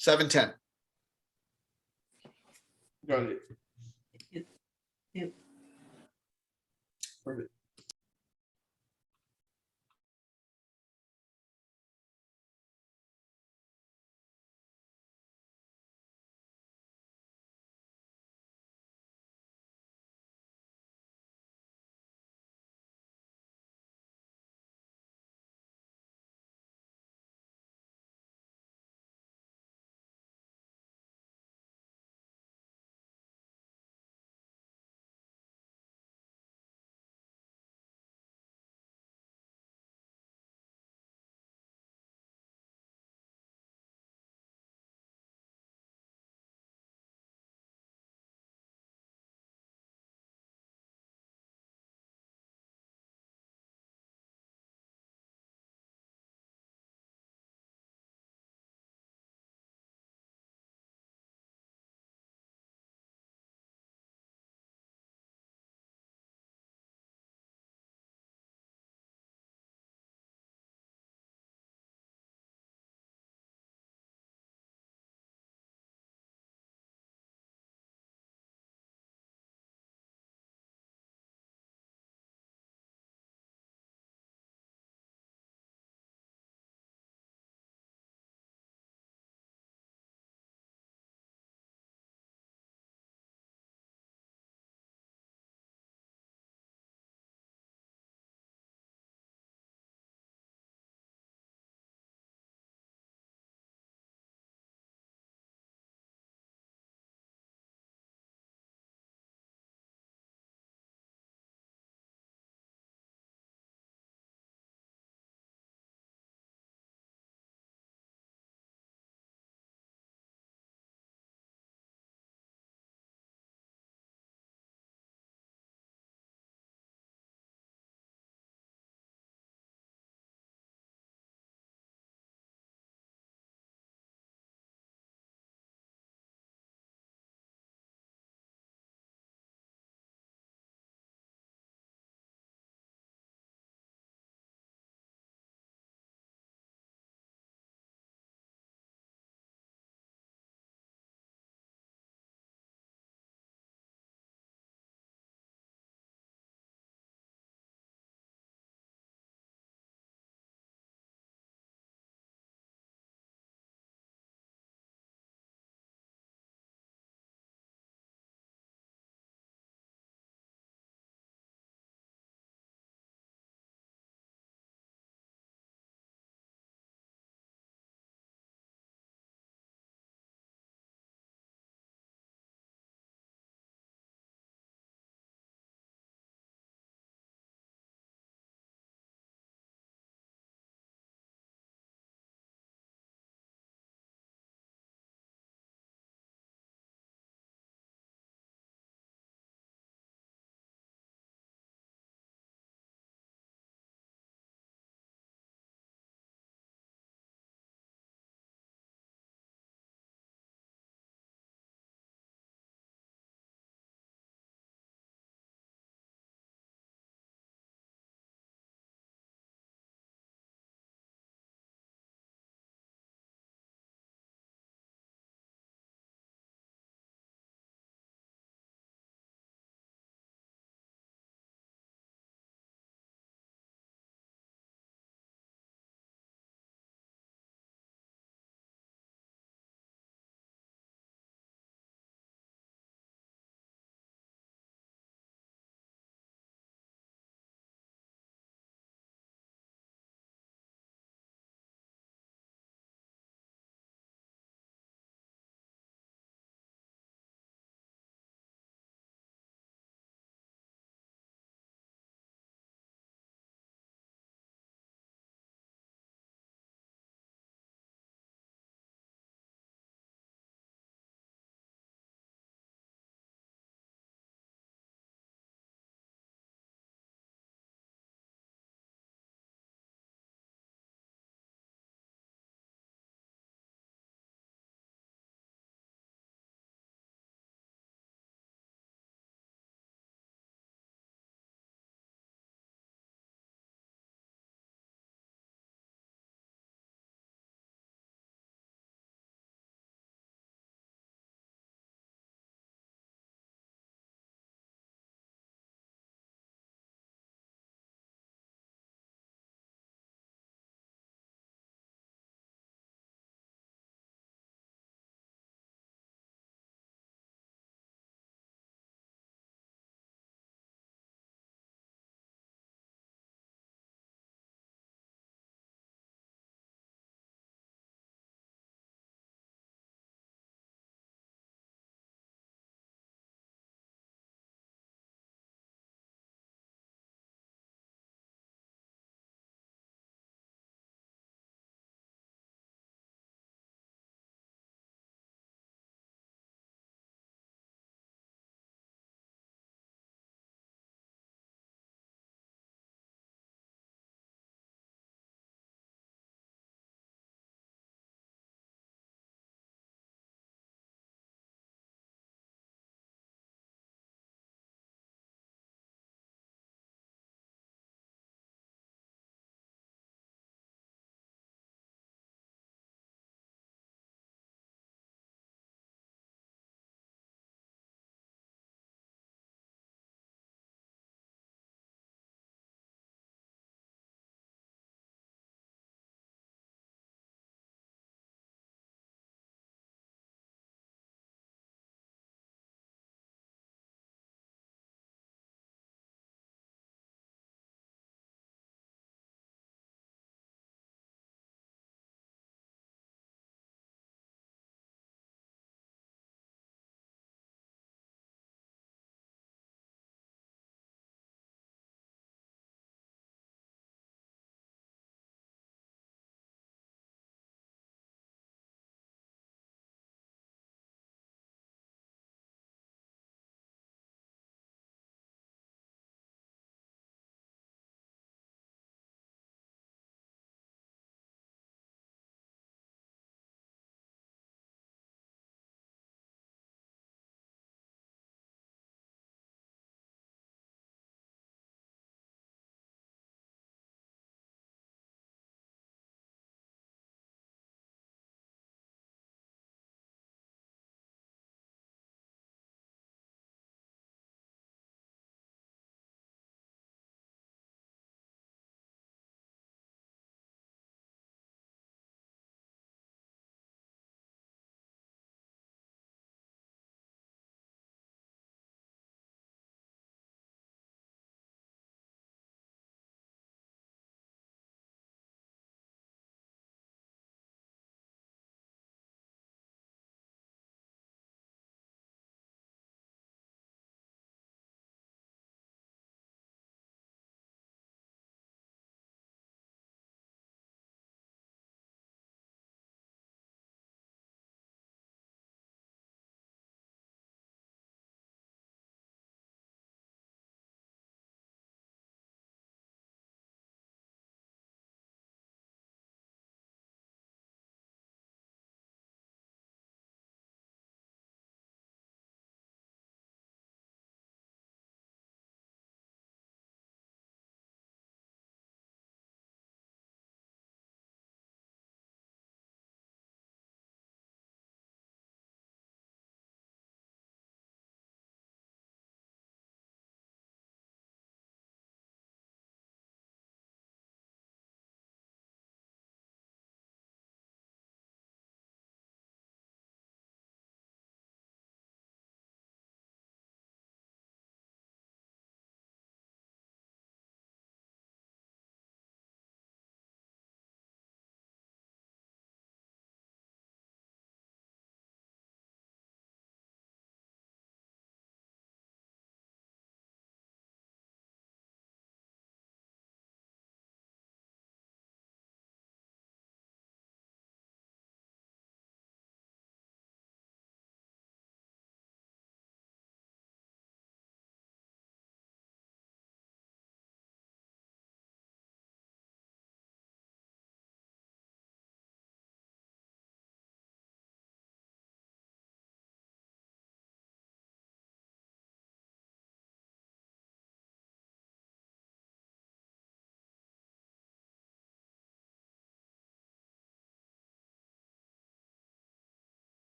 7:10. Got it. Yep. Perfect.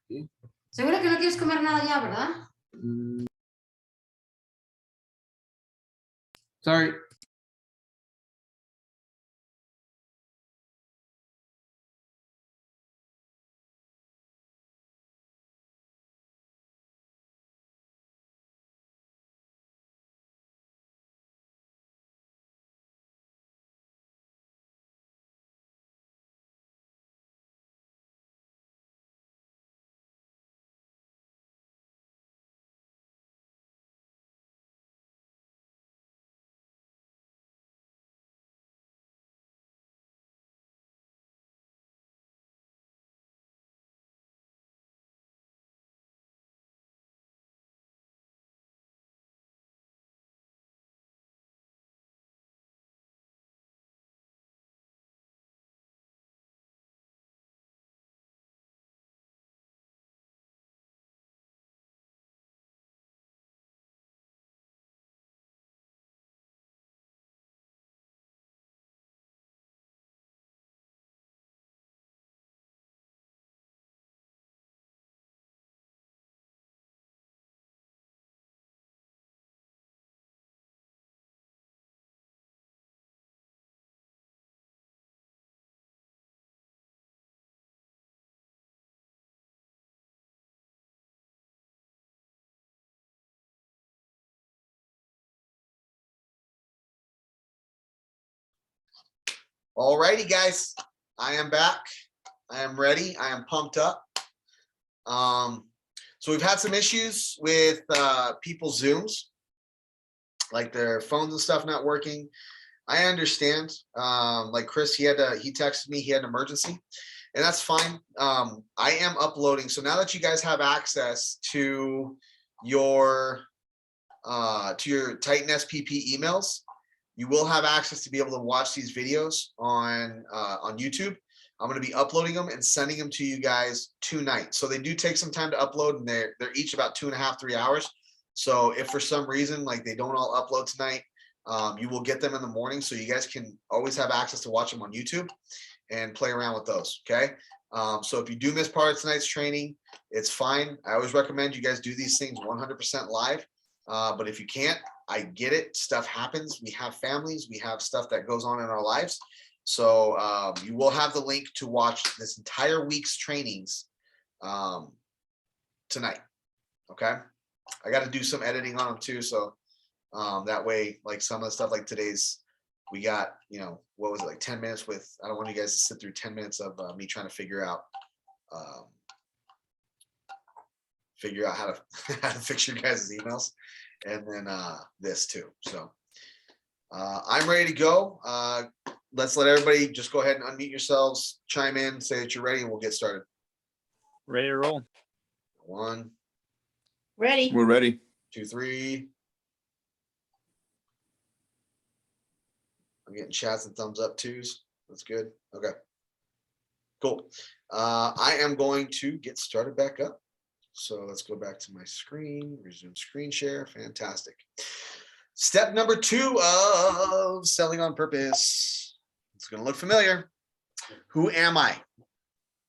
Seguro que no quieres comer nada ya, ¿verdad? Sorry. All righty, guys. I am back. I am ready. I am pumped up. So we've had some issues with people's Zooms, like their phones and stuff not working. I understand. Like Chris, he texted me, he had an emergency, and that's fine. I am uploading. So now that you guys have access to your Titan SPP emails, you will have access to be able to watch these videos on YouTube. I'm going to be uploading them and sending them to you guys tonight. So they do take some time to upload, and they're each about 2.5, 3 hours. So if for some reason like they don't all upload tonight, you will get them in the morning, so you guys can always have access to watch them on YouTube and play around with those. Okay. So if you do miss part of tonight's training, it's fine. I always recommend you guys do these things 100% live. But if you can't, I get it. Stuff happens. We have families. We have stuff that goes on in our lives. So you will have the link to watch this entire week's trainings tonight. Okay. I got to do some editing on them too. So that way, like some of the stuff like today's, we got, what was it, like 10 minutes with, I don't want you guys to sit through 10 minutes of me trying to figure out how to how to fix your guys' emails, and then this too. So I'm ready to go. Let's let everybody just go ahead and unmute yourselves, chime in, say that you're ready, and we'll get started. Ready to roll. 1, Ready? We're ready. 2, 3. I'm getting chats and thumbs up twos. That's good. Okay. Cool. I am going to get started back up. So let's go back to my screen, resume screen share. Fantastic. Step number 2 of selling on purpose. It's going to look familiar. Who am I?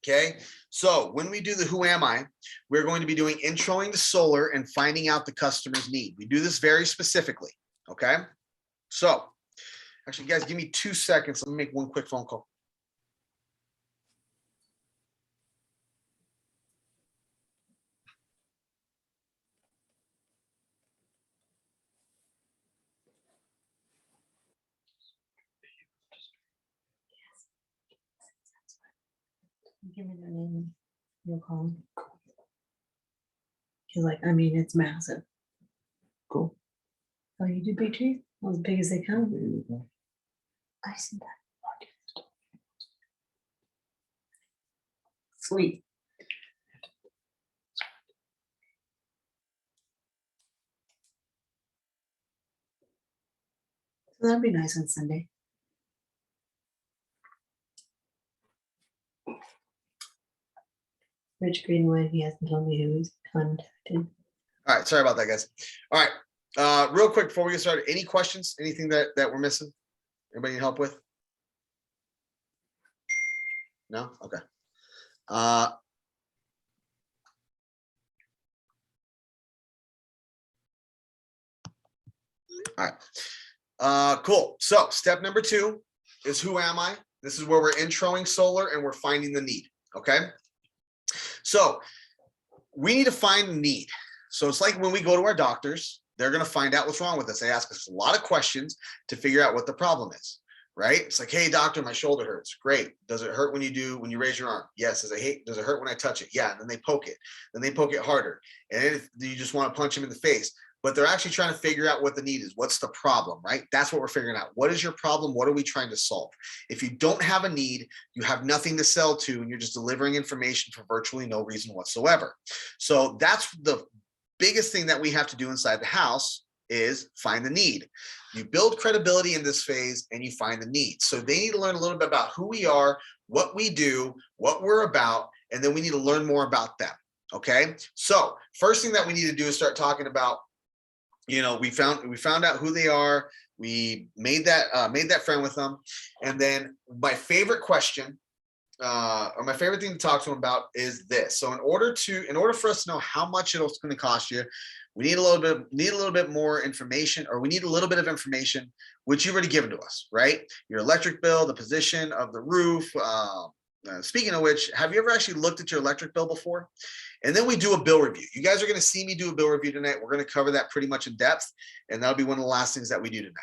Okay. So when we do the who am I, we're going to be doing introing to solar and finding out the customer's need. We do this very specifically. Okay. So actually, guys, give me 2 seconds. Let me make one quick phone call. Give me their name. You'll call them. Cause it's massive. Cool. Oh, you do big trees? Well, as big as they come. I see that. Sweet. So that'd be nice on Sunday. Rich Greenwood, he hasn't told me who he's contacted. All right. Sorry about that, guys. All right. Real quick before we get started, any questions? Anything that we're missing? Anybody need help with? No? Okay. All right. Cool. So step number 2 is who am I? This is where we're introing solar and we're finding the need. Okay. So we need to find the need. So it's like when we go to our doctors, they're going to find out what's wrong with us. They ask us a lot of questions to figure out what the problem is, right? It's like, hey, doctor, my shoulder hurts. Great. Does it hurt when you raise your arm? Yes. Does it hurt when I touch it? Yeah. And then they poke it. Then they poke it harder. And then you just want to punch them in the face. But they're actually trying to figure out what the need is. What's the problem, right? That's what we're figuring out. What is your problem? What are we trying to solve? If you don't have a need, you have nothing to sell to, and you're just delivering information for virtually no reason whatsoever. So that's the biggest thing that we have to do inside the house is find the need. You build credibility in this phase and you find the need. So they need to learn a little bit about who we are, what we do, what we're about, and then we need to learn more about them. Okay. So first thing that we need to do is start talking about, we found out who they are. We made that friend with them. And then my favorite question, or my favorite thing to talk to them about is this. So in order for us to know how much it's going to cost you, we need a little bit more information, or we need a little bit of information, which you've already given to us, right? Your electric bill, the position of the roof. Speaking of which, have you ever actually looked at your electric bill before? And then we do a bill review. You guys are going to see me do a bill review tonight. We're going to cover that pretty much in depth, and that'll be one of the last things that we do tonight.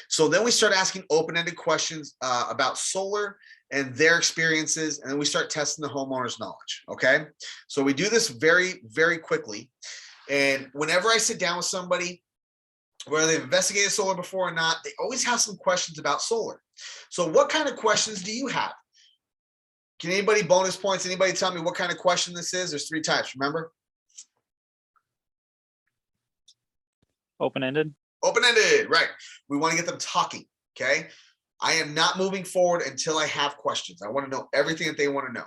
So then we start asking open-ended questions about solar and their experiences, and then we start testing the homeowner's knowledge. Okay, so we do this very, very quickly. And whenever I sit down with somebody, whether they've investigated solar before or not, they always have some questions about solar. So what kind of questions do you have? Can anybody, bonus points, anybody tell me what kind of question this is? There's 3 types, remember? Open-ended. Open-ended, right. We want to get them talking, okay? I am not moving forward until I have questions. I want to know everything that they want to know.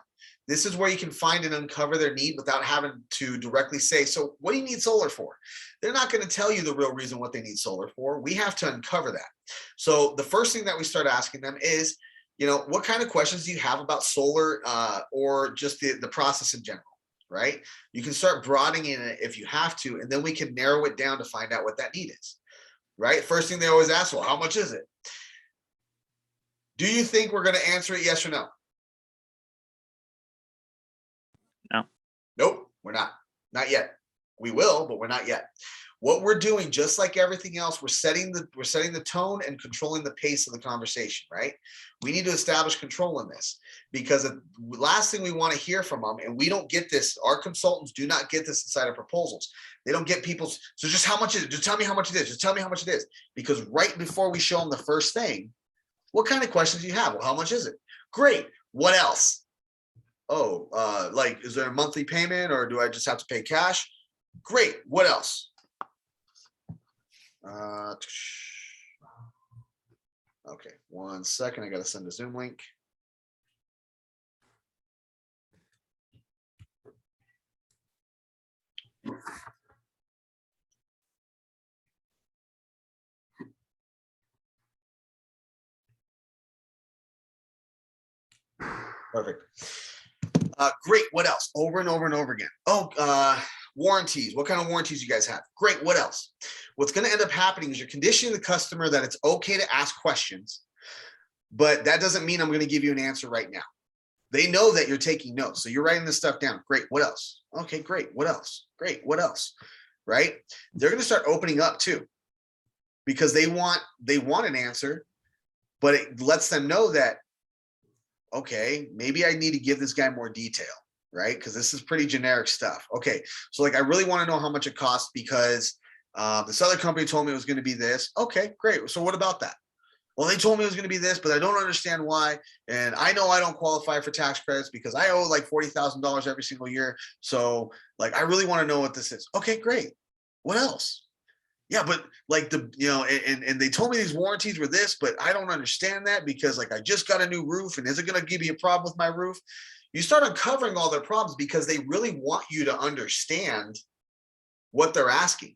This is where you can find and uncover their need without having to directly say, so what do you need solar for? They're not going to tell you the real reason what they need solar for. We have to uncover that. So the first thing that we start asking them is, what kind of questions do you have about solar or just the process in general, right? You can start broadening it if you have to, and then we can narrow it down to find out what that need is, right? First thing they always ask, well, how much is it? Do you think we're going to answer it yes or no? No. Nope, we're not. Not yet. We will, but we're not yet. What we're doing, just like everything else, we're setting the tone and controlling the pace of the conversation, right? We need to establish control in this, because the last thing we want to hear from them, and we don't get this, our consultants do not get this inside of proposals. They don't get people's, so just how much is it? Just tell me how much it is. Just tell me how much it is. Because right before we show them the first thing, what kind of questions do you have? Well, how much is it? Great. What else? Oh, like, is there a monthly payment, or do I just have to pay cash? Great. What else? Okay, 1 second. I got to send a Zoom link. Perfect. Great. What else? Over and over and over again. Oh, warranties. What kind of warranties you guys have? Great. What else? What's going to end up happening is you're conditioning the customer that it's okay to ask questions, but that doesn't mean I'm going to give you an answer right now. They know that you're taking notes. So you're writing this stuff down. Great. What else? Okay, great. What else? Great. What else? Right? They're going to start opening up too, because they want an answer, but it lets them know that, okay, maybe I need to give this guy more detail, right? Because this is pretty generic stuff. Okay, so like I really want to know how much it costs because this other company told me it was going to be this. Okay, great. So what about that? Well, they told me it was going to be this, but I don't understand why. And I know I don't qualify for tax credits because I owe like $40,000 every single year. So like, I really want to know what this is. Okay, great. What else? Yeah, but like and they told me these warranties were this, but I don't understand that because like I just got a new roof, and is it going to give me a problem with my roof? You start uncovering all their problems because they really want you to understand what they're asking.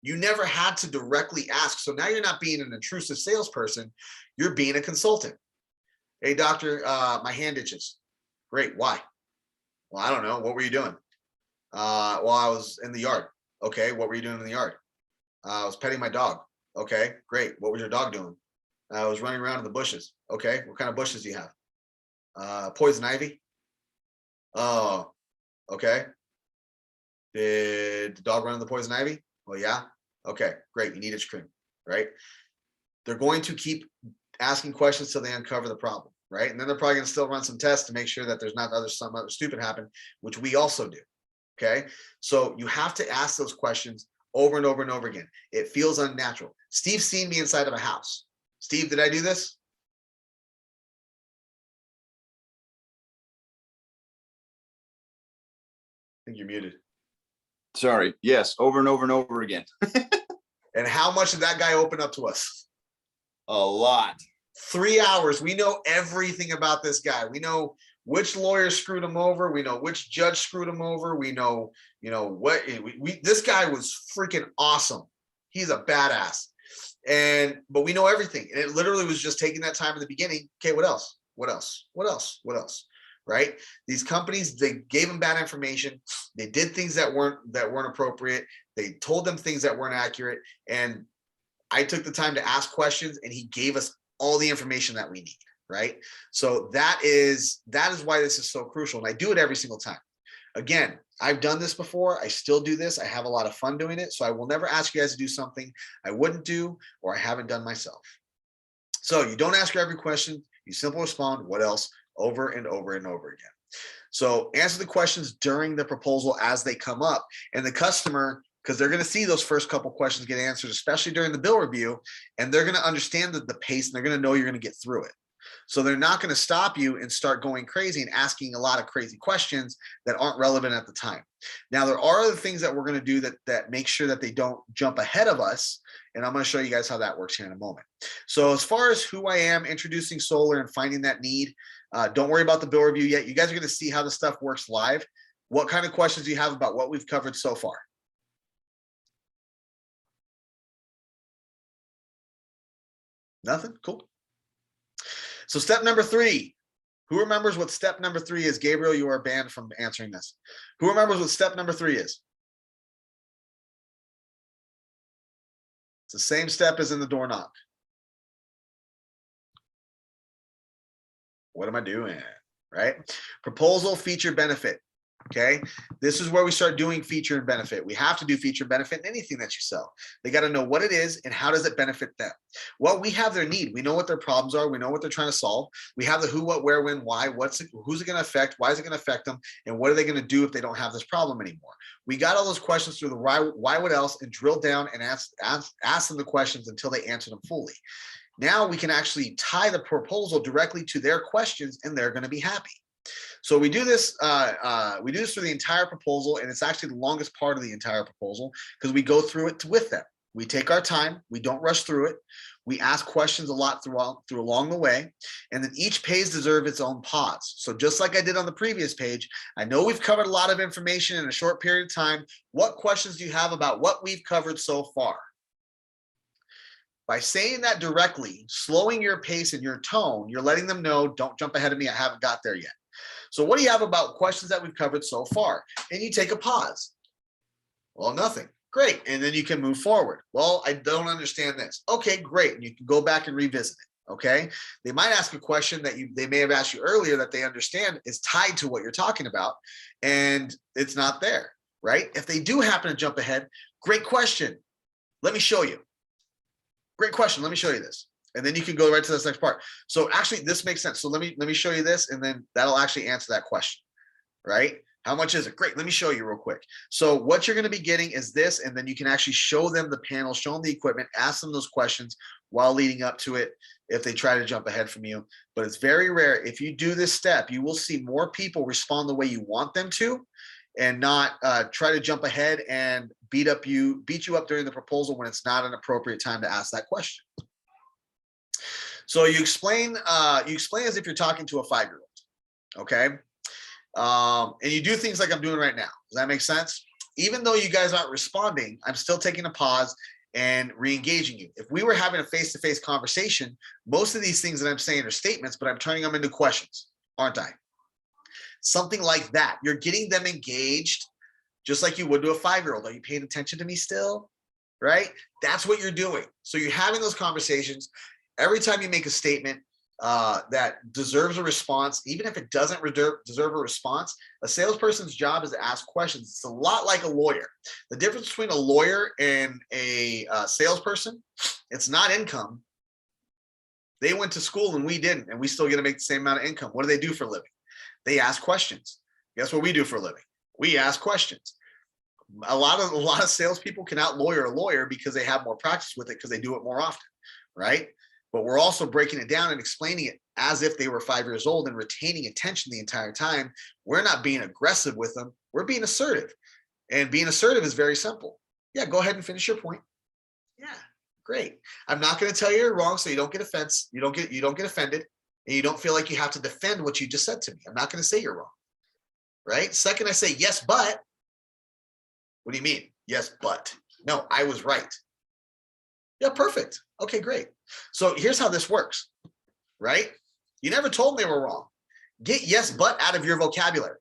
You never had to directly ask. So now you're not being an intrusive salesperson, you're being a consultant. Hey, doctor, my hand itches. Great. Why? Well, I don't know. What were you doing? Well, I was in the yard. Okay. What were you doing in the yard? I was petting my dog. Okay, great. What was your dog doing? I was running around in the bushes. Okay, what kind of bushes do you have? Poison ivy. Oh, okay. Did the dog run in the poison ivy? Well, yeah. Okay, great. You need itch cream, right? They're going to keep asking questions till they uncover the problem, right? And then they're probably going to still run some tests to make sure that there's not some other stupid happen, which we also do. Okay, so you have to ask those questions over and over and over again. It feels unnatural. Steve's seen me inside of a house. Steve, did I do this? I think you're muted. Sorry. Yes, over and over and over again. And how much did that guy open up to us? A lot. 3 hours. We know everything about this guy. We know which lawyer screwed him over. We know which judge screwed him over. We know, what this guy was freaking awesome. He's a badass. But we know everything. And it literally was just taking that time in the beginning. Okay, what else? What else? What else? What else? Right? These companies, they gave him bad information. They did things that weren't appropriate. They told them things that weren't accurate. And I took the time to ask questions, and he gave us all the information that we need, right? So that is why this is so crucial. And I do it every single time. Again, I've done this before. I still do this. I have a lot of fun doing it. So I will never ask you guys to do something I wouldn't do or I haven't done myself. So you don't ask every question. You simply respond, what else, over and over and over again. So answer the questions during the proposal as they come up. And the customer, because they're going to see those first couple questions get answered, especially during the bill review, and they're going to understand the pace, and they're going to know you're going to get through it. So they're not going to stop you and start going crazy and asking a lot of crazy questions that aren't relevant at the time. Now, there are other things that we're going to do that make sure that they don't jump ahead of us. And I'm going to show you guys how that works here in a moment. So as far as who I am, introducing solar and finding that need, don't worry about the bill review yet. You guys are going to see how the stuff works live. What kind of questions do you have about what we've covered so far? Nothing? Cool. So step number 3, who remembers what step number 3 is? Gabriel, you are banned from answering this. Who remembers what step number 3 is? It's the same step as in the door knock. What am I doing? Right? Proposal, feature, benefit. Okay, this is where we start doing feature and benefit. We have to do feature and benefit in anything that you sell. They got to know what it is and how does it benefit them. Well, we have their need. We know what their problems are. We know what they're trying to solve. We have the who, what, where, when, why, who's it going to affect, why is it going to affect them, and what are they going to do if they don't have this problem anymore. We got all those questions through the why, what else, and drill down and ask them the questions until they answer them fully. Now we can actually tie the proposal directly to their questions, and they're going to be happy. So we do this through the entire proposal, and it's actually the longest part of the entire proposal because we go through it with them. We take our time, we don't rush through it. We ask questions a lot through along the way, and then each page deserves its own pause. So just like I did on the previous page, I know we've covered a lot of information in a short period of time. What questions do you have about what we've covered so far? By saying that directly, slowing your pace and your tone, you're letting them know, don't jump ahead of me, I haven't got there yet. So what do you have about questions that we've covered so far? And you take a pause. Well, nothing. Great. And then you can move forward. Well, I don't understand this. Okay, great. And you can go back and revisit it. Okay. They might ask a question that they may have asked you earlier that they understand is tied to what you're talking about, and it's not there, right? If they do happen to jump ahead, great question. Let me show you. Great question. Let me show you this. And then you can go right to this next part. So actually this makes sense. So let me show you this, and then that'll actually answer that question, right? How much is it? Great. Let me show you real quick. So what you're going to be getting is this, and then you can actually show them the panel, show them the equipment, ask them those questions while leading up to it if they try to jump ahead from you. But it's very rare. If you do this step, you will see more people respond the way you want them to, and not try to jump ahead and beat you up during the proposal when it's not an appropriate time to ask that question. So you explain as if you're talking to a 5-year-old, okay? And you do things like I'm doing right now. Does that make sense? Even though you guys aren't responding, I'm still taking a pause and re-engaging you. If we were having a face-to-face conversation, most of these things that I'm saying are statements, but I'm turning them into questions, aren't I? Something like that. You're getting them engaged just like you would to a 5-year-old. Are you paying attention to me still? right? That's what you're doing. So you're having those conversations. Every time you make a statement that deserves a response, even if it doesn't deserve a response, a salesperson's job is to ask questions. It's a lot like a lawyer. The difference between a lawyer and a salesperson, it's not income. They went to school and we didn't, and we still get to make the same amount of income. What do they do for a living? They ask questions. Guess what we do for a living? We ask questions. A lot of salespeople can out-lawyer a lawyer because they have more practice with it because they do it more often, right? But we're also breaking it down and explaining it as if they were 5 years old and retaining attention the entire time. We're not being aggressive with them. We're being assertive. And being assertive is very simple. Yeah, go ahead and finish your point. Yeah, great. I'm not going to tell you you're wrong, so you don't get offense. You don't get offended, and you don't feel like you have to defend what you just said to me. I'm not going to say you're wrong. Right? Second, I say yes, but. What do you mean? Yes, but. No, I was right. Yeah, perfect. Okay, great. So here's how this works, right? You never told them they were wrong. Get yes, but out of your vocabulary.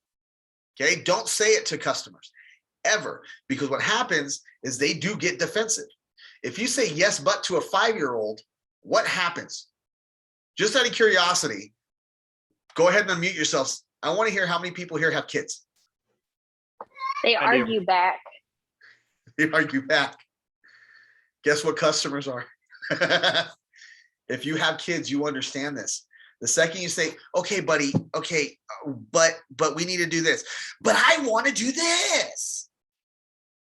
Okay, don't say it to customers ever, because what happens is they do get defensive. If you say yes, but to a 5-year-old, what happens? Just out of curiosity, go ahead and unmute yourselves. I want to hear how many people here have kids. They I do. argue back. They argue back. Guess what customers are? If you have kids, you understand this. The second you say, okay, buddy, okay, but we need to do this. But I want to do this.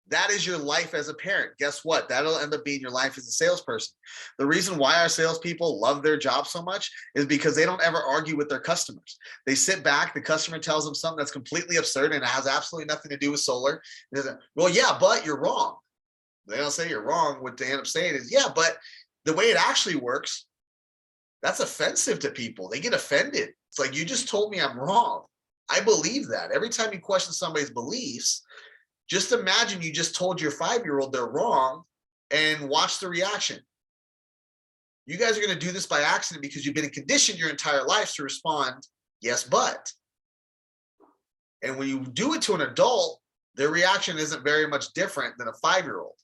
That is your life as a parent. Guess what? That'll end up being your life as a salesperson. The reason why our salespeople love their job so much is because they don't ever argue with their customers. They sit back, the customer tells them something that's completely absurd and it has absolutely nothing to do with solar. They say, well, yeah, but you're wrong. They don't say you're wrong. What they end up saying is, yeah, but the way it actually works, that's offensive to people. They get offended. It's like, you just told me I'm wrong. I believe that. Every time you question somebody's beliefs, just imagine you just told your 5-year-old they're wrong and watch the reaction. You guys are going to do this by accident because you've been conditioned your entire life to respond, yes, but. And when you do it to an adult, their reaction isn't very much different than a 5-year-old.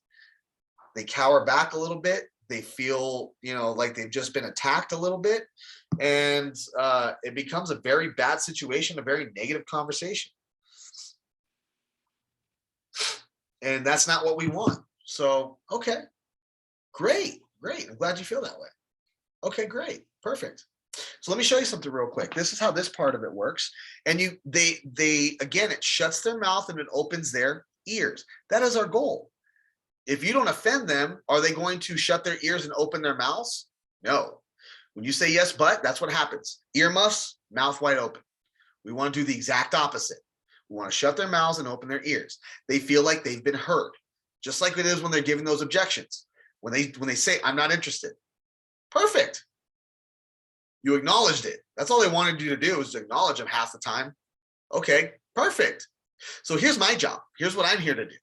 They cower back a little bit. They feel, like they've just been attacked a little bit. And it becomes a very bad situation, a very negative conversation. And that's not what we want. So, okay, great. I'm glad you feel that way. Okay, great, perfect. So let me show you something real quick. This is how this part of it works. And they again, it shuts their mouth and it opens their ears. That is our goal. If you don't offend them, are they going to shut their ears and open their mouths? No. When you say yes, but, that's what happens. Earmuffs, mouth wide open. We want to do the exact opposite. We want to shut their mouths and open their ears. They feel like they've been heard, just like it is when they're giving those objections. When they say, I'm not interested. Perfect. You acknowledged it. That's all they wanted you to do, is to acknowledge them half the time. Okay, perfect. So here's my job. Here's what I'm here to do.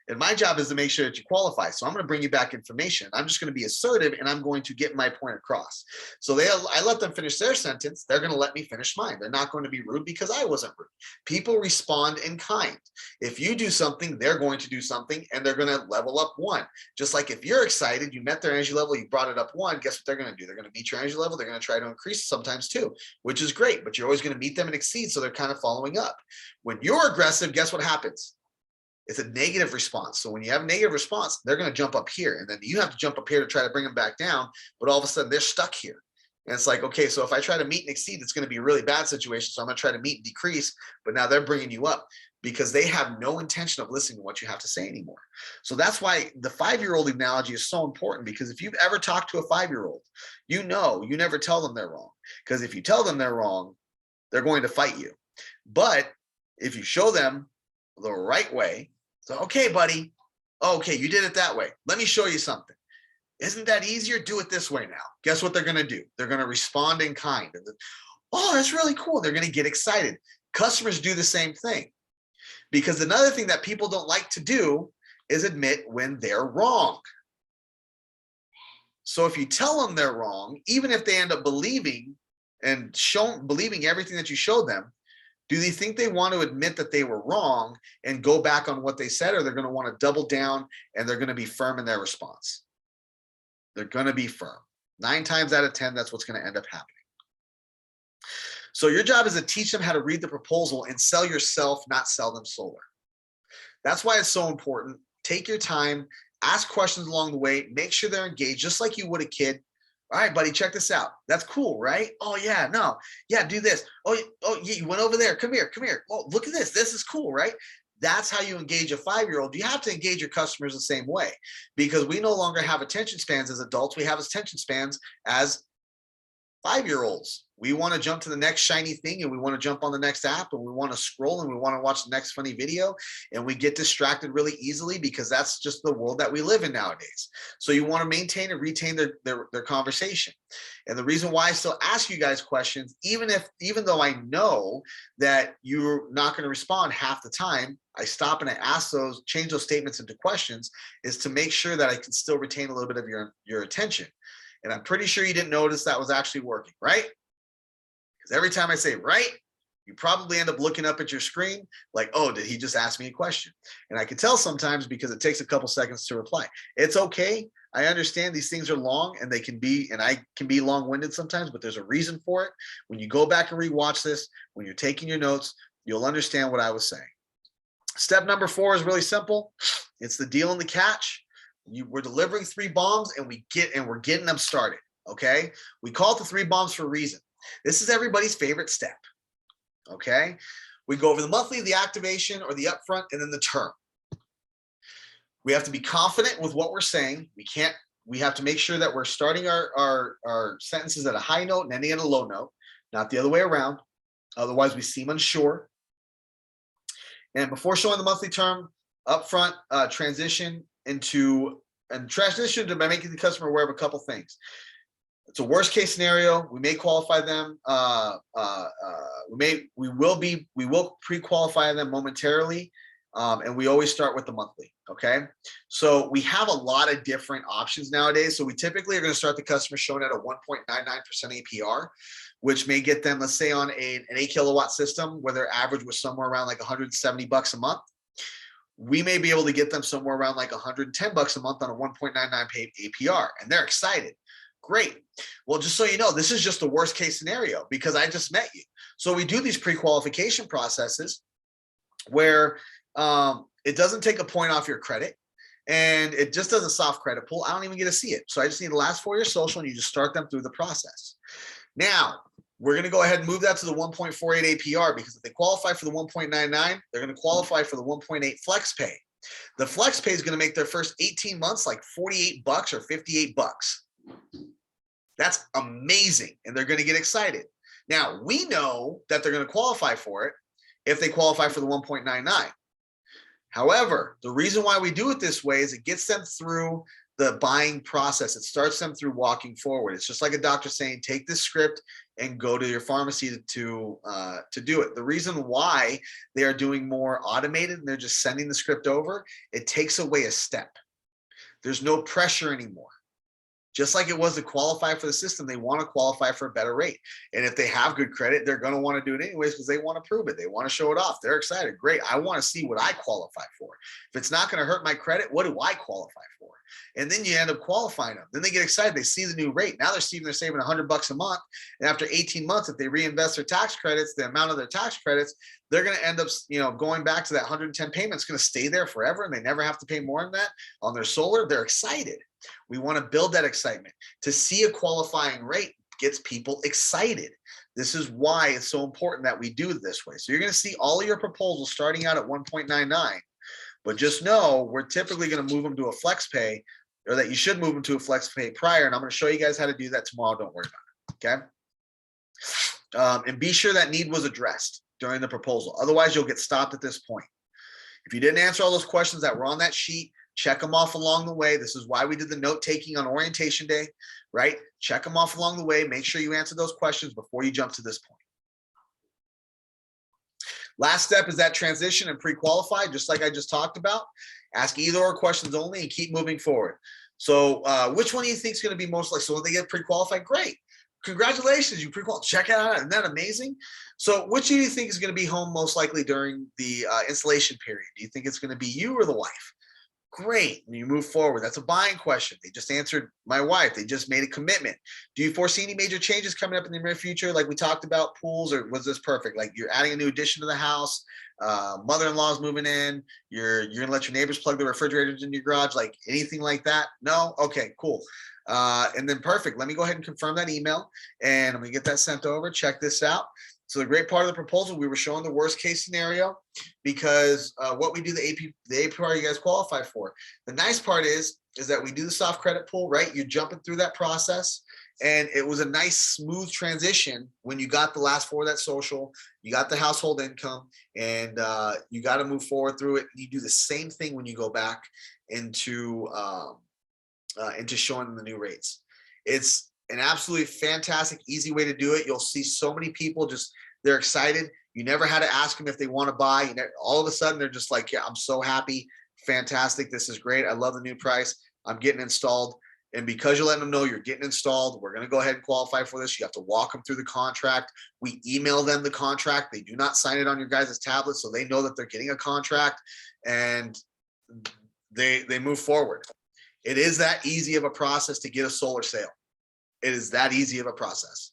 And my job is to make sure that you qualify. So I'm going to bring you back information. I'm just going to be assertive and I'm going to get my point across. So I let them finish their sentence. They're going to let me finish mine. They're not going to be rude because I wasn't rude. People respond in kind. If you do something, they're going to do something and they're going to level up 1. Just like if you're excited, you met their energy level, you brought it up 1, guess what they're going to do? They're going to meet your energy level. They're going to try to increase sometimes 2, which is great, but you're always going to meet them and exceed. So they're kind of following up. When you're aggressive, guess what happens? It's a negative response. So when you have a negative response, they're going to jump up here. And then you have to jump up here to try to bring them back down. But all of a sudden they're stuck here. And it's like, okay, so if I try to meet and exceed, it's going to be a really bad situation. So I'm going to try to meet and decrease. But now they're bringing you up because they have no intention of listening to what you have to say anymore. So that's why the 5-year-old analogy is so important, because if you've ever talked to a 5-year-old, you never tell them they're wrong. Because if you tell them they're wrong, they're going to fight you. But if you show them the right way, so, okay, buddy. Okay, you did it that way. Let me show you something. Isn't that easier? Do it this way now. Guess what they're going to do? They're going to respond in kind. Oh, that's really cool. They're going to get excited. Customers do the same thing. Because another thing that people don't like to do is admit when they're wrong. So if you tell them they're wrong, even if they end up believing everything that you showed them, Do they think they want to admit that they were wrong and go back on what they said, or they're going to want to double down and they're going to be firm in their response? They're going to be firm. 9 times out of 10, that's what's going to end up happening. So your job is to teach them how to read the proposal and sell yourself, not sell them solar. That's why it's so important. Take your time, ask questions along the way, make sure they're engaged, just like you would a kid. All right, buddy, check this out. That's cool, right? Oh yeah, no, yeah, do this. Oh, yeah, you went over there. Come here, come here. Oh, look at this. This is cool, right? That's how you engage a 5-year-old. You have to engage your customers the same way, because we no longer have attention spans as adults. We have attention spans as 5-year-olds. We want to jump to the next shiny thing, and we want to jump on the next app, and we want to scroll, and we want to watch the next funny video, and we get distracted really easily because that's just the world that we live in nowadays. So you want to maintain and retain their conversation. And the reason why I still ask you guys questions, even though I know that you're not going to respond half the time, I stop and I ask change those statements into questions, is to make sure that I can still retain a little bit of your attention. And I'm pretty sure you didn't notice that was actually working, right? Because every time I say right, you probably end up looking up at your screen like, oh, did he just ask me a question? And I can tell sometimes because it takes a couple seconds to reply. It's okay. I understand these things are long, and I can be long-winded sometimes, but there's a reason for it. When you go back and rewatch this, when you're taking your notes, you'll understand what I was saying. Step number 4 is really simple. It's the deal and the catch. We're delivering 3 bombs, and we're getting them started. Okay. We call it the 3 bombs for a reason. This is everybody's favorite step. Okay. We go over the monthly, the activation, or the upfront, and then the term. We have to be confident with what we're saying. We have to make sure that we're starting our sentences at a high note and ending at a low note, not the other way around. Otherwise, we seem unsure. And before showing the monthly term, upfront, transition by making the customer aware of a couple things. It's a worst case scenario. We may qualify them. We will pre-qualify them momentarily. And we always start with the monthly. Okay. So we have a lot of different options nowadays. So we typically are going to start the customer showing at a 1.99% APR, which may get them, let's say, on an 8 kilowatt system where their average was somewhere around like $170 a month. We may be able to get them somewhere around like $110 a month on a 1.99 APR, and they're excited. Great. Well, just so you know, this is just the worst case scenario because I just met you. So we do these pre-qualification processes where it doesn't take a point off your credit, and it just does a soft credit pull. I don't even get to see it. So I just need the last 4 of your social, and you just start them through the process. Now, we're going to go ahead and move that to the 1.48 APR, because if they qualify for the 1.99, they're going to qualify for the 1.8 flex pay. The flex pay is going to make their first 18 months like $48 or $58. That's amazing. And they're going to get excited. Now, we know that they're going to qualify for it if they qualify for the 1.99. However, the reason why we do it this way is it gets them through the buying process. It starts them through walking forward. It's just like a doctor saying, take this script and go to your pharmacy to do it. The reason why they are doing more automated and they're just sending the script over, it takes away a step. There's no pressure anymore. Just like it was to qualify for the system, they want to qualify for a better rate. And if they have good credit, they're going to want to do it anyways because they want to prove it. They want to show it off. They're excited. Great. I want to see what I qualify for. If it's not going to hurt my credit, what do I qualify for? And then you end up qualifying them. Then they get excited. They see the new rate. Now they're saving $100 a month. And after 18 months, if they reinvest their tax credits, the amount of their tax credits, they're going to end up, going back to that 110 payment. It's going to stay there forever, and they never have to pay more than that on their solar. They're excited. We want to build that excitement. To see a qualifying rate gets people excited. This is why it's so important that we do it this way. So you're going to see all of your proposals starting out at 1.99, but just know we're typically going to move them to a flex pay, or that you should move them to a flex pay prior. And I'm going to show you guys how to do that tomorrow. Don't worry about it. Okay. And be sure that need was addressed during the proposal. Otherwise, you'll get stopped at this point. If you didn't answer all those questions that were on that sheet, check them off along the way. This is why we did the note taking on orientation day, right? Check them off along the way. Make sure you answer those questions before you jump to this point. Last step is that transition and pre-qualify, just like I just talked about. Ask either or questions only and keep moving forward. So which one do you think is going to be most likely? So when they get pre-qualified, great. congratulations, you pre-qual. Check it out. Isn't that amazing? So which do you think is going to be home most likely during the installation period? Do you think it's going to be you or the wife? Great. And you move forward. That's a buying question. They just answered my wife. They just made a commitment. Do you foresee any major changes coming up in the near future? Like we talked about pools, or was this perfect? Like you're adding a new addition to the house. Mother-in-law's moving in. You're going to let your neighbors plug the refrigerators in your garage, like anything like that? No? Okay, cool. And then perfect. Let me go ahead and confirm that email and I'm going to get that sent over. Check this out. So the great part of the proposal, we were showing the worst case scenario because what we do, the APR you guys qualify for. The nice part is that we do the soft credit pool, right? You're jumping through that process. And it was a nice, smooth transition when you got the last four of that social, you got the household income, and you got to move forward through it. You do the same thing when you go back into showing them the new rates. It's an absolutely fantastic, easy way to do it. You'll see so many people they're excited. You never had to ask them if they want to buy. All of a sudden, they're just like, yeah, I'm so happy. Fantastic. This is great. I love the new price. I'm getting installed. And because you're letting them know you're getting installed, we're going to go ahead and qualify for this. You have to walk them through the contract. We email them the contract. They do not sign it on your guys' tablet, so they know that they're getting a contract, and they move forward. It is that easy of a process to get a solar sale. It is that easy of a process.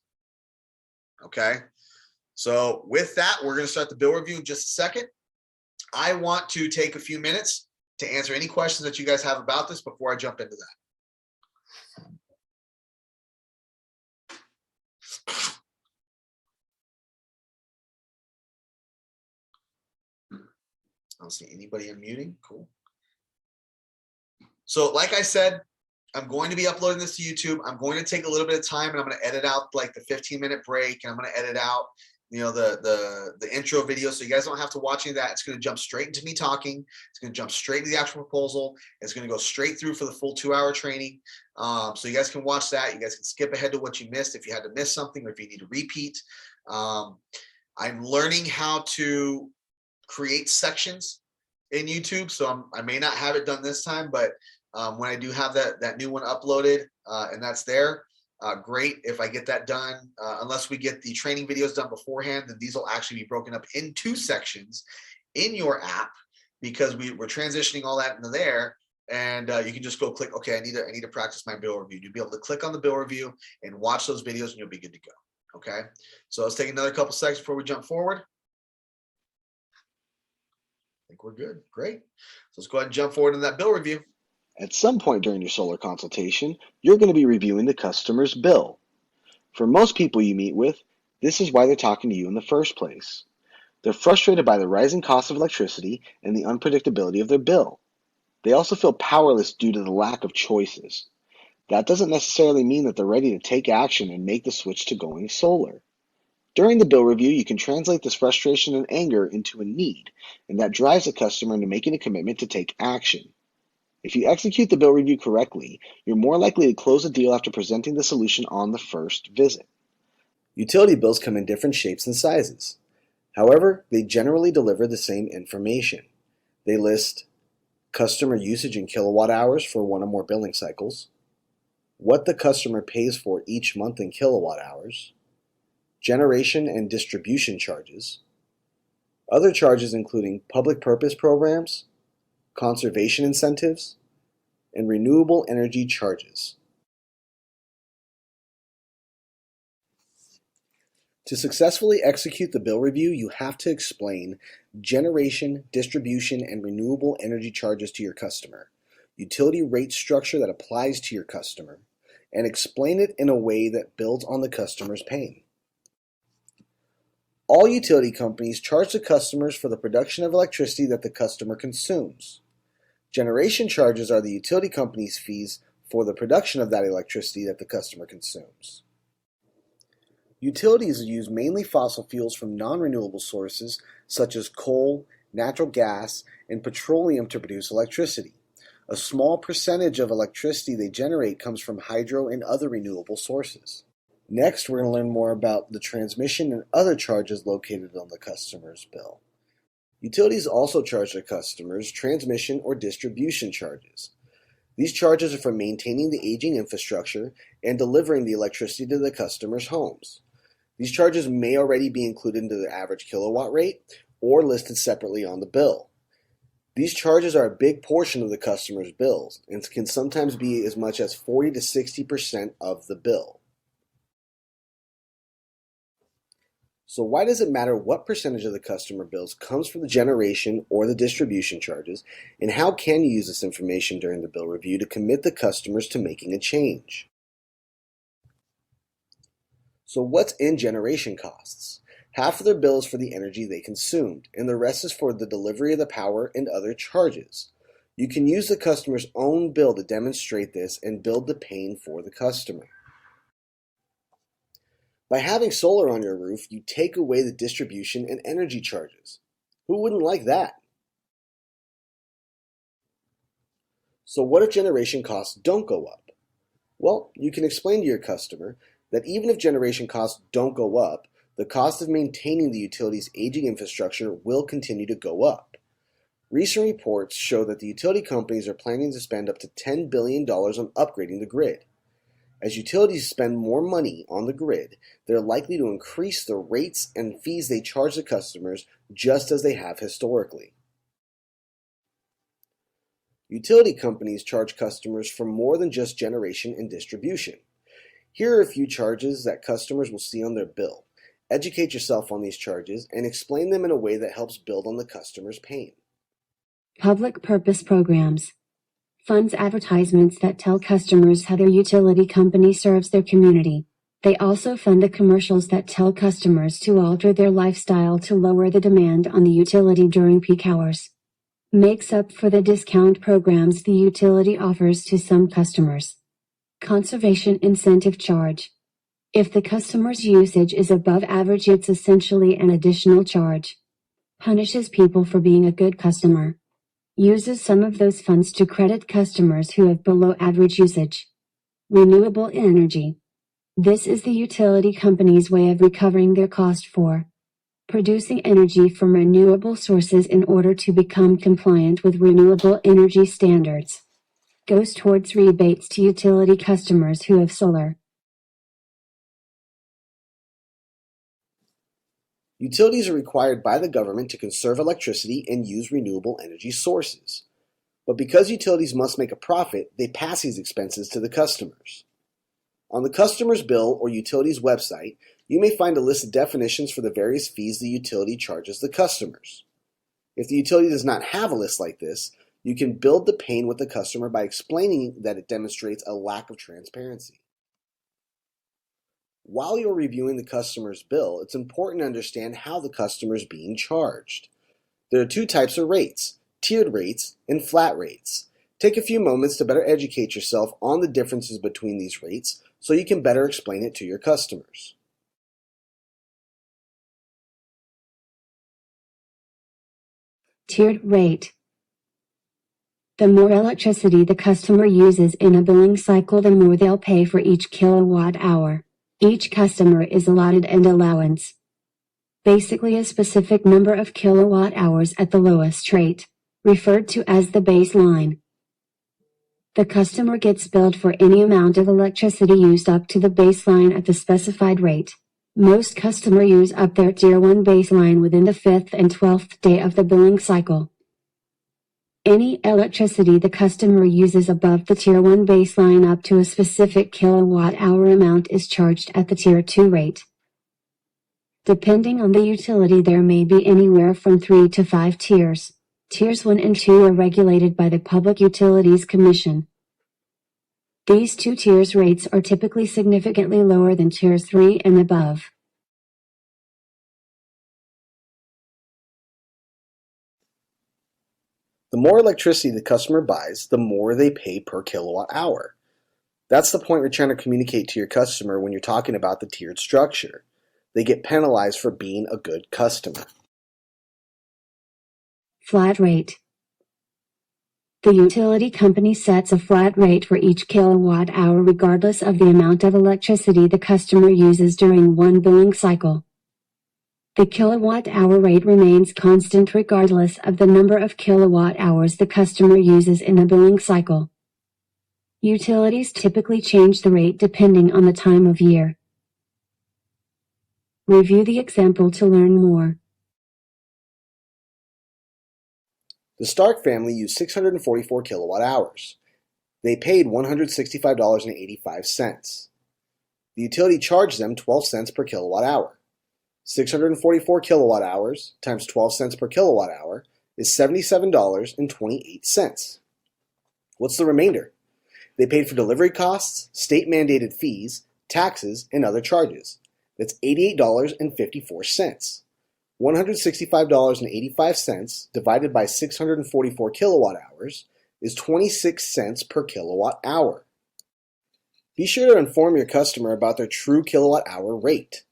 Okay. So with that, we're going to start the bill review in just a second. I want to take a few minutes to answer any questions that you guys have about this before I jump into that. I don't see anybody unmuting. Cool. So like I said, I'm going to be uploading this to YouTube. I'm going to take a little bit of time and I'm going to edit out like the 15-minute break, and I'm going to edit out, the intro video. So you guys don't have to watch any of that. It's going to jump straight into me talking. It's going to jump straight into the actual proposal. It's going to go straight through for the full 2-hour training. So you guys can watch that. You guys can skip ahead to what you missed if you had to miss something or if you need to repeat. I'm learning how to create sections in YouTube. So I may not have it done this time, but when I do have that new one uploaded and that's there, great. If I get that done, unless we get the training videos done beforehand, then these will actually be broken up in 2 sections in your app, because we're transitioning all that into there. And you can just go click, okay, I need to practice my bill review. You'll be able to click on the bill review and watch those videos and you'll be good to go. Okay. So let's take another couple seconds before we jump forward. I think we're good. Great. So let's go ahead and jump forward in that bill review. At some point during your solar consultation, you're going to be reviewing the customer's bill. For most people you meet with, this is why they're talking to you in the first place. They're frustrated by the rising cost of electricity and the unpredictability of their bill. They also feel powerless due to the lack of choices. That doesn't necessarily mean that they're ready to take action and make the switch to going solar. During the bill review, you can translate this frustration and anger into a need, and that drives the customer into making a commitment to take action. If you execute the bill review correctly, you're more likely to close a deal after presenting the solution on the first visit. Utility bills come in different shapes and sizes. However, they generally deliver the same information. They list customer usage in kilowatt hours for one or more billing cycles, what the customer pays for each month in kilowatt hours, generation and distribution charges, other charges including public purpose programs, conservation incentives, and renewable energy charges. To successfully execute the bill review, you have to explain generation, distribution, and renewable energy charges to your customer, utility rate structure that applies to your customer, and explain it in a way that builds on the customer's pain. All utility companies charge the customers for the production of electricity that the customer consumes. Generation charges are the utility company's fees for the production of that electricity that the customer consumes. Utilities use mainly fossil fuels from non-renewable sources such as coal, natural gas, and petroleum to produce electricity. A small percentage of electricity they generate comes from hydro and other renewable sources. Next, we're going to learn more about the transmission and other charges located on the customer's bill. Utilities also charge their customers transmission or distribution charges. These charges are for maintaining the aging infrastructure and delivering the electricity to the customers' homes. These charges may already be included into the average kilowatt rate or listed separately on the bill. These charges are a big portion of the customer's bills and can sometimes be as much as 40 to 60% of the bill. So why does it matter what percentage of the customer bills comes from the generation or the distribution charges, and how can you use this information during the bill review to commit the customers to making a change? So what's in generation costs? Half of their bill is for the energy they consumed, and the rest is for the delivery of the power and other charges. You can use the customer's own bill to demonstrate this and build the pain for the customer. By having solar on your roof, you take away the distribution and energy charges. Who wouldn't like that? So what if generation costs don't go up? Well, you can explain to your customer that even if generation costs don't go up, the cost of maintaining the utility's aging infrastructure will continue to go up. Recent reports show that the utility companies are planning to spend up to $10 billion on upgrading the grid. As utilities spend more money on the grid, they're likely to increase the rates and fees they charge the customers just as they have historically. Utility companies charge customers for more than just generation and distribution. Here are a few charges that customers will see on their bill. Educate yourself on these charges and explain them in a way that helps build on the customer's pain. Public purpose programs. Funds advertisements that tell customers how their utility company serves their community. They also fund the commercials that tell customers to alter their lifestyle to lower the demand on the utility during peak hours. Makes up for the discount programs the utility offers to some customers. Conservation incentive charge. If the customer's usage is above average, it's essentially an additional charge. Punishes people for being a good customer. Uses some of those funds to credit customers who have below average usage. Renewable energy. This is the utility company's way of recovering their cost for producing energy from renewable sources in order to become compliant with renewable energy standards. Goes towards rebates to utility customers who have solar. Utilities are required by the government to conserve electricity and use renewable energy sources. But because utilities must make a profit, they pass these expenses to the customers. On the customer's bill or utility's website, you may find a list of definitions for the various fees the utility charges the customers. If the utility does not have a list like this, you can build the pain with the customer by explaining that it demonstrates a lack of transparency. While you're reviewing the customer's bill, it's important to understand how the customer is being charged. There are two types of rates, tiered rates and flat rates. Take a few moments to better educate yourself on the differences between these rates so you can better explain it to your customers. Tiered rate. The more electricity the customer uses in a billing cycle, the more they'll pay for each kilowatt hour. Each customer is allotted an allowance, basically a specific number of kilowatt hours at the lowest rate, referred to as the baseline. The customer gets billed for any amount of electricity used up to the baseline at the specified rate. Most customers use up their Tier 1 baseline within the 5th and 12th day of the billing cycle. Any electricity the customer uses above the Tier 1 baseline up to a specific kilowatt-hour amount is charged at the Tier 2 rate. Depending on the utility, there may be anywhere from 3 to 5 tiers. Tiers 1 and 2 are regulated by the Public Utilities Commission. These two tiers rates are typically significantly lower than Tier 3 and above. The more electricity the customer buys, the more they pay per kilowatt hour. That's the point we're trying to communicate to your customer when you're talking about the tiered structure. They get penalized for being a good customer. Flat rate. The utility company sets a flat rate for each kilowatt hour regardless of the amount of electricity the customer uses during one billing cycle. The kilowatt-hour rate remains constant regardless of the number of kilowatt hours the customer uses in the billing cycle. Utilities typically change the rate depending on the time of year. Review the example to learn more. The Stark family used 644 kilowatt hours. They paid $165.85. The utility charged them 12 cents per kilowatt hour. 644 kilowatt hours times 12 cents per kilowatt hour is $77.28. What's the remainder? They paid for delivery costs, state-mandated fees, taxes, and other charges. That's $88.54. $165.85 divided by 644 kilowatt hours is 26 cents per kilowatt hour. Be sure to inform your customer about their true kilowatt hour rate.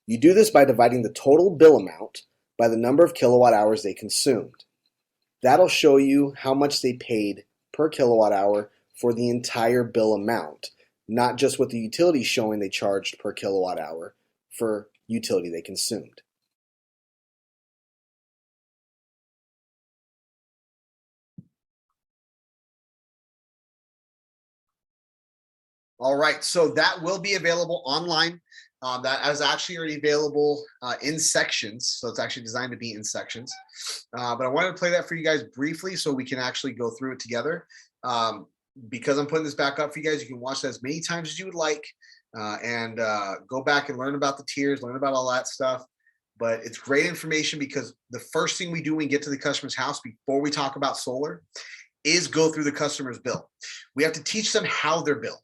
You do this by dividing the total bill amount by the number of kilowatt hours they consumed. That'll show you how much they paid per kilowatt hour for the entire bill amount, not just what the utility is showing they charged per kilowatt hour for utility they consumed. All right, so that will be available online. That is actually already available in sections, so it's actually designed to be in sections. But I wanted to play that for you guys briefly so we can actually go through it together. Because I'm putting this back up for you guys, you can watch that as many times as you would like and go back and learn about the tiers, learn about all that stuff. But it's great information because the first thing we do when we get to the customer's house before we talk about solar is go through the customer's bill. We have to teach them how they're billed.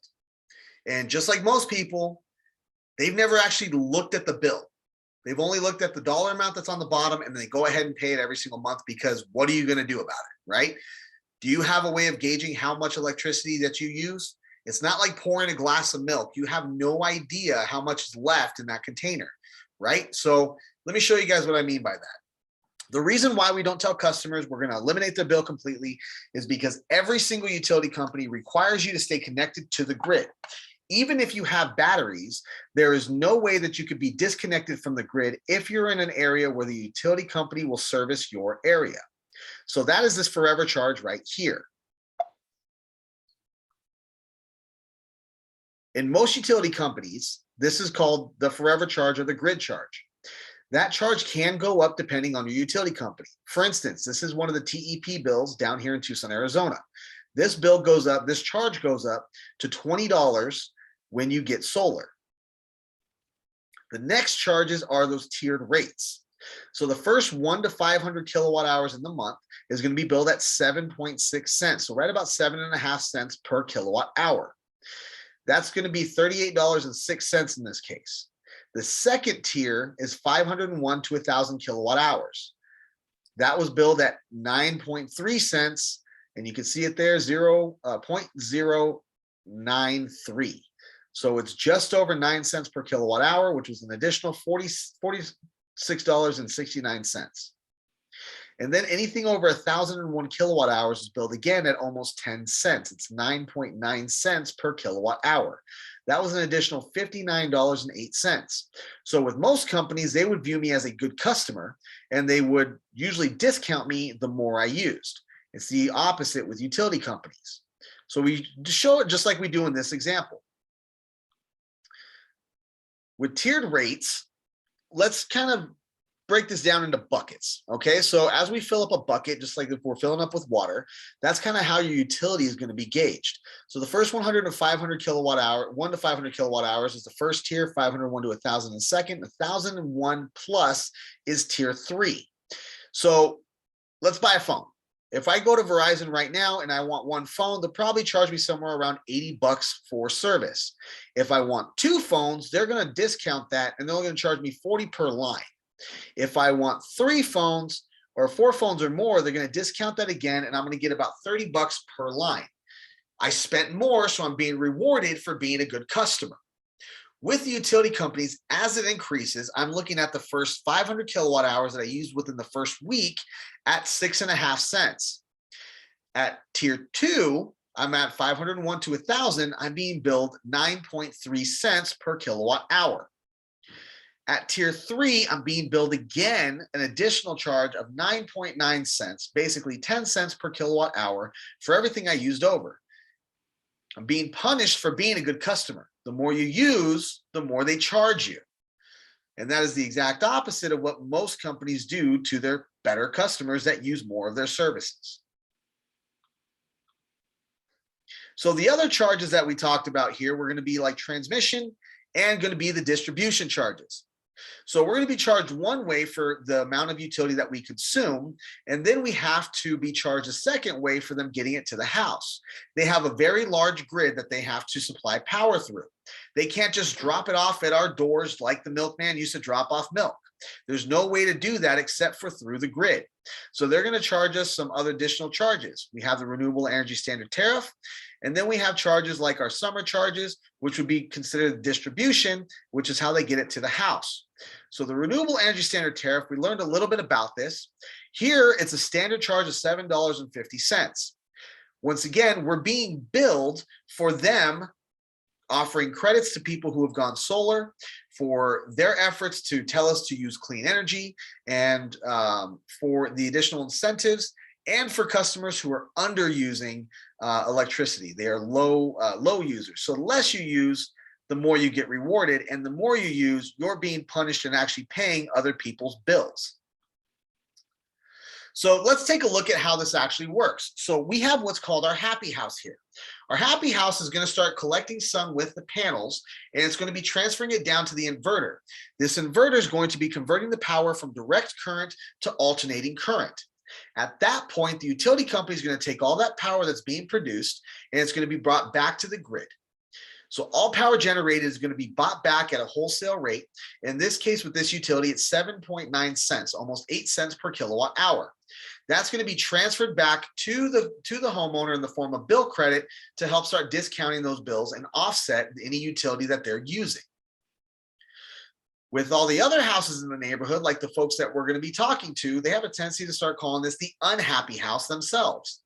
And just like most people, they've never actually looked at the bill. They've only looked at the dollar amount that's on the bottom and they go ahead and pay it every single month because what are you going to do about it, right? Do you have a way of gauging how much electricity that you use? It's not like pouring a glass of milk. You have no idea how much is left in that container, right? So let me show you guys what I mean by that. The reason why we don't tell customers we're going to eliminate their bill completely is because every single utility company requires you to stay connected to the grid. Even if you have batteries, there is no way that you could be disconnected from the grid if you're in an area where the utility company will service your area. So that is this forever charge right here. In most utility companies, this is called the forever charge or the grid charge. That charge can go up depending on your utility company. For instance, this is one of the TEP bills down here in Tucson, Arizona. This bill goes up, this charge goes up to $20 when you get solar. The next charges are those tiered rates. So the first 1 to 500 kilowatt hours in the month is going to be billed at 7.6 cents. So right about 7.5 cents per kilowatt hour. That's going to be $38.06 in this case. The second tier is 501 to 1,000 kilowatt hours. That was billed at 9.3 cents, and you can see it there, 0.093. So it's just over 9 cents per kilowatt hour, which was an additional $46.69. And then anything over 1,001 kilowatt hours is billed again at almost 10 cents. It's 9.9 cents per kilowatt hour. That was an additional $59.08. So with most companies, they would view me as a good customer, and they would usually discount me the more I used. It's the opposite with utility companies. So we show it just like we do in this example. With tiered rates, let's kind of break this down into buckets. Okay, so as we fill up a bucket, just like if we're filling up with water, that's kind of how your utility is going to be gauged. So the first 100 to 500 kilowatt hour, 1 to 500 kilowatt hours is the first tier, 501 to 1,000 in second, 1,001 plus is tier 3. So let's buy a phone. If I go to Verizon right now and I want one phone, they'll probably charge me somewhere around $80 for service. If I want 2 phones, they're going to discount that and they're going to charge me $40 per line. If I want 3 phones or 4 phones or more, they're going to discount that again, and I'm going to get about $30 per line. I spent more, so I'm being rewarded for being a good customer. With the utility companies, as it increases, I'm looking at the first 500 kilowatt hours that I used within the first week at 6.5 cents. At tier 2, I'm at 501 to 1,000. I'm being billed 9.3 cents per kilowatt hour. At tier 3, I'm being billed again an additional charge of 9.9 cents, basically 10 cents per kilowatt hour for everything I used over. I'm being punished for being a good customer. The more you use, the more they charge you. And that is the exact opposite of what most companies do to their better customers that use more of their services. So the other charges that we talked about here were going to be like transmission and going to be the distribution charges. So we're going to be charged one way for the amount of utility that we consume, and then we have to be charged a second way for them getting it to the house. They have a very large grid that they have to supply power through. They can't just drop it off at our doors like the milkman used to drop off milk. There's no way to do that except for through the grid. So they're going to charge us some other additional charges. We have the Renewable Energy Standard Tariff, and then we have charges like our summer charges, which would be considered distribution, which is how they get it to the house. So the Renewable Energy Standard Tariff, we learned a little bit about this. Here, it's a standard charge of $7.50. Once again, we're being billed for them offering credits to people who have gone solar for their efforts to tell us to use clean energy, and for the additional incentives, and for customers who are underusing electricity. They are low users. So the less you use, the more you get rewarded, and the more you use, you're being punished and actually paying other people's bills. So let's take a look at how this actually works. So we have what's called our happy house here. Our happy house is going to start collecting sun with the panels, and it's going to be transferring it down to the inverter. This inverter is going to be converting the power from direct current to alternating current. At that point, the utility company is going to take all that power that's being produced, and it's going to be brought back to the grid. So all power generated is going to be bought back at a wholesale rate. In this case, with this utility, it's 7.9 cents, almost 8 cents per kilowatt hour. That's going to be transferred back to the homeowner in the form of bill credit to help start discounting those bills and offset any utility that they're using. With all the other houses in the neighborhood, like the folks that we're going to be talking to, they have a tendency to start calling this the unhappy house themselves.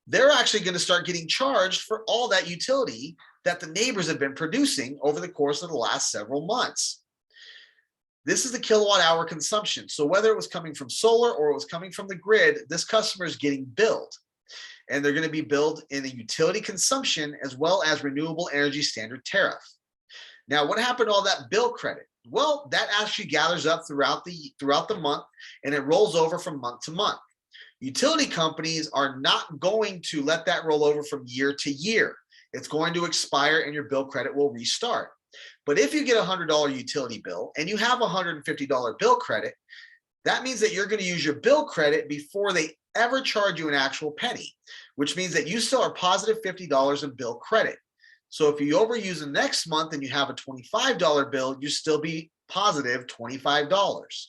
They're actually going to start getting charged for all that utility that the neighbors have been producing over the course of the last several months. This is the kilowatt hour consumption. So whether it was coming from solar or it was coming from the grid, this customer is getting billed. And they're going to be billed in a utility consumption as well as renewable energy standard tariff. Now, what happened to all that bill credit? Well, that actually gathers up throughout the month, and it rolls over from month to month. Utility companies are not going to let that roll over from year to year. It's going to expire and your bill credit will restart. But if you get a $100 utility bill and you have a $150 bill credit, that means that you're going to use your bill credit before they ever charge you an actual penny, which means that you still are positive $50 in bill credit. So if you overuse the next month and you have a $25 bill, you still be positive $25.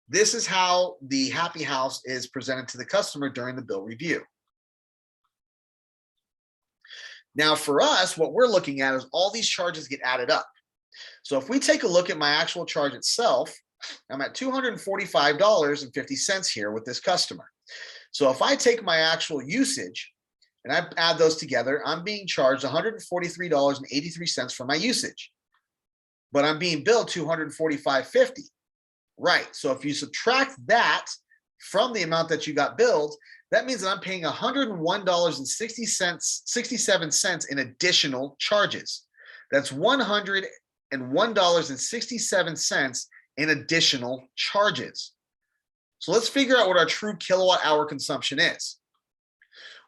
This is how the happy house is presented to the customer during the bill review. Now for us, what we're looking at is all these charges get added up. So if we take a look at my actual charge itself, I'm at $245.50 here with this customer. So if I take my actual usage and I add those together, I'm being charged $143.83 for my usage, but I'm being billed $245.50. Right. So if you subtract that from the amount that you got billed, that means that I'm paying $101.67 in additional charges. That's $101.67 in additional charges. So let's figure out what our true kilowatt hour consumption is.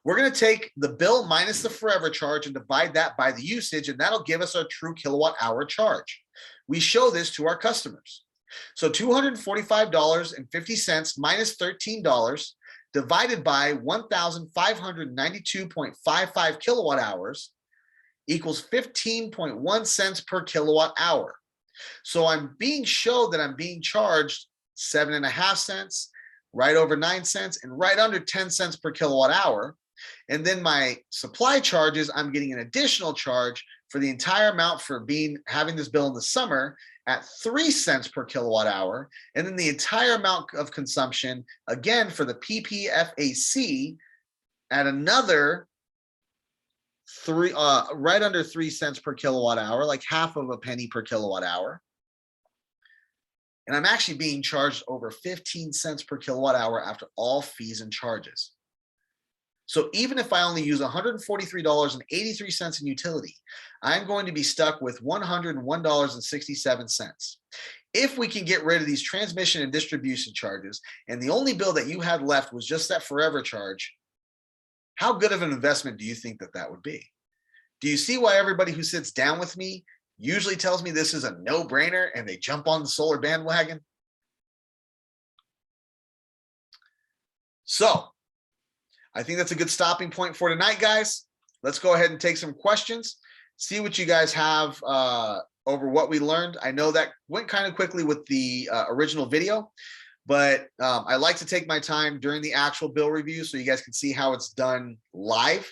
We're going to take the bill minus the forever charge and divide that by the usage, and that'll give us our true kilowatt hour charge. We show this to our customers. So $245.50 minus $13 divided by 1,592.55 kilowatt hours equals 15.1 cents per kilowatt hour. So I'm being showed that I'm being charged 7.5 cents, right over 9 cents, and right under 10 cents per kilowatt hour. And then my supply charges, I'm getting an additional charge for the entire amount for having this bill in the summer at 3 cents per kilowatt hour. And then the entire amount of consumption, again, for the PPFAC at another right under 3 cents per kilowatt hour, like half of a penny per kilowatt hour. And I'm actually being charged over 15 cents per kilowatt hour after all fees and charges. So even if I only use $143.83 in utility, I'm going to be stuck with $101.67. If we can get rid of these transmission and distribution charges, and the only bill that you had left was just that forever charge, how good of an investment do you think that that would be? Do you see why everybody who sits down with me usually tells me this is a no-brainer and they jump on the solar bandwagon? So I think that's a good stopping point for tonight, guys. Let's go ahead and take some questions, see what you guys have over what we learned. I know that went kind of quickly with the original video, but I like to take my time during the actual bill review so you guys can see how it's done live.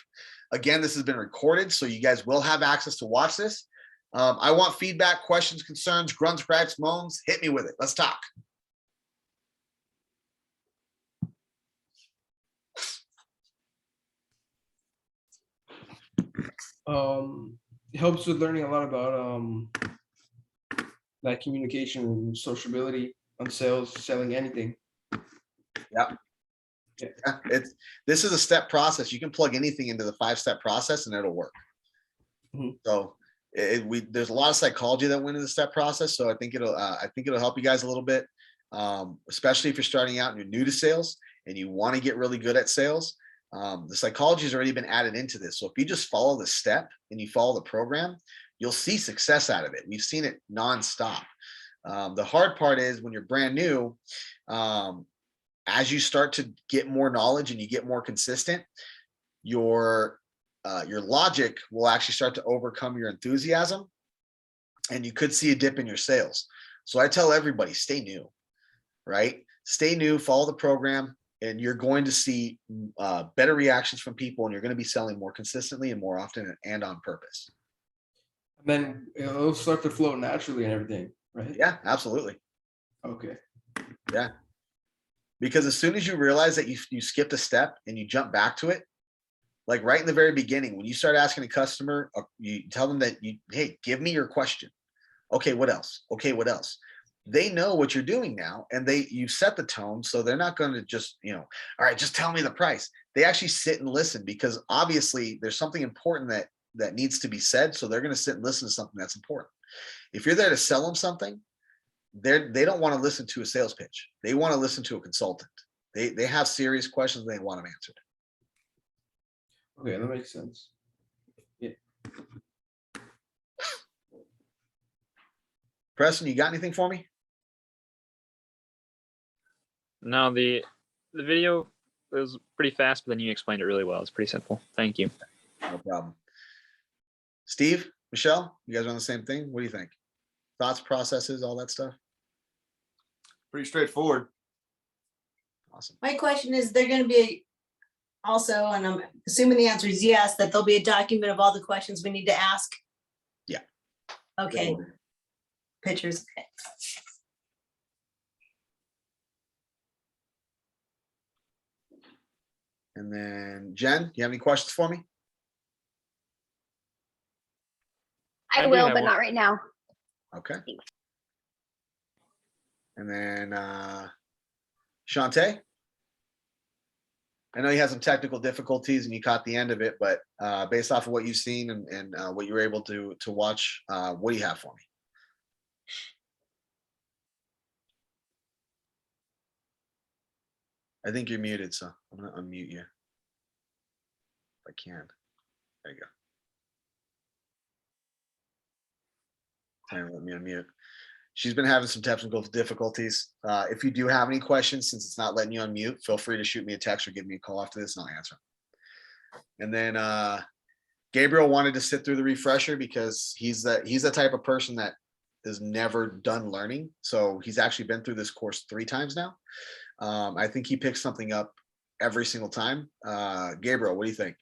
Again, this has been recorded, so you guys will have access to watch this. I want feedback, questions, concerns, grunts, gripes, moans. Hit me with it. Let's talk. It helps with learning a lot about like communication, sociability on sales, selling anything. Yep. Yeah, this is a step process. You can plug anything into the 5-step process and it'll work. So there's a lot of psychology that went into the step process. So I think it'll help you guys a little bit, especially if you're starting out and you're new to sales and you want to get really good at sales. The psychology has already been added into this. So if you just follow the step and you follow the program, you'll see success out of it. We've seen it nonstop. The hard part is when you're brand new, as you start to get more knowledge and you get more consistent, your logic will actually start to overcome your enthusiasm, and you could see a dip in your sales. So I tell everybody, stay new, right? Stay new, follow the program, and you're going to see better reactions from people, and you're going to be selling more consistently and more often and on purpose. And then it'll start to flow naturally and everything, right? Yeah, absolutely. Okay. Yeah. Because as soon as you realize that you skipped a step and you jump back to it, like right in the very beginning, when you start asking a customer, you tell them that hey, give me your question. Okay, what else? Okay, what else? They know what you're doing now, and you set the tone, so they're not going to just, all right, just tell me the price. They actually sit and listen, because obviously there's something important that needs to be said, so they're going to sit and listen to something that's important. If you're there to sell them something, they don't want to listen to a sales pitch. They want to listen to a consultant. They have serious questions, they want them answered. Okay, that makes sense. Yeah. Preston, you got anything for me? No, the video was pretty fast, but then you explained it really well. It's pretty simple. Thank you. No problem. Steve, Michelle, you guys are on the same thing? What do you think? Thoughts, processes, all that stuff? Pretty straightforward. Awesome. My question is, they're going to be also, and I'm assuming the answer is yes, that there'll be a document of all the questions we need to ask. Yeah. Okay. Pictures. Okay. And then Jen, you have any questions for me? I will, but not right now. Okay. And then Shantae, I know you had some technical difficulties and you caught the end of it, but based off of what you've seen and what you were able to watch, what do you have for me? I think you're muted, so I'm gonna unmute you. If I can. There you go. Time to let me unmute. She's been having some technical difficulties. If you do have any questions, since it's not letting you unmute, feel free to shoot me a text or give me a call after this and I'll answer them. And then Gabriel wanted to sit through the refresher because he's the type of person that is never done learning. So he's actually been through this course 3 times now. I think he picks something up every single time. Gabriel, what do you think?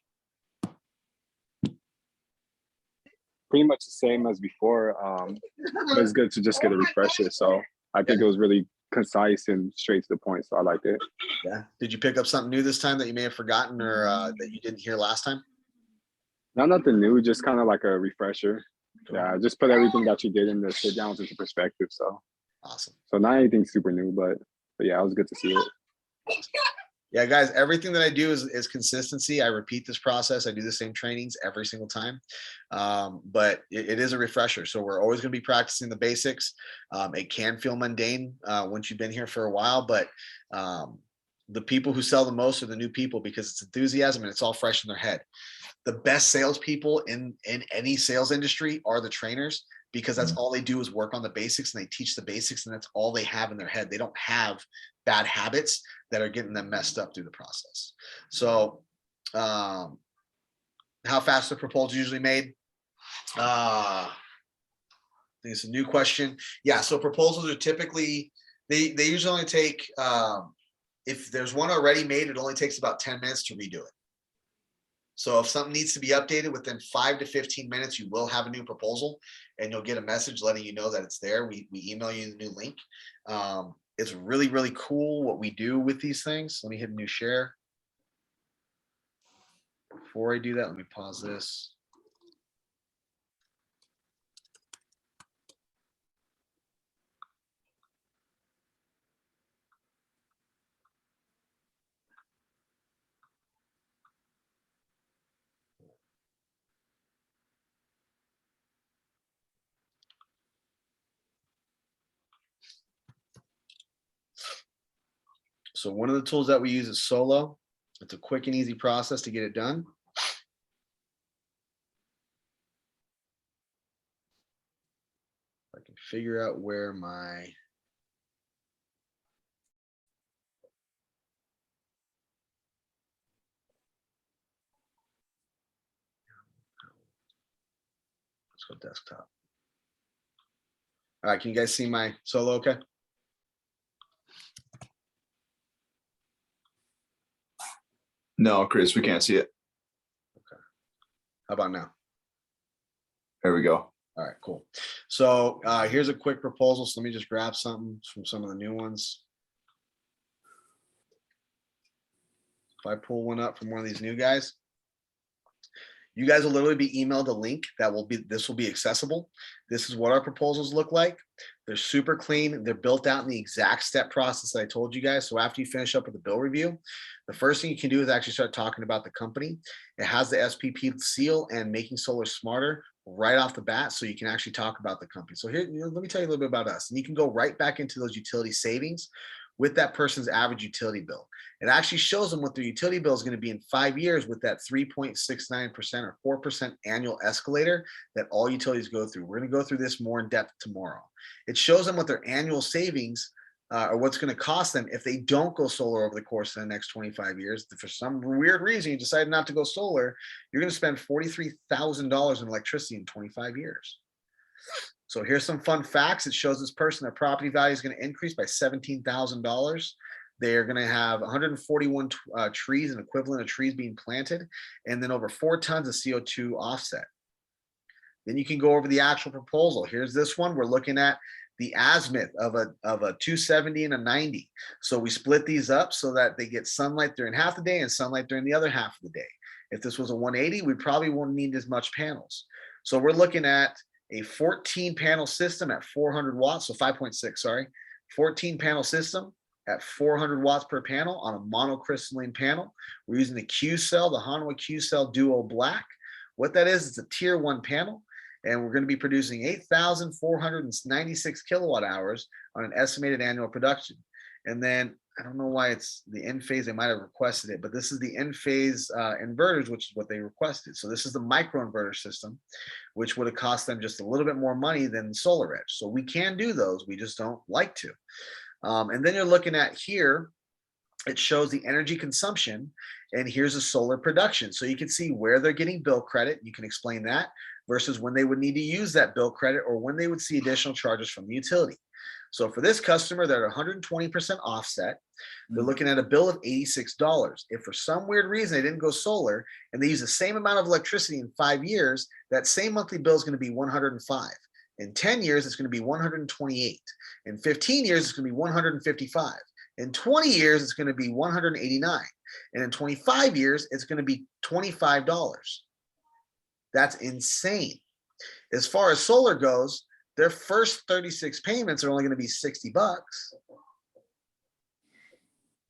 Pretty much the same as before. It was good to just get a refresher. So I think it was really concise and straight to the point. So I liked it. Yeah. Did you pick up something new this time that you may have forgotten or that you didn't hear last time? Not nothing new, just kind of like a refresher. Yeah, just put everything that you did in the sit downs into perspective. So awesome. So not anything super new, but yeah, it was good to see it. Yeah, guys, everything that I do is consistency. I repeat this process. I do the same trainings every single time. But it is a refresher. So we're always going to be practicing the basics. It can feel mundane once you've been here for a while, but the people who sell the most are the new people because it's enthusiasm and it's all fresh in their head. The best salespeople in any sales industry are the trainers because that's all they do is work on the basics and they teach the basics and that's all they have in their head. They don't have bad habits that are getting them messed up through the process. So how fast are proposals usually made? I think it's a new question. Yeah, so proposals are typically, they usually only take, if there's one already made, it only takes about 10 minutes to redo it. So if something needs to be updated within 5 to 15 minutes, you will have a new proposal and you'll get a message letting you know that it's there. We email you the new link. It's really, really cool what we do with these things. Let me hit a new share. Before I do that, let me pause this. So one of the tools that we use is Solo. It's a quick and easy process to get it done. I can figure out where my let's go desktop. All right, can you guys see my Solo okay? No, Chris, we can't see it. How about now? There we go. All right, cool. So here's a quick proposal. So let me just grab something from some of the new ones. If I pull one up from one of these new guys, you guys will literally be emailed a link that will be, this will be accessible. This is what our proposals look like. They're super clean. They're built out in the exact step process that I told you guys. So after you finish up with the bill review, the first thing you can do is actually start talking about the company. It has the SPP seal and making solar smarter right off the bat. So you can actually talk about the company. So here, let me tell you a little bit about us. And you can go right back into those utility savings with that person's average utility bill. It actually shows them what their utility bill is going to be in 5 years with that 3.69% or 4% annual escalator that all utilities go through. We're going to go through this more in depth tomorrow. It shows them what their annual savings or what's going to cost them if they don't go solar over the course of the next 25 years. If for some weird reason you decide not to go solar, you're going to spend $43,000 in electricity in 25 years. So here's some fun facts. It shows this person their property value is going to increase by $17,000. They are going to have 141 trees, an equivalent of trees being planted, and then over 4 tons of CO2 offset. Then you can go over the actual proposal. Here's this one. We're looking at the azimuth of a 270 and a 90. So we split these up so that they get sunlight during half the day and sunlight during the other half of the day. If this was a 180, we probably won't need as much panels. So we're looking at a 14 panel system at 400 watts, so 5.6, sorry, 14 panel system at 400 watts per panel on a monocrystalline panel. We're using the Q cell, the Hanwha Q cell Duo Black. What that is, it's a tier 1 panel, and we're going to be producing 8,496 kilowatt hours on an estimated annual production. And then I don't know why it's the end phase. They might have requested it, but this is the end phase inverters, which is what they requested. So this is the micro inverter system, which would have cost them just a little bit more money than Solar Edge. So we can do those. We just don't like to. And then you're looking at here, it shows the energy consumption, and here's a solar production. So you can see where they're getting bill credit. You can explain that versus when they would need to use that bill credit or when they would see additional charges from the utility. So for this customer, they're at 120% offset. They're looking at a bill of $86. If for some weird reason they didn't go solar and they use the same amount of electricity in 5 years, that same monthly bill is going to be 105. In 10 years, it's going to be 128. In 15 years, it's going to be 155. In 20 years, it's going to be 189. And in 25 years, it's going to be $25. That's insane. As far as solar goes, their first 36 payments are only going to be $60.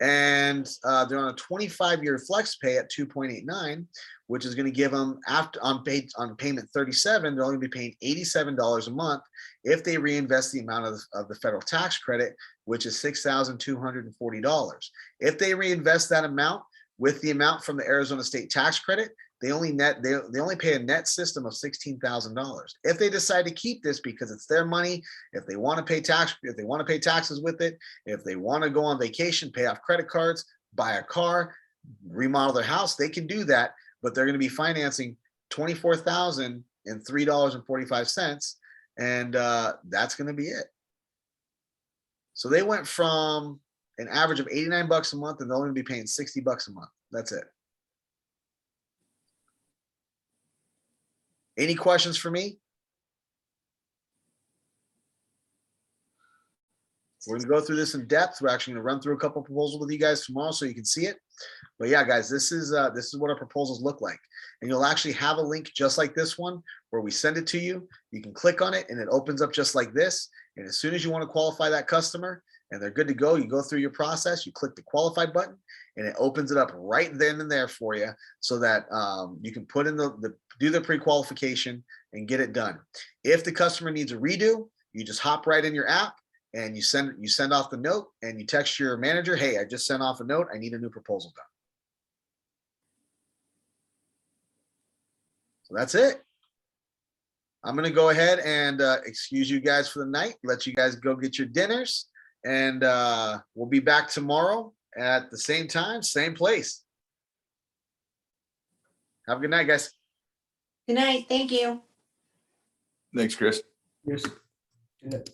And they're on a 25-year flex pay at 2.89, which is going to give them after on payment 37, they're only going to be paying $87 a month if they reinvest the amount of the federal tax credit, which is $6,240. If they reinvest that amount with the amount from the Arizona state tax credit, they only pay a net system of $16,000. If they decide to keep this because it's their money, if they want to pay taxes with it, if they want to go on vacation, pay off credit cards, buy a car, remodel their house, they can do that, but they're going to be financing $24,003.45, and that's going to be it. So they went from an average of $89 a month, and they'll only be paying $60 a month. That's it. Any questions for me? We're going to go through this in depth. We're actually going to run through a couple of proposals with you guys tomorrow so you can see it. But yeah, guys, this is what our proposals look like. And you'll actually have a link just like this one where we send it to you. You can click on it and it opens up just like this. And as soon as you want to qualify that customer and they're good to go, you go through your process, you click the qualified button and it opens it up right then and there for you so that you can put in do the pre-qualification and get it done. If the customer needs a redo, you just hop right in your app and you send off the note and you text your manager, hey, I just sent off a note. I need a new proposal done. So that's it. I'm going to go ahead and excuse you guys for the night, let you guys go get your dinners, and we'll be back tomorrow at the same time, same place. Have a good night, guys. Good night. Thank you. Thanks, Chris. Yes. Good night.